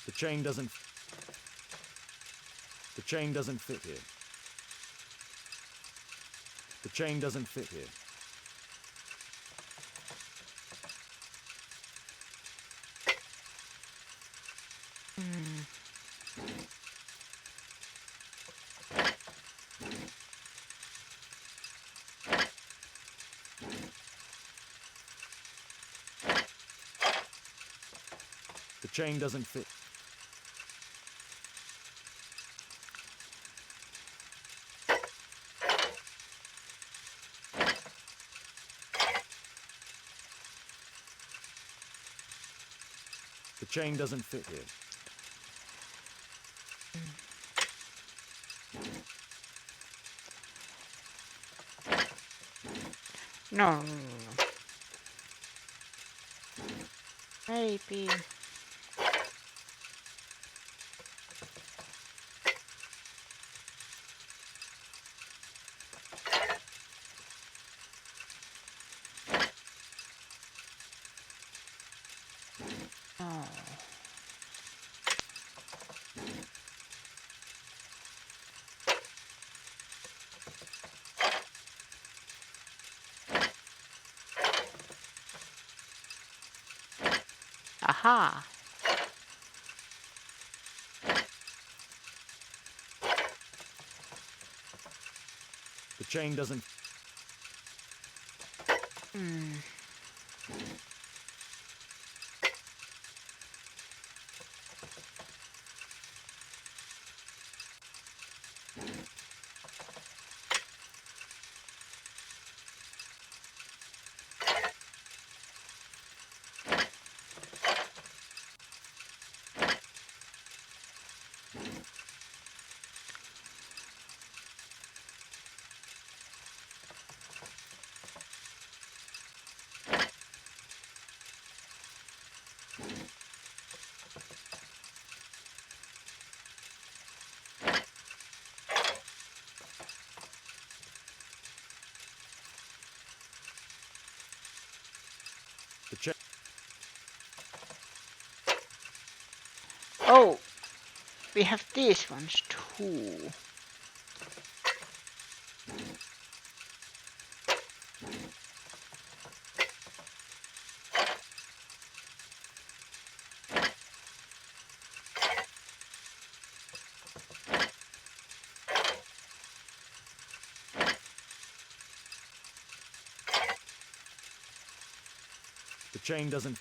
[SPEAKER 2] The chain doesn't... The chain doesn't fit here. The chain doesn't fit here. The chain doesn't fit. The chain doesn't fit here.
[SPEAKER 1] No. Maybe. No. Aha.
[SPEAKER 2] The chain doesn't... The chain...
[SPEAKER 1] Oh, we have these ones too.
[SPEAKER 2] The chain doesn't...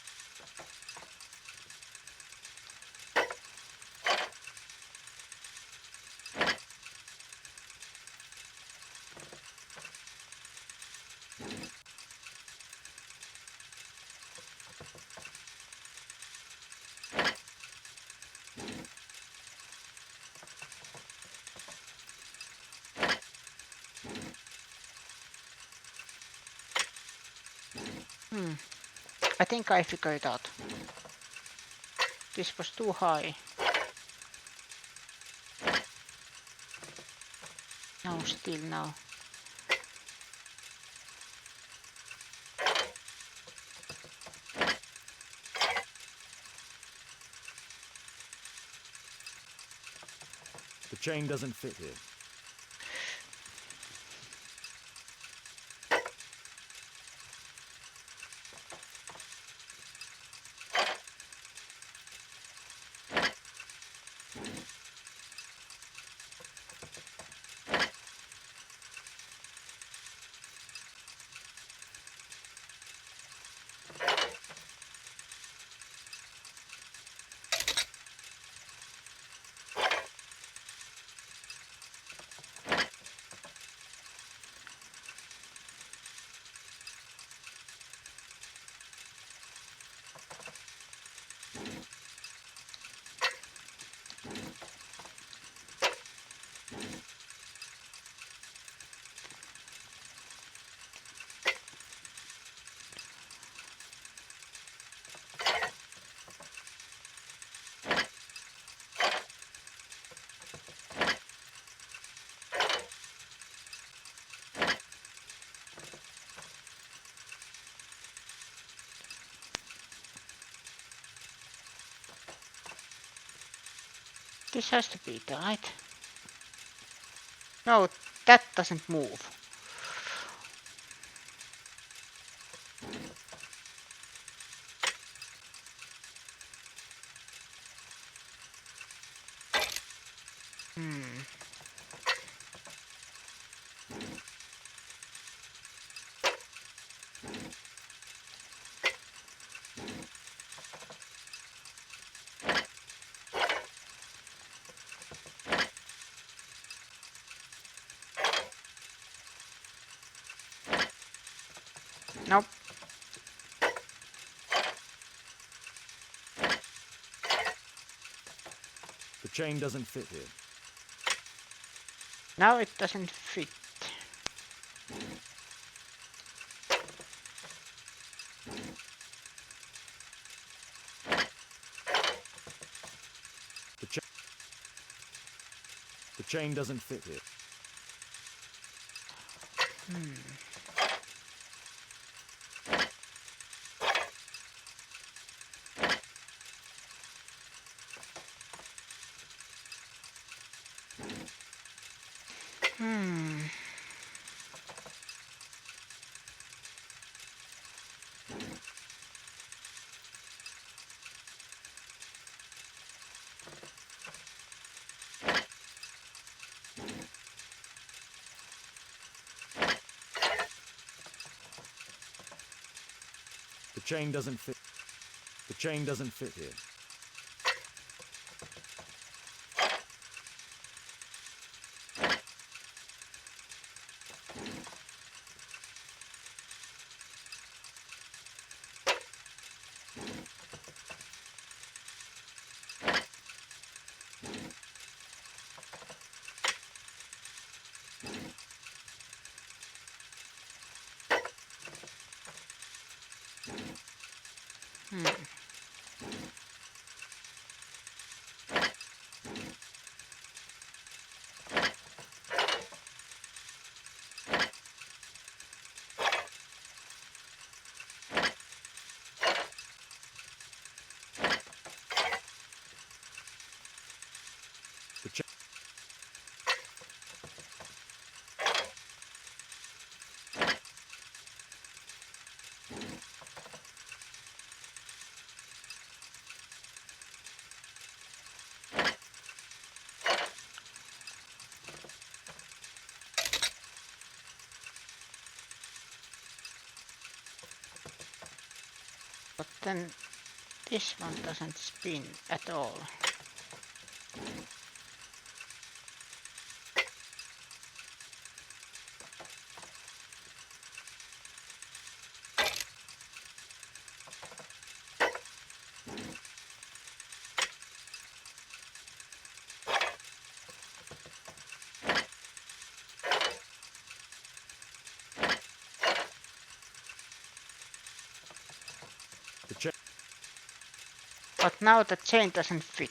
[SPEAKER 1] I think I figured it out. This was too high. No, still no.
[SPEAKER 2] The chain doesn't fit here.
[SPEAKER 1] This has to be tight. No, that doesn't move. Nope.
[SPEAKER 2] The chain doesn't fit here.
[SPEAKER 1] Now it doesn't fit.
[SPEAKER 2] The chain doesn't fit here. The chain doesn't fit. The chain doesn't fit here. The chain.
[SPEAKER 1] But then this one doesn't spin at all.
[SPEAKER 2] The chain.
[SPEAKER 1] But now the chain doesn't fit.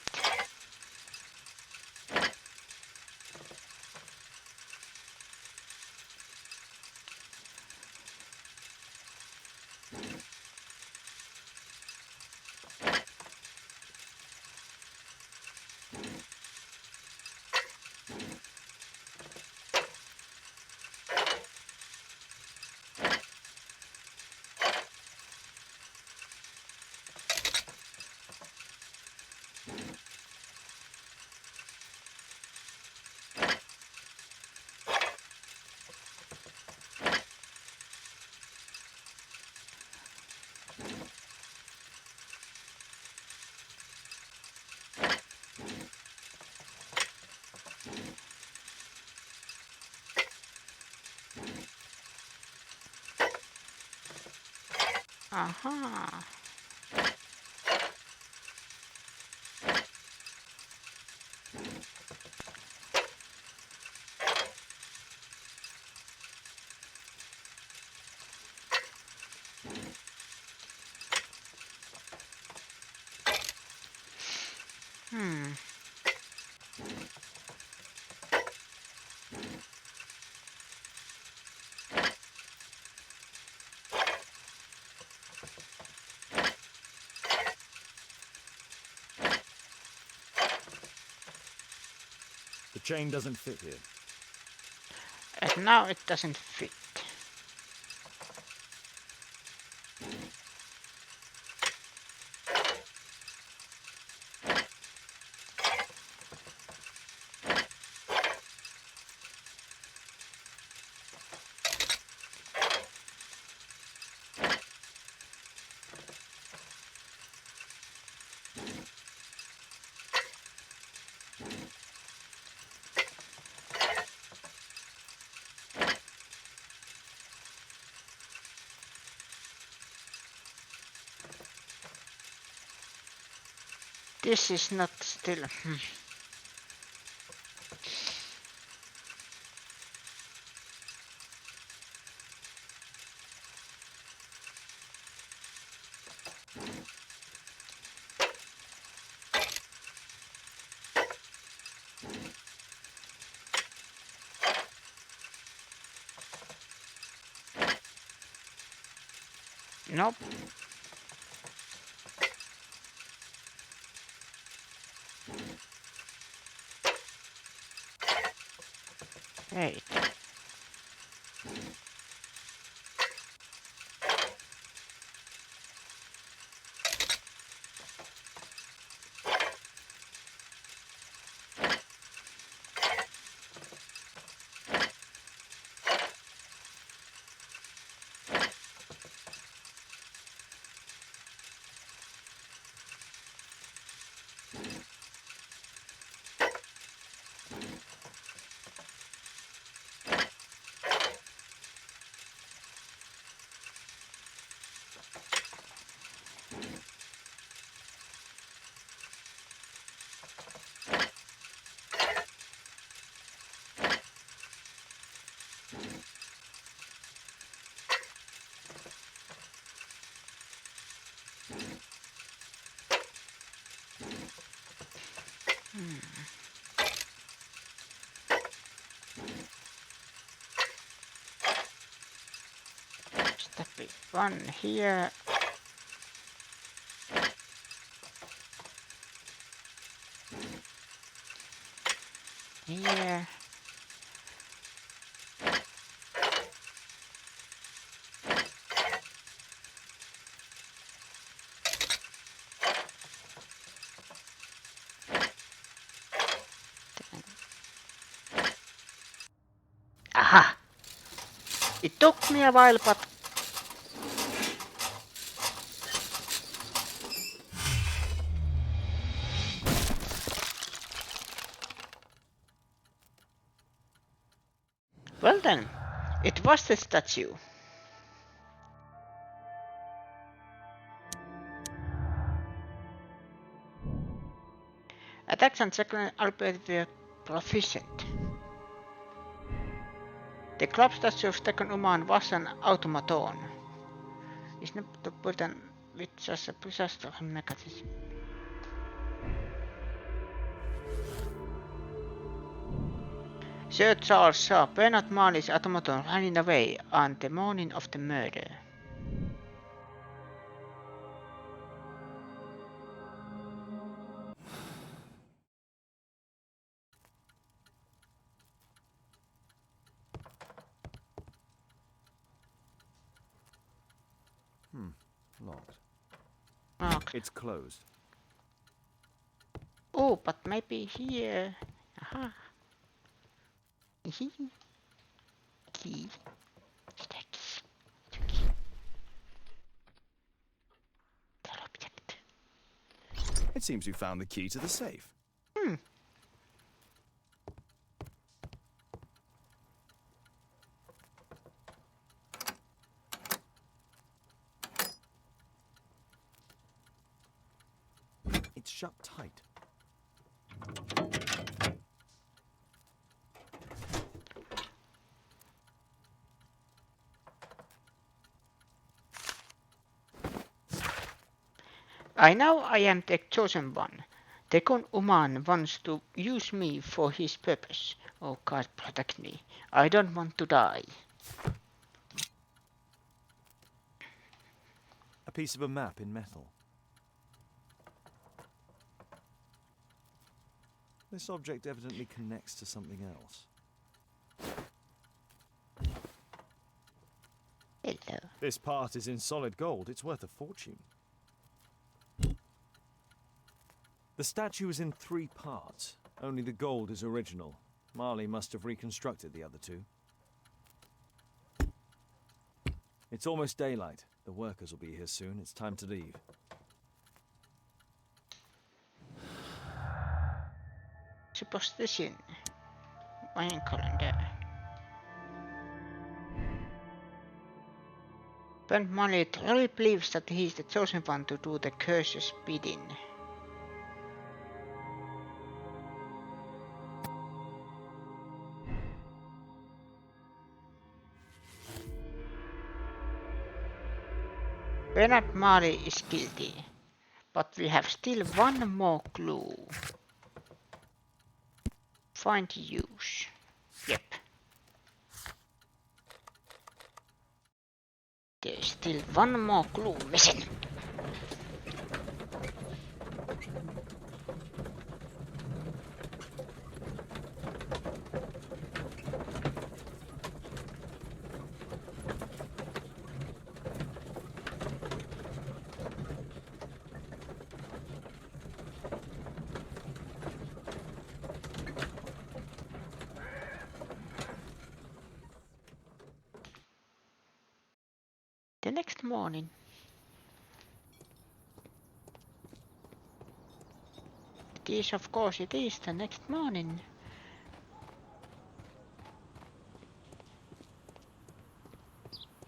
[SPEAKER 1] Aha.
[SPEAKER 2] chain doesn't fit here.
[SPEAKER 1] And now it doesn't fit. This is not still. Nope. Wait. Step one here. Here. Aha! It took me a while, but well then, it was the statue. Attacks and second albeit were proficient. The club statue of Tekken Uman was an automaton. Is not to put an with just a possessed mechanism. Sir Charles saw Bernard Marley's automaton running away on the morning of the murder.
[SPEAKER 2] Locked.
[SPEAKER 1] Locked.
[SPEAKER 2] It's closed.
[SPEAKER 1] Oh, but maybe here. Aha. Key. Key.
[SPEAKER 2] It seems you found the key to the safe. It's shut tight.
[SPEAKER 1] I know I am the chosen one. Tekun Uman wants to use me for his purpose. Oh God, protect me. I don't want to die.
[SPEAKER 2] A piece of a map in metal. This object evidently connects to something else.
[SPEAKER 1] Hello.
[SPEAKER 2] This part is in solid gold. It's worth a fortune. The statue is in 3 parts. Only the gold is original. Marley must have reconstructed the other 2. It's almost daylight. The workers will be here soon. It's time to leave.
[SPEAKER 1] Superstition. Mayan calendar. But Marley truly believes that he is the chosen one to do the curse's bidding. Bernard Marley is guilty, but we have still one more clue. Find use. Yep. There's still one more clue missing. The next morning. Of course it is the next morning.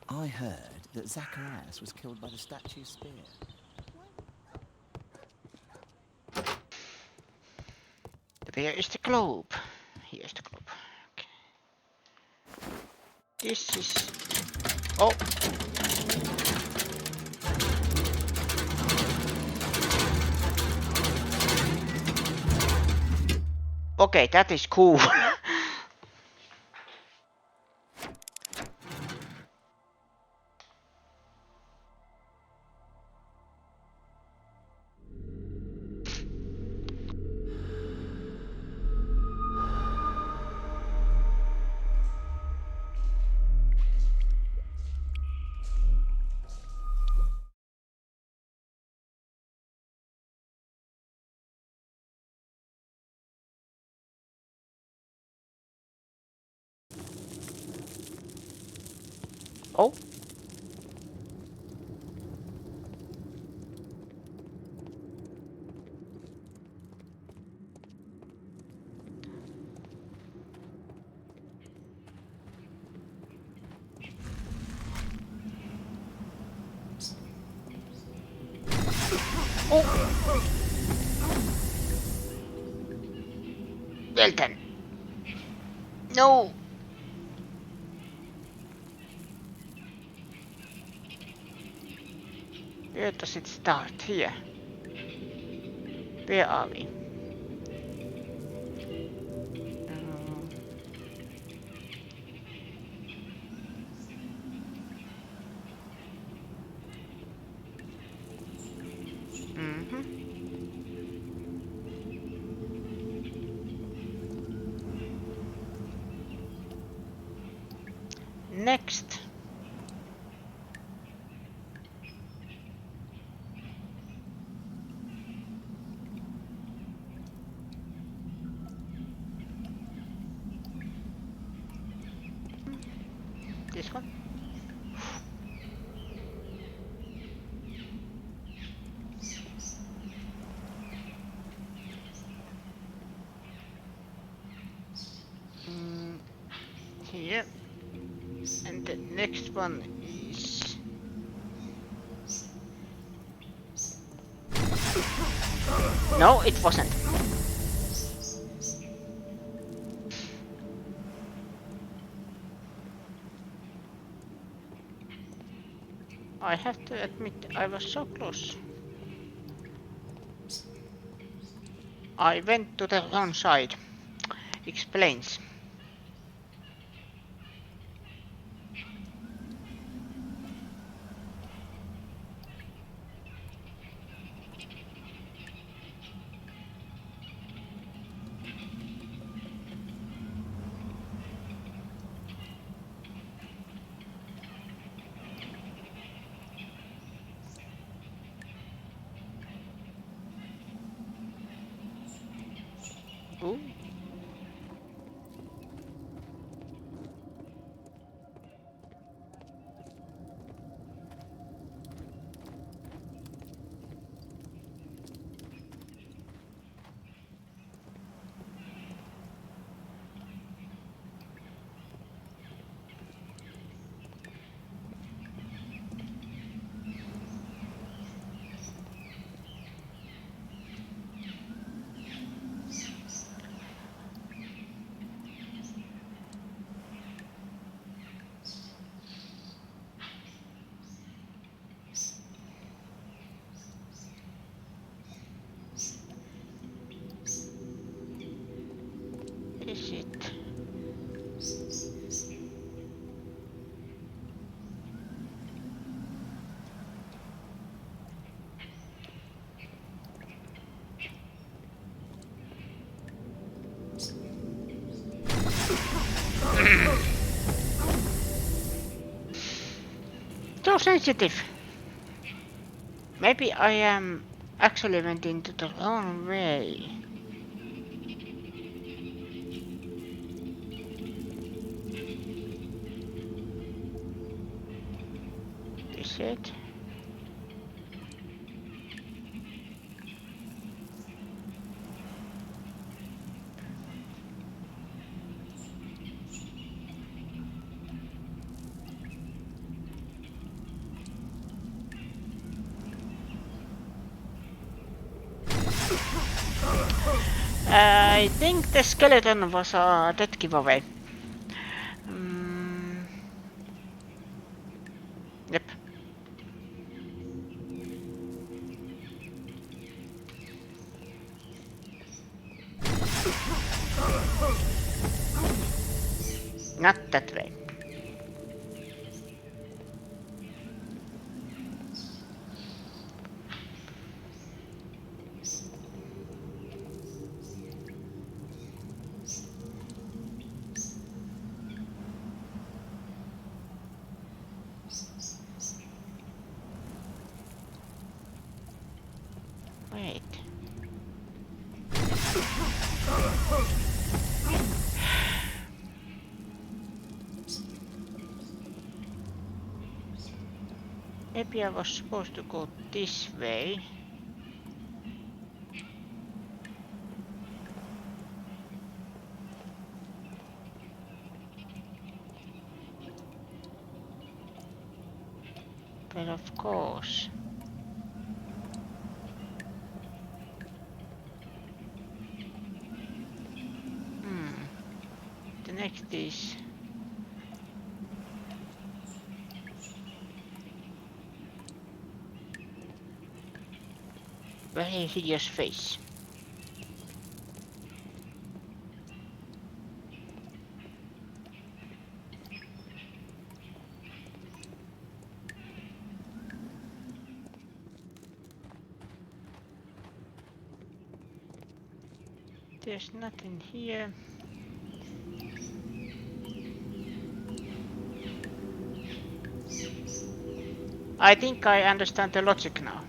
[SPEAKER 4] I heard that Zacharias was killed by the statue's spear.
[SPEAKER 1] Where is the globe? Here's the globe. Okay. This is... Oh! Okay, that is cool. Oh. Oh. Well then. No. Where does it start? Here. Where are we? Next. This one. Here. And the next one is... No, it wasn't. I have to admit, I was so close. I went to the wrong side. Explains. so sensitive. Maybe I am actually went into the wrong way. Is it? I think the skeleton was a dead giveaway. Yep. Not that way. Wait. Maybe I was supposed to go this way. But of course. The next is very hideous face. There's nothing here. I think I understand the logic now.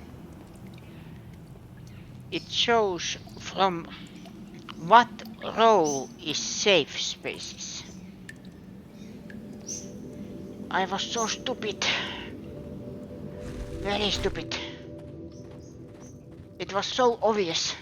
[SPEAKER 1] It shows from what row is safe spaces. I was so stupid. Very stupid. It was so obvious.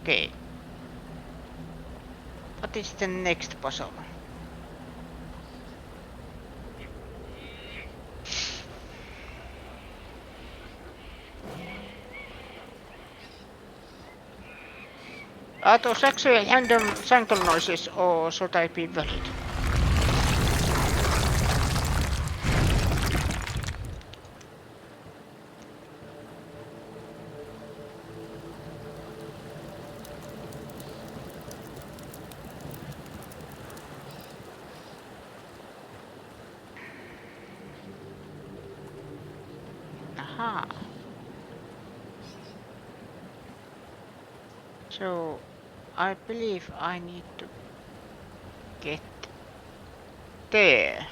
[SPEAKER 1] Okay. What is the next puzzle? Are those actually random jungle noises or should I be worried? Aha. So I believe I need to get there.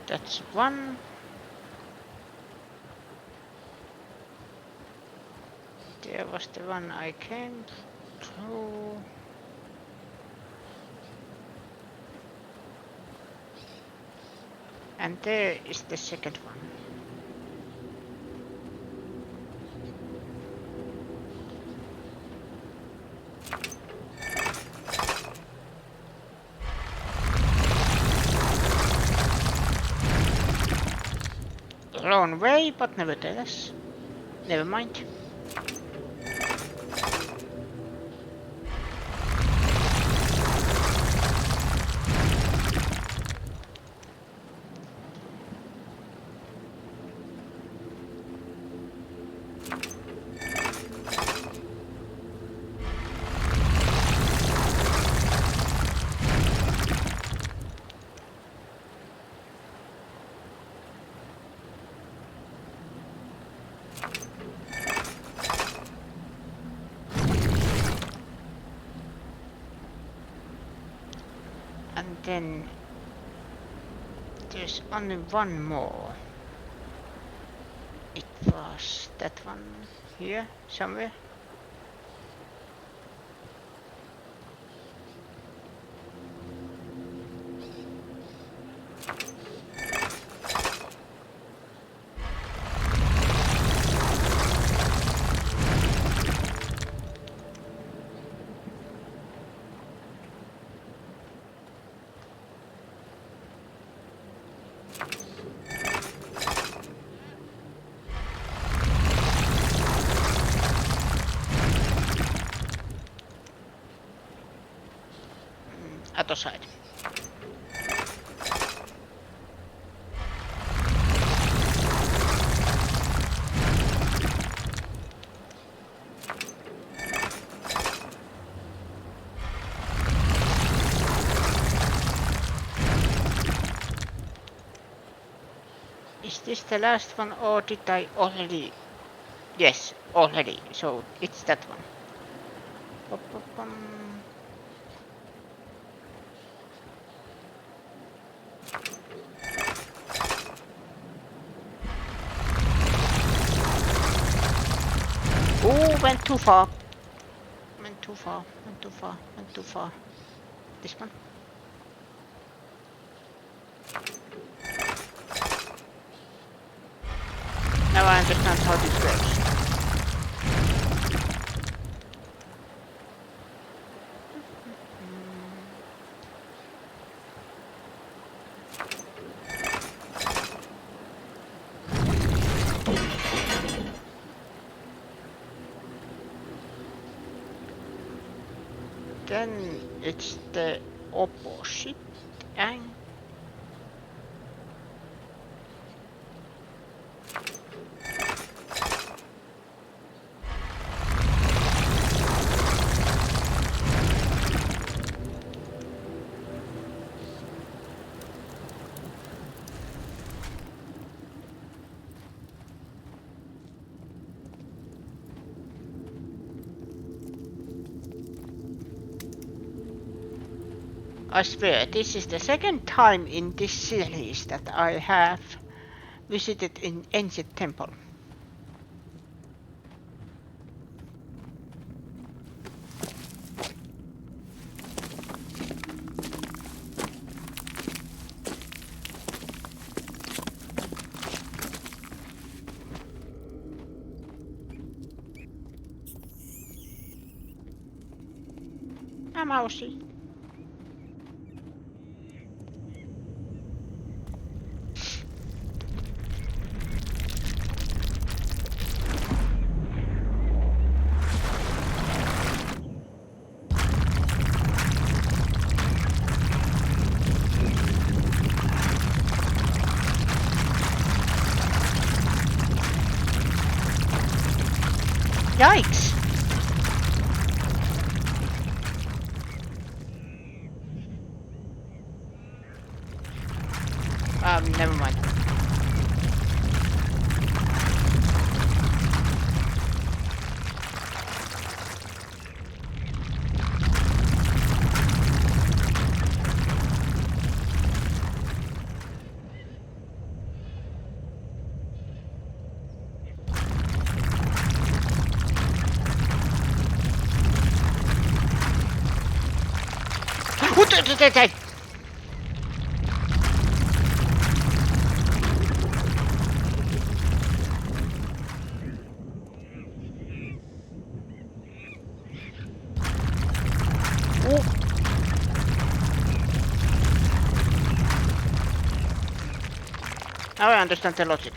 [SPEAKER 1] That's one. There was the one I came through. And there is the second one. Wrong way, but nevertheless. Never mind. And then there's only one more. It was that one here somewhere. Other side. Is this the last one or did I already? Yes, already. So it's that one. Ba-ba-bum. Oh, went too far. Went too far. Went too far. Went too far. This one. Now I understand how this works. Then it's the opposite angle. I swear, this is the second time in this series that I have visited an ancient temple. A mousey. Yikes! Never mind. Now I understand the logic.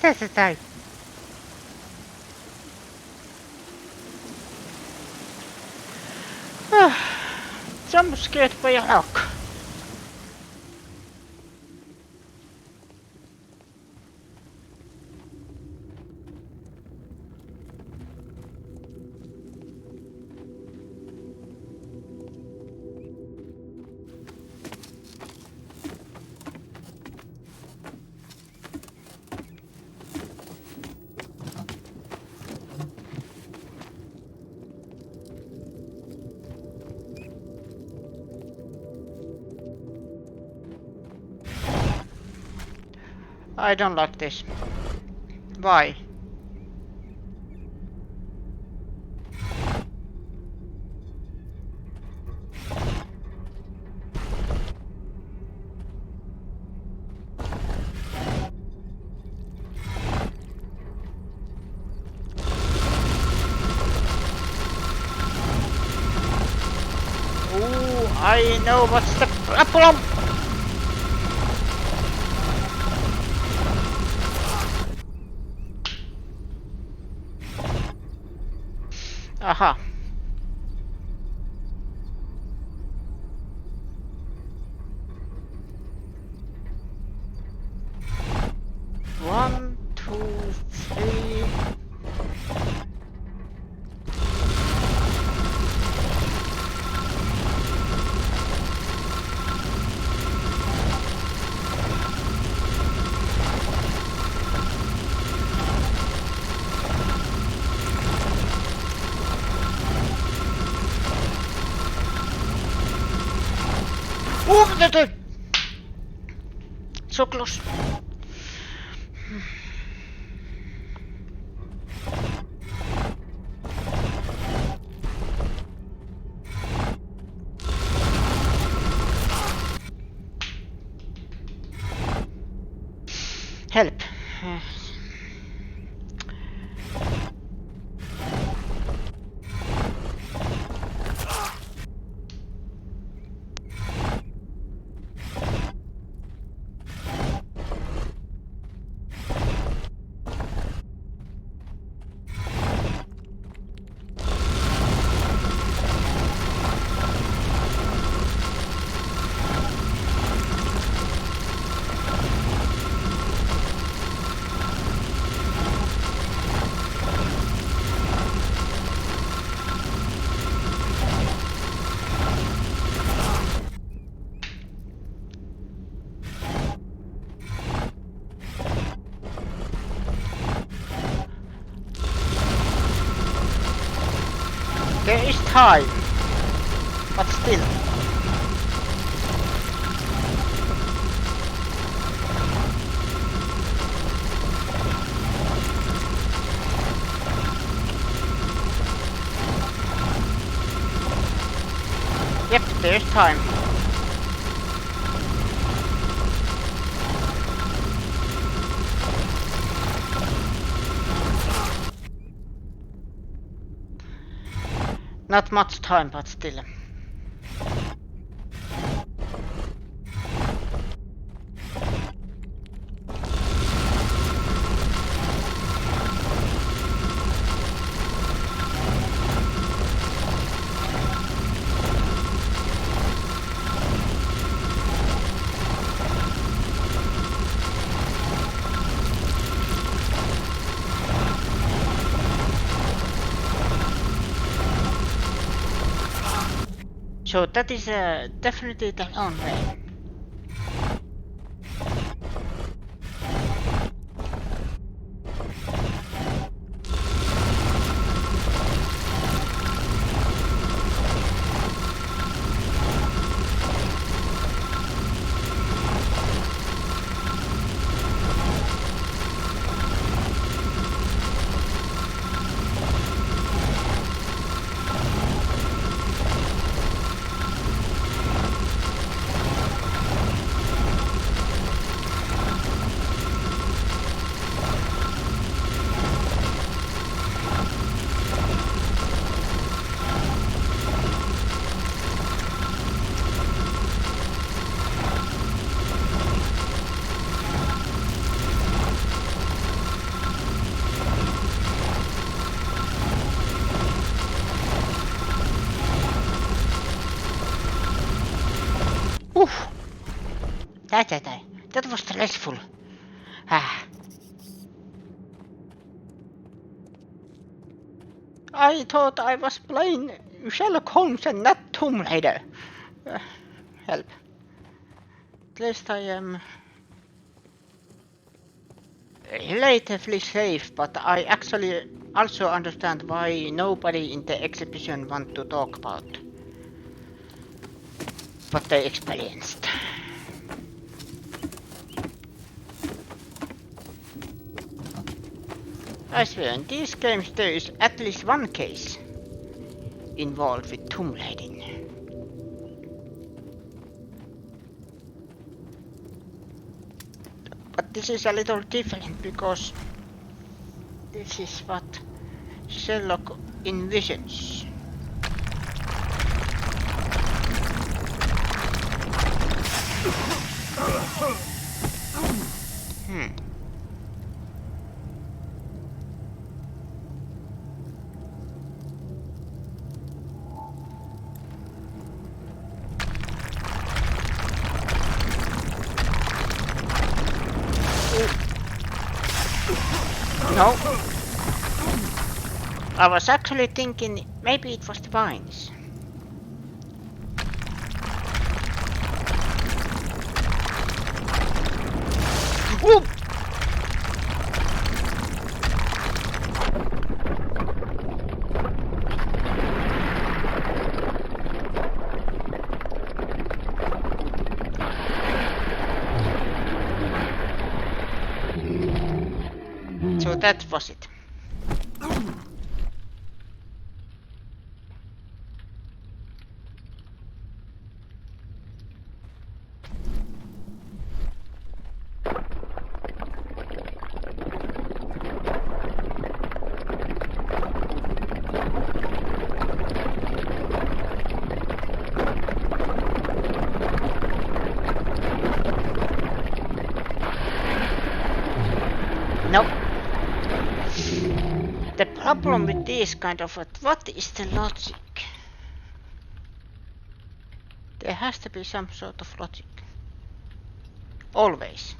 [SPEAKER 1] That's the time. So I'm scared by a hawk. I don't like this. Why? Ooh, I know what's the problem. Aha. One, two, three. Oh, that so close. Help. There is time, but still. Yep, there's time. Not much time, but still. So that is definitely the long way. That was stressful. Ah. I thought I was playing Sherlock Holmes and not Tomb Raider. Help. At least I am relatively safe, but I actually also understand why nobody in the exhibition want to talk about what they experienced. I swear, in these games there is at least one case involved with tomb raiding. But this is a little different because this is what Sherlock envisions. No. I was actually thinking maybe it was the vines. Ooh! So that was it. Nope. The problem with this kind of what is the logic? There has to be some sort of logic. Always.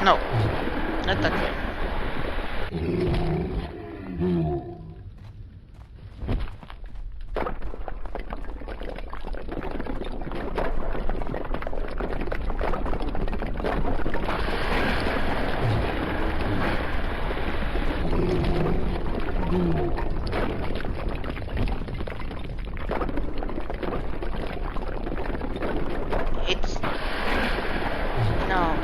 [SPEAKER 1] No, not that way. It's no.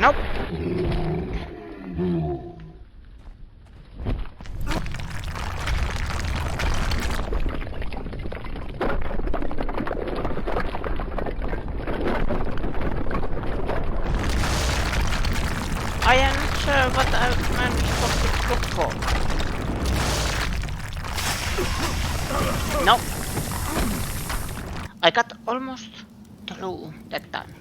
[SPEAKER 1] Nope. I am not sure what I'm supposed to look for. No. I got almost through that time.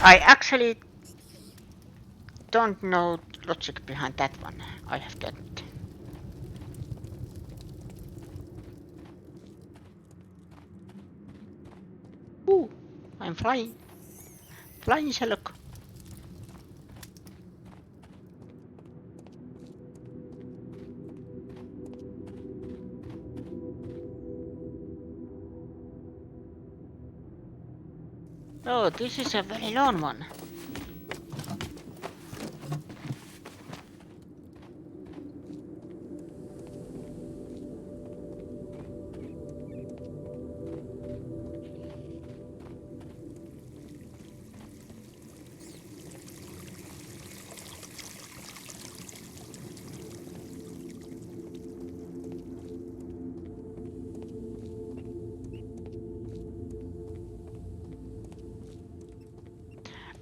[SPEAKER 1] I actually don't know logic behind that one, I have to admit. Ooh, I'm flying. Flying Sherlock. Oh, this is a very long one.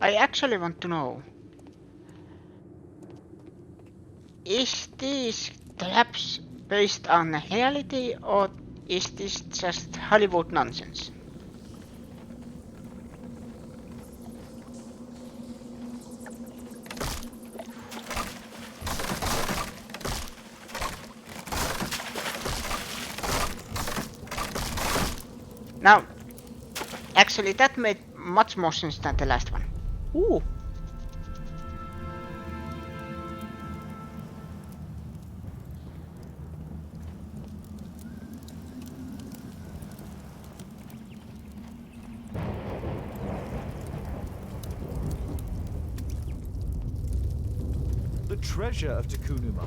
[SPEAKER 1] I actually want to know, is this perhaps based on reality or is this just Hollywood nonsense? Now, actually that made much more sense than the last one. Ooh.
[SPEAKER 2] The treasure of Takunuma.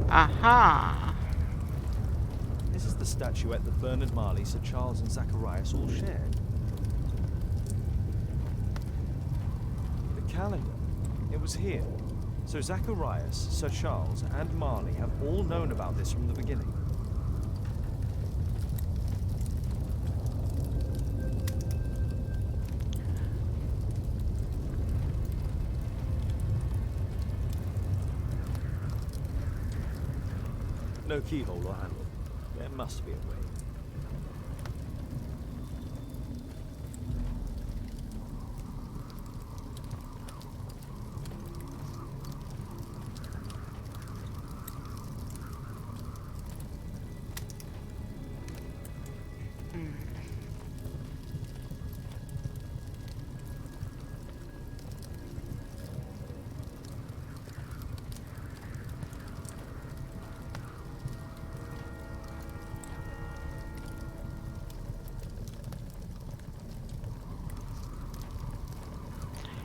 [SPEAKER 1] Aha.
[SPEAKER 2] This is the statuette that Bernard Marley, Sir Charles and Zacharias all shared. The calendar. It was here. So Zacharias, Sir Charles and Marley have all known about this from the beginning. No keyhole or handle. There must be a way.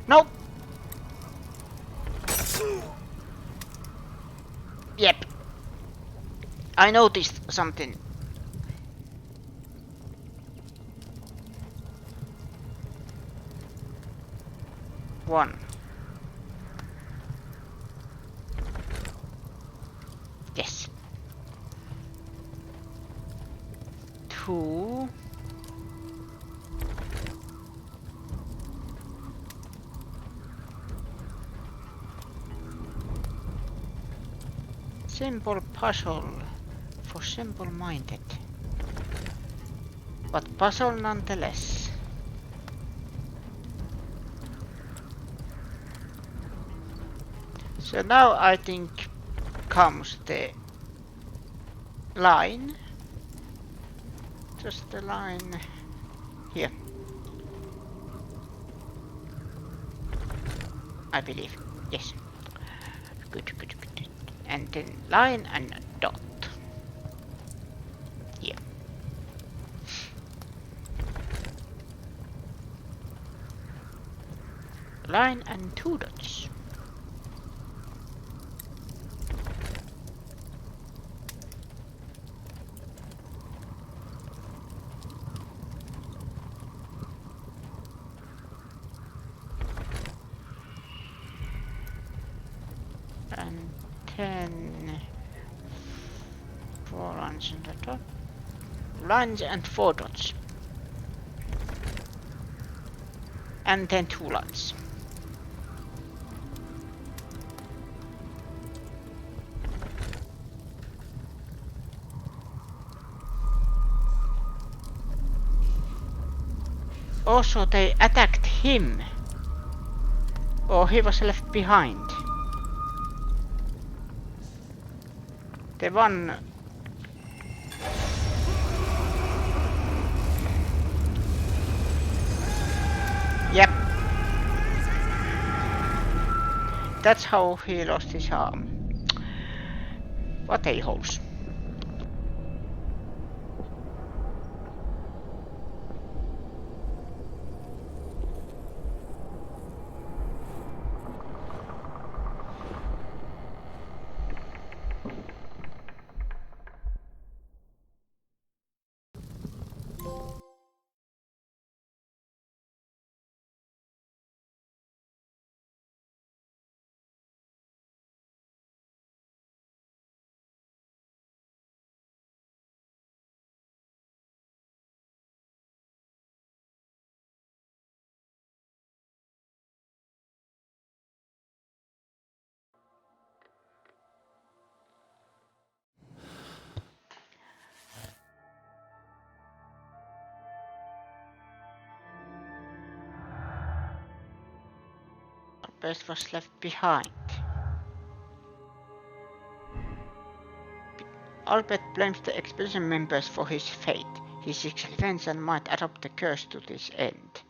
[SPEAKER 1] Nope. Yep. I noticed something. One. Yes. Two. Simple puzzle for simple-minded, but puzzle nonetheless. So now I think comes the line, just the line here, I believe, yes. Good, good, good. And then line and dot. Here. Line and two dots. And then 4 lines on the top. Lines and 4 dots. And then 2 lines. Also, they attacked him. Or he was left behind. The one... Yep. That's how he lost his arm. What a-holes. Albert was left behind. Albert blames the expedition members for his fate. He seeks revenge and might adopt the curse to this end.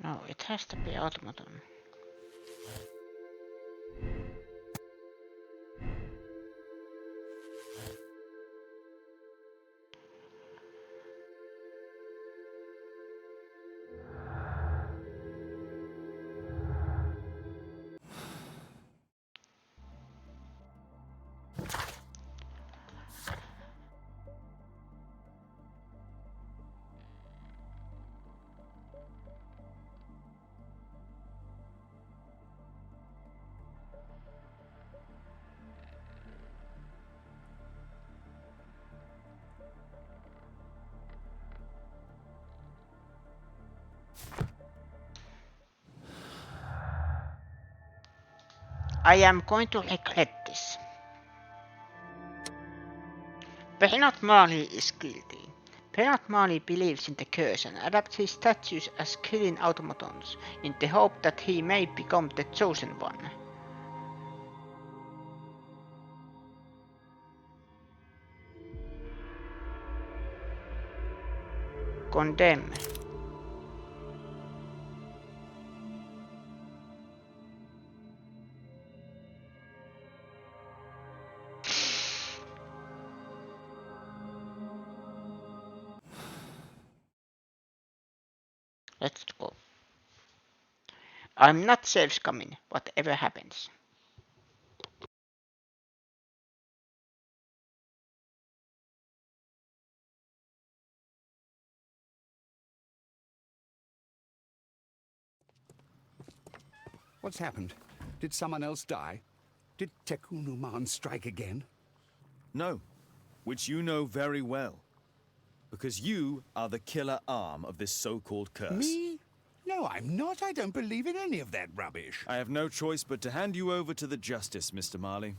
[SPEAKER 1] No, it has to be automaton. I am going to regret this. Bernard Marley is guilty. Bernard Marley believes in the curse and adapts his statues as killing automatons in the hope that he may become the chosen one. Condemn. Let's go. I'm not self-scumming, whatever happens.
[SPEAKER 7] What's happened? Did someone else die? Did Tekunuman strike again?
[SPEAKER 2] No, which you know very well. Because you are the killer arm of this so-called curse.
[SPEAKER 7] Me? No, I'm not. I don't believe in any of that rubbish.
[SPEAKER 2] I have no choice but to hand you over to the justice, Mr. Marley.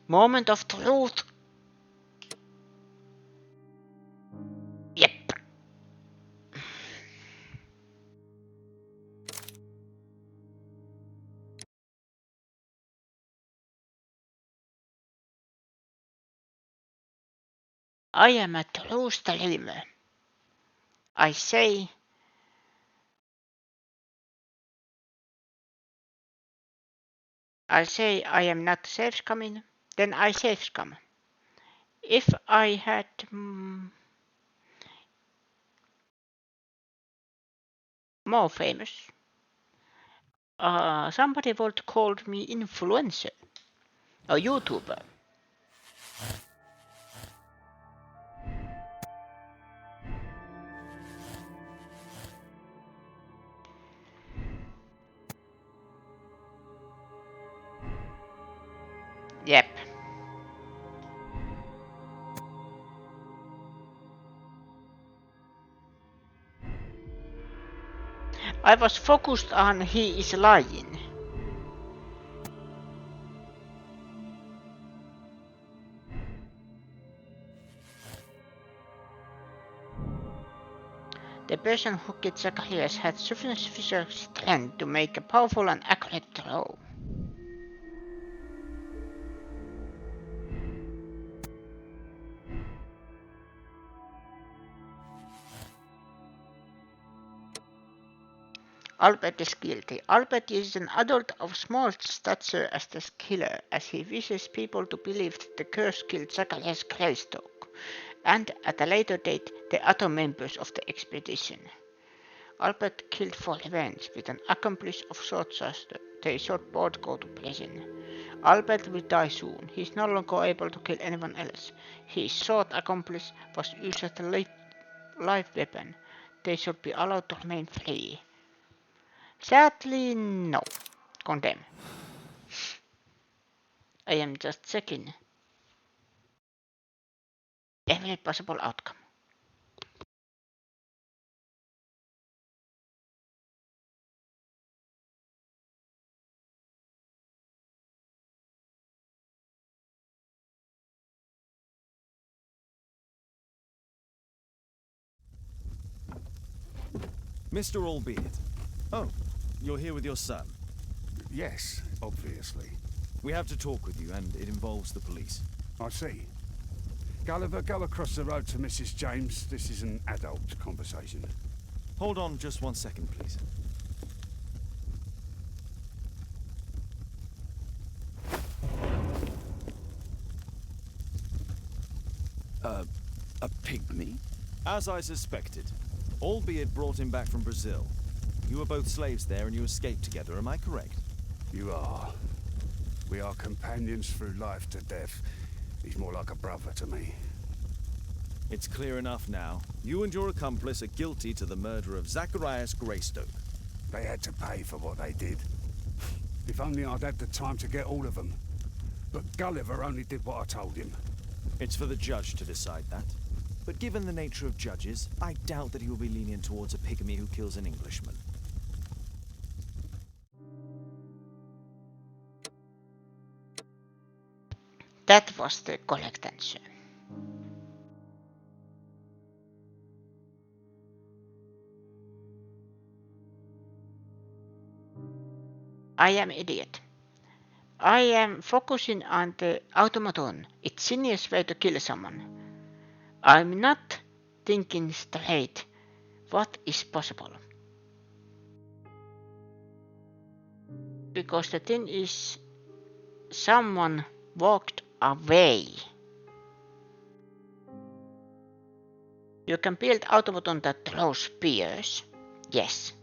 [SPEAKER 1] Moment of truth. Yep. I am a true streamer. I say I am not self-scumming, then I self-scum. If I had more famous, Somebody would call me influencer. A YouTuber. Yep. I was focused on he is lying. The person who killed Zacharias had sufficient physical strength to make a powerful and accurate throw. Albert is guilty. Albert is an adult of small stature as the killer, as he wishes people to believe that the curse killed Zacharias Greystoke, and at a later date the other members of the expedition. Albert killed for revenge with an accomplice of Shortchester. They should both go to prison. Albert will die soon. He is no longer able to kill anyone else. His short accomplice was used as a live weapon. They should be allowed to remain free. Sadly, no. Condemn. I am just checking every possible outcome.
[SPEAKER 2] Mr. Albeit. Oh, you're here with your son.
[SPEAKER 7] Yes, obviously.
[SPEAKER 2] We have to talk with you, and it involves the police.
[SPEAKER 7] I see. Gulliver, go across the road to Mrs. James. This is an adult conversation.
[SPEAKER 2] Hold on just 1 second, please.
[SPEAKER 3] A pygmy?
[SPEAKER 2] As I suspected. Albeit brought him back from Brazil. You were both slaves there and you escaped together, am I correct?
[SPEAKER 7] You are. We are companions through life to death. He's more like a brother to me.
[SPEAKER 2] It's clear enough now. You and your accomplice are guilty to the murder of Zacharias Greystoke.
[SPEAKER 7] They had to pay for what they did. If only I'd had the time to get all of them. But Gulliver only did what I told him.
[SPEAKER 2] It's for the judge to decide that. But given the nature of judges, I doubt that he will be lenient towards a pygmy who kills an Englishman.
[SPEAKER 1] That was the correct answer. I am idiot. I am focusing on the automaton. It's genius way to kill someone. I'm not thinking straight. What is possible? Because the thing is, someone walked away. You can build automaton that throws spears. Yes.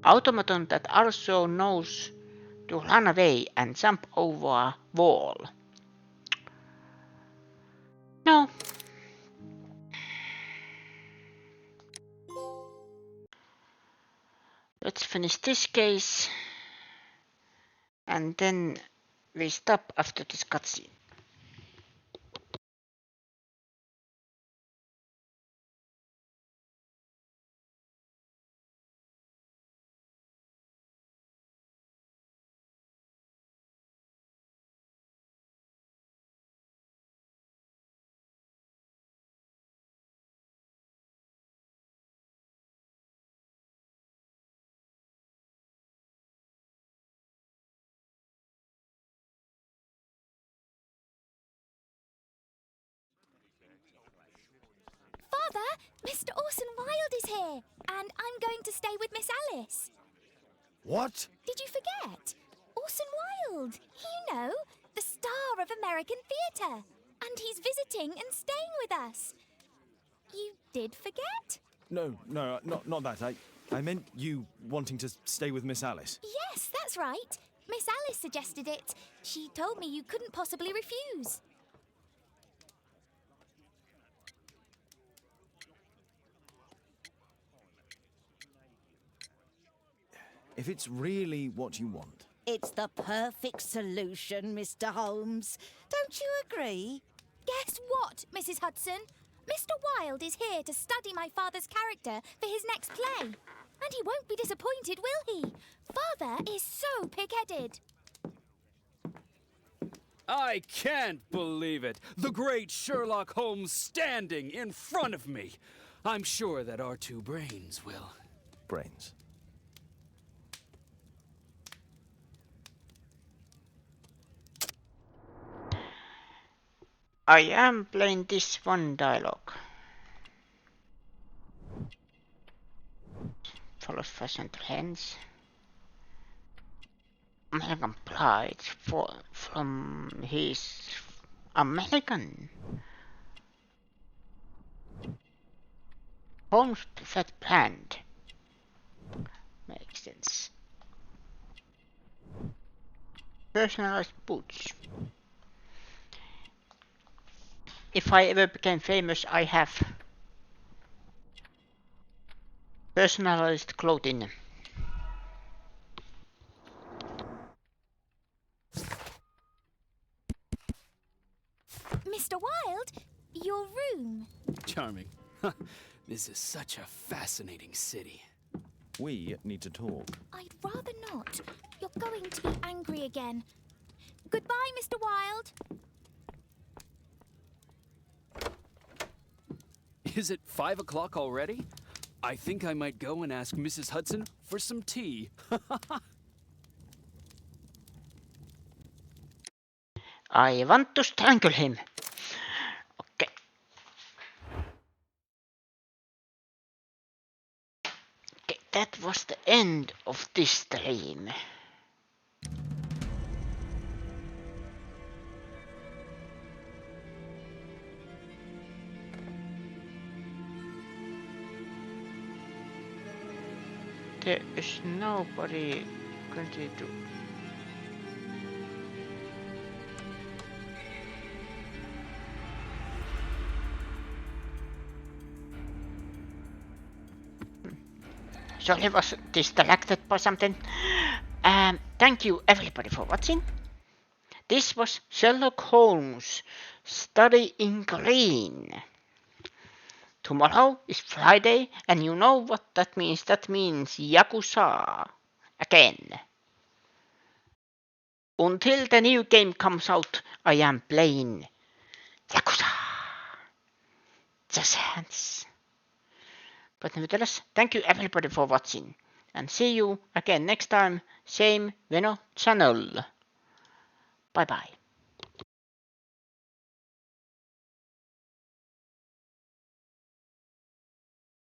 [SPEAKER 1] Automaton that also knows to run away and jump over a wall. No. Let's finish this case. And then we stop after this cutscene.
[SPEAKER 5] Father, Mr. Orson Wilde is here, and I'm going to stay with Miss Alice.
[SPEAKER 13] What?
[SPEAKER 5] Did you forget? Orson Wilde, you know, the star of American theatre. And he's visiting and staying with us. You did forget?
[SPEAKER 2] No, not that. I meant you wanting to stay with Miss Alice.
[SPEAKER 5] Yes, that's right. Miss Alice suggested it. She told me you couldn't possibly refuse.
[SPEAKER 2] If it's really what you want.
[SPEAKER 14] It's the perfect solution, Mr. Holmes. Don't you agree?
[SPEAKER 5] Guess what, Mrs. Hudson? Mr. Wilde is here to study my father's character for his next play. And he won't be disappointed, will he? Father is so pig-headed.
[SPEAKER 15] I can't believe it. The great Sherlock Holmes standing in front of me. I'm sure that our two brains will.
[SPEAKER 2] Brains.
[SPEAKER 1] I am playing this one dialogue. Follows fashion trends. American Pride from his American. Holmes' preferred brand. Makes sense. Personalized boots. If I ever became famous, I have personalized clothing.
[SPEAKER 5] Mr. Wilde, your room.
[SPEAKER 15] Charming. This is such a fascinating city.
[SPEAKER 2] We need to talk.
[SPEAKER 5] I'd rather not. You're going to be angry again. Goodbye, Mr. Wilde.
[SPEAKER 15] Is it 5 o'clock already? I think I might go and ask Mrs. Hudson for some tea.
[SPEAKER 1] I want to strangle him. Okay. Okay, that was the end of this stream. There is nobody going to do. Sorry, I was distracted by something. Thank you everybody for watching. This was Sherlock Holmes, Study in Green. Tomorrow is Friday, and you know what that means. That means Yakuza again. Until the new game comes out, I am playing Yakuza. Just hands. But nevertheless, thank you everybody for watching, and see you again next time, same Veno channel. Bye bye.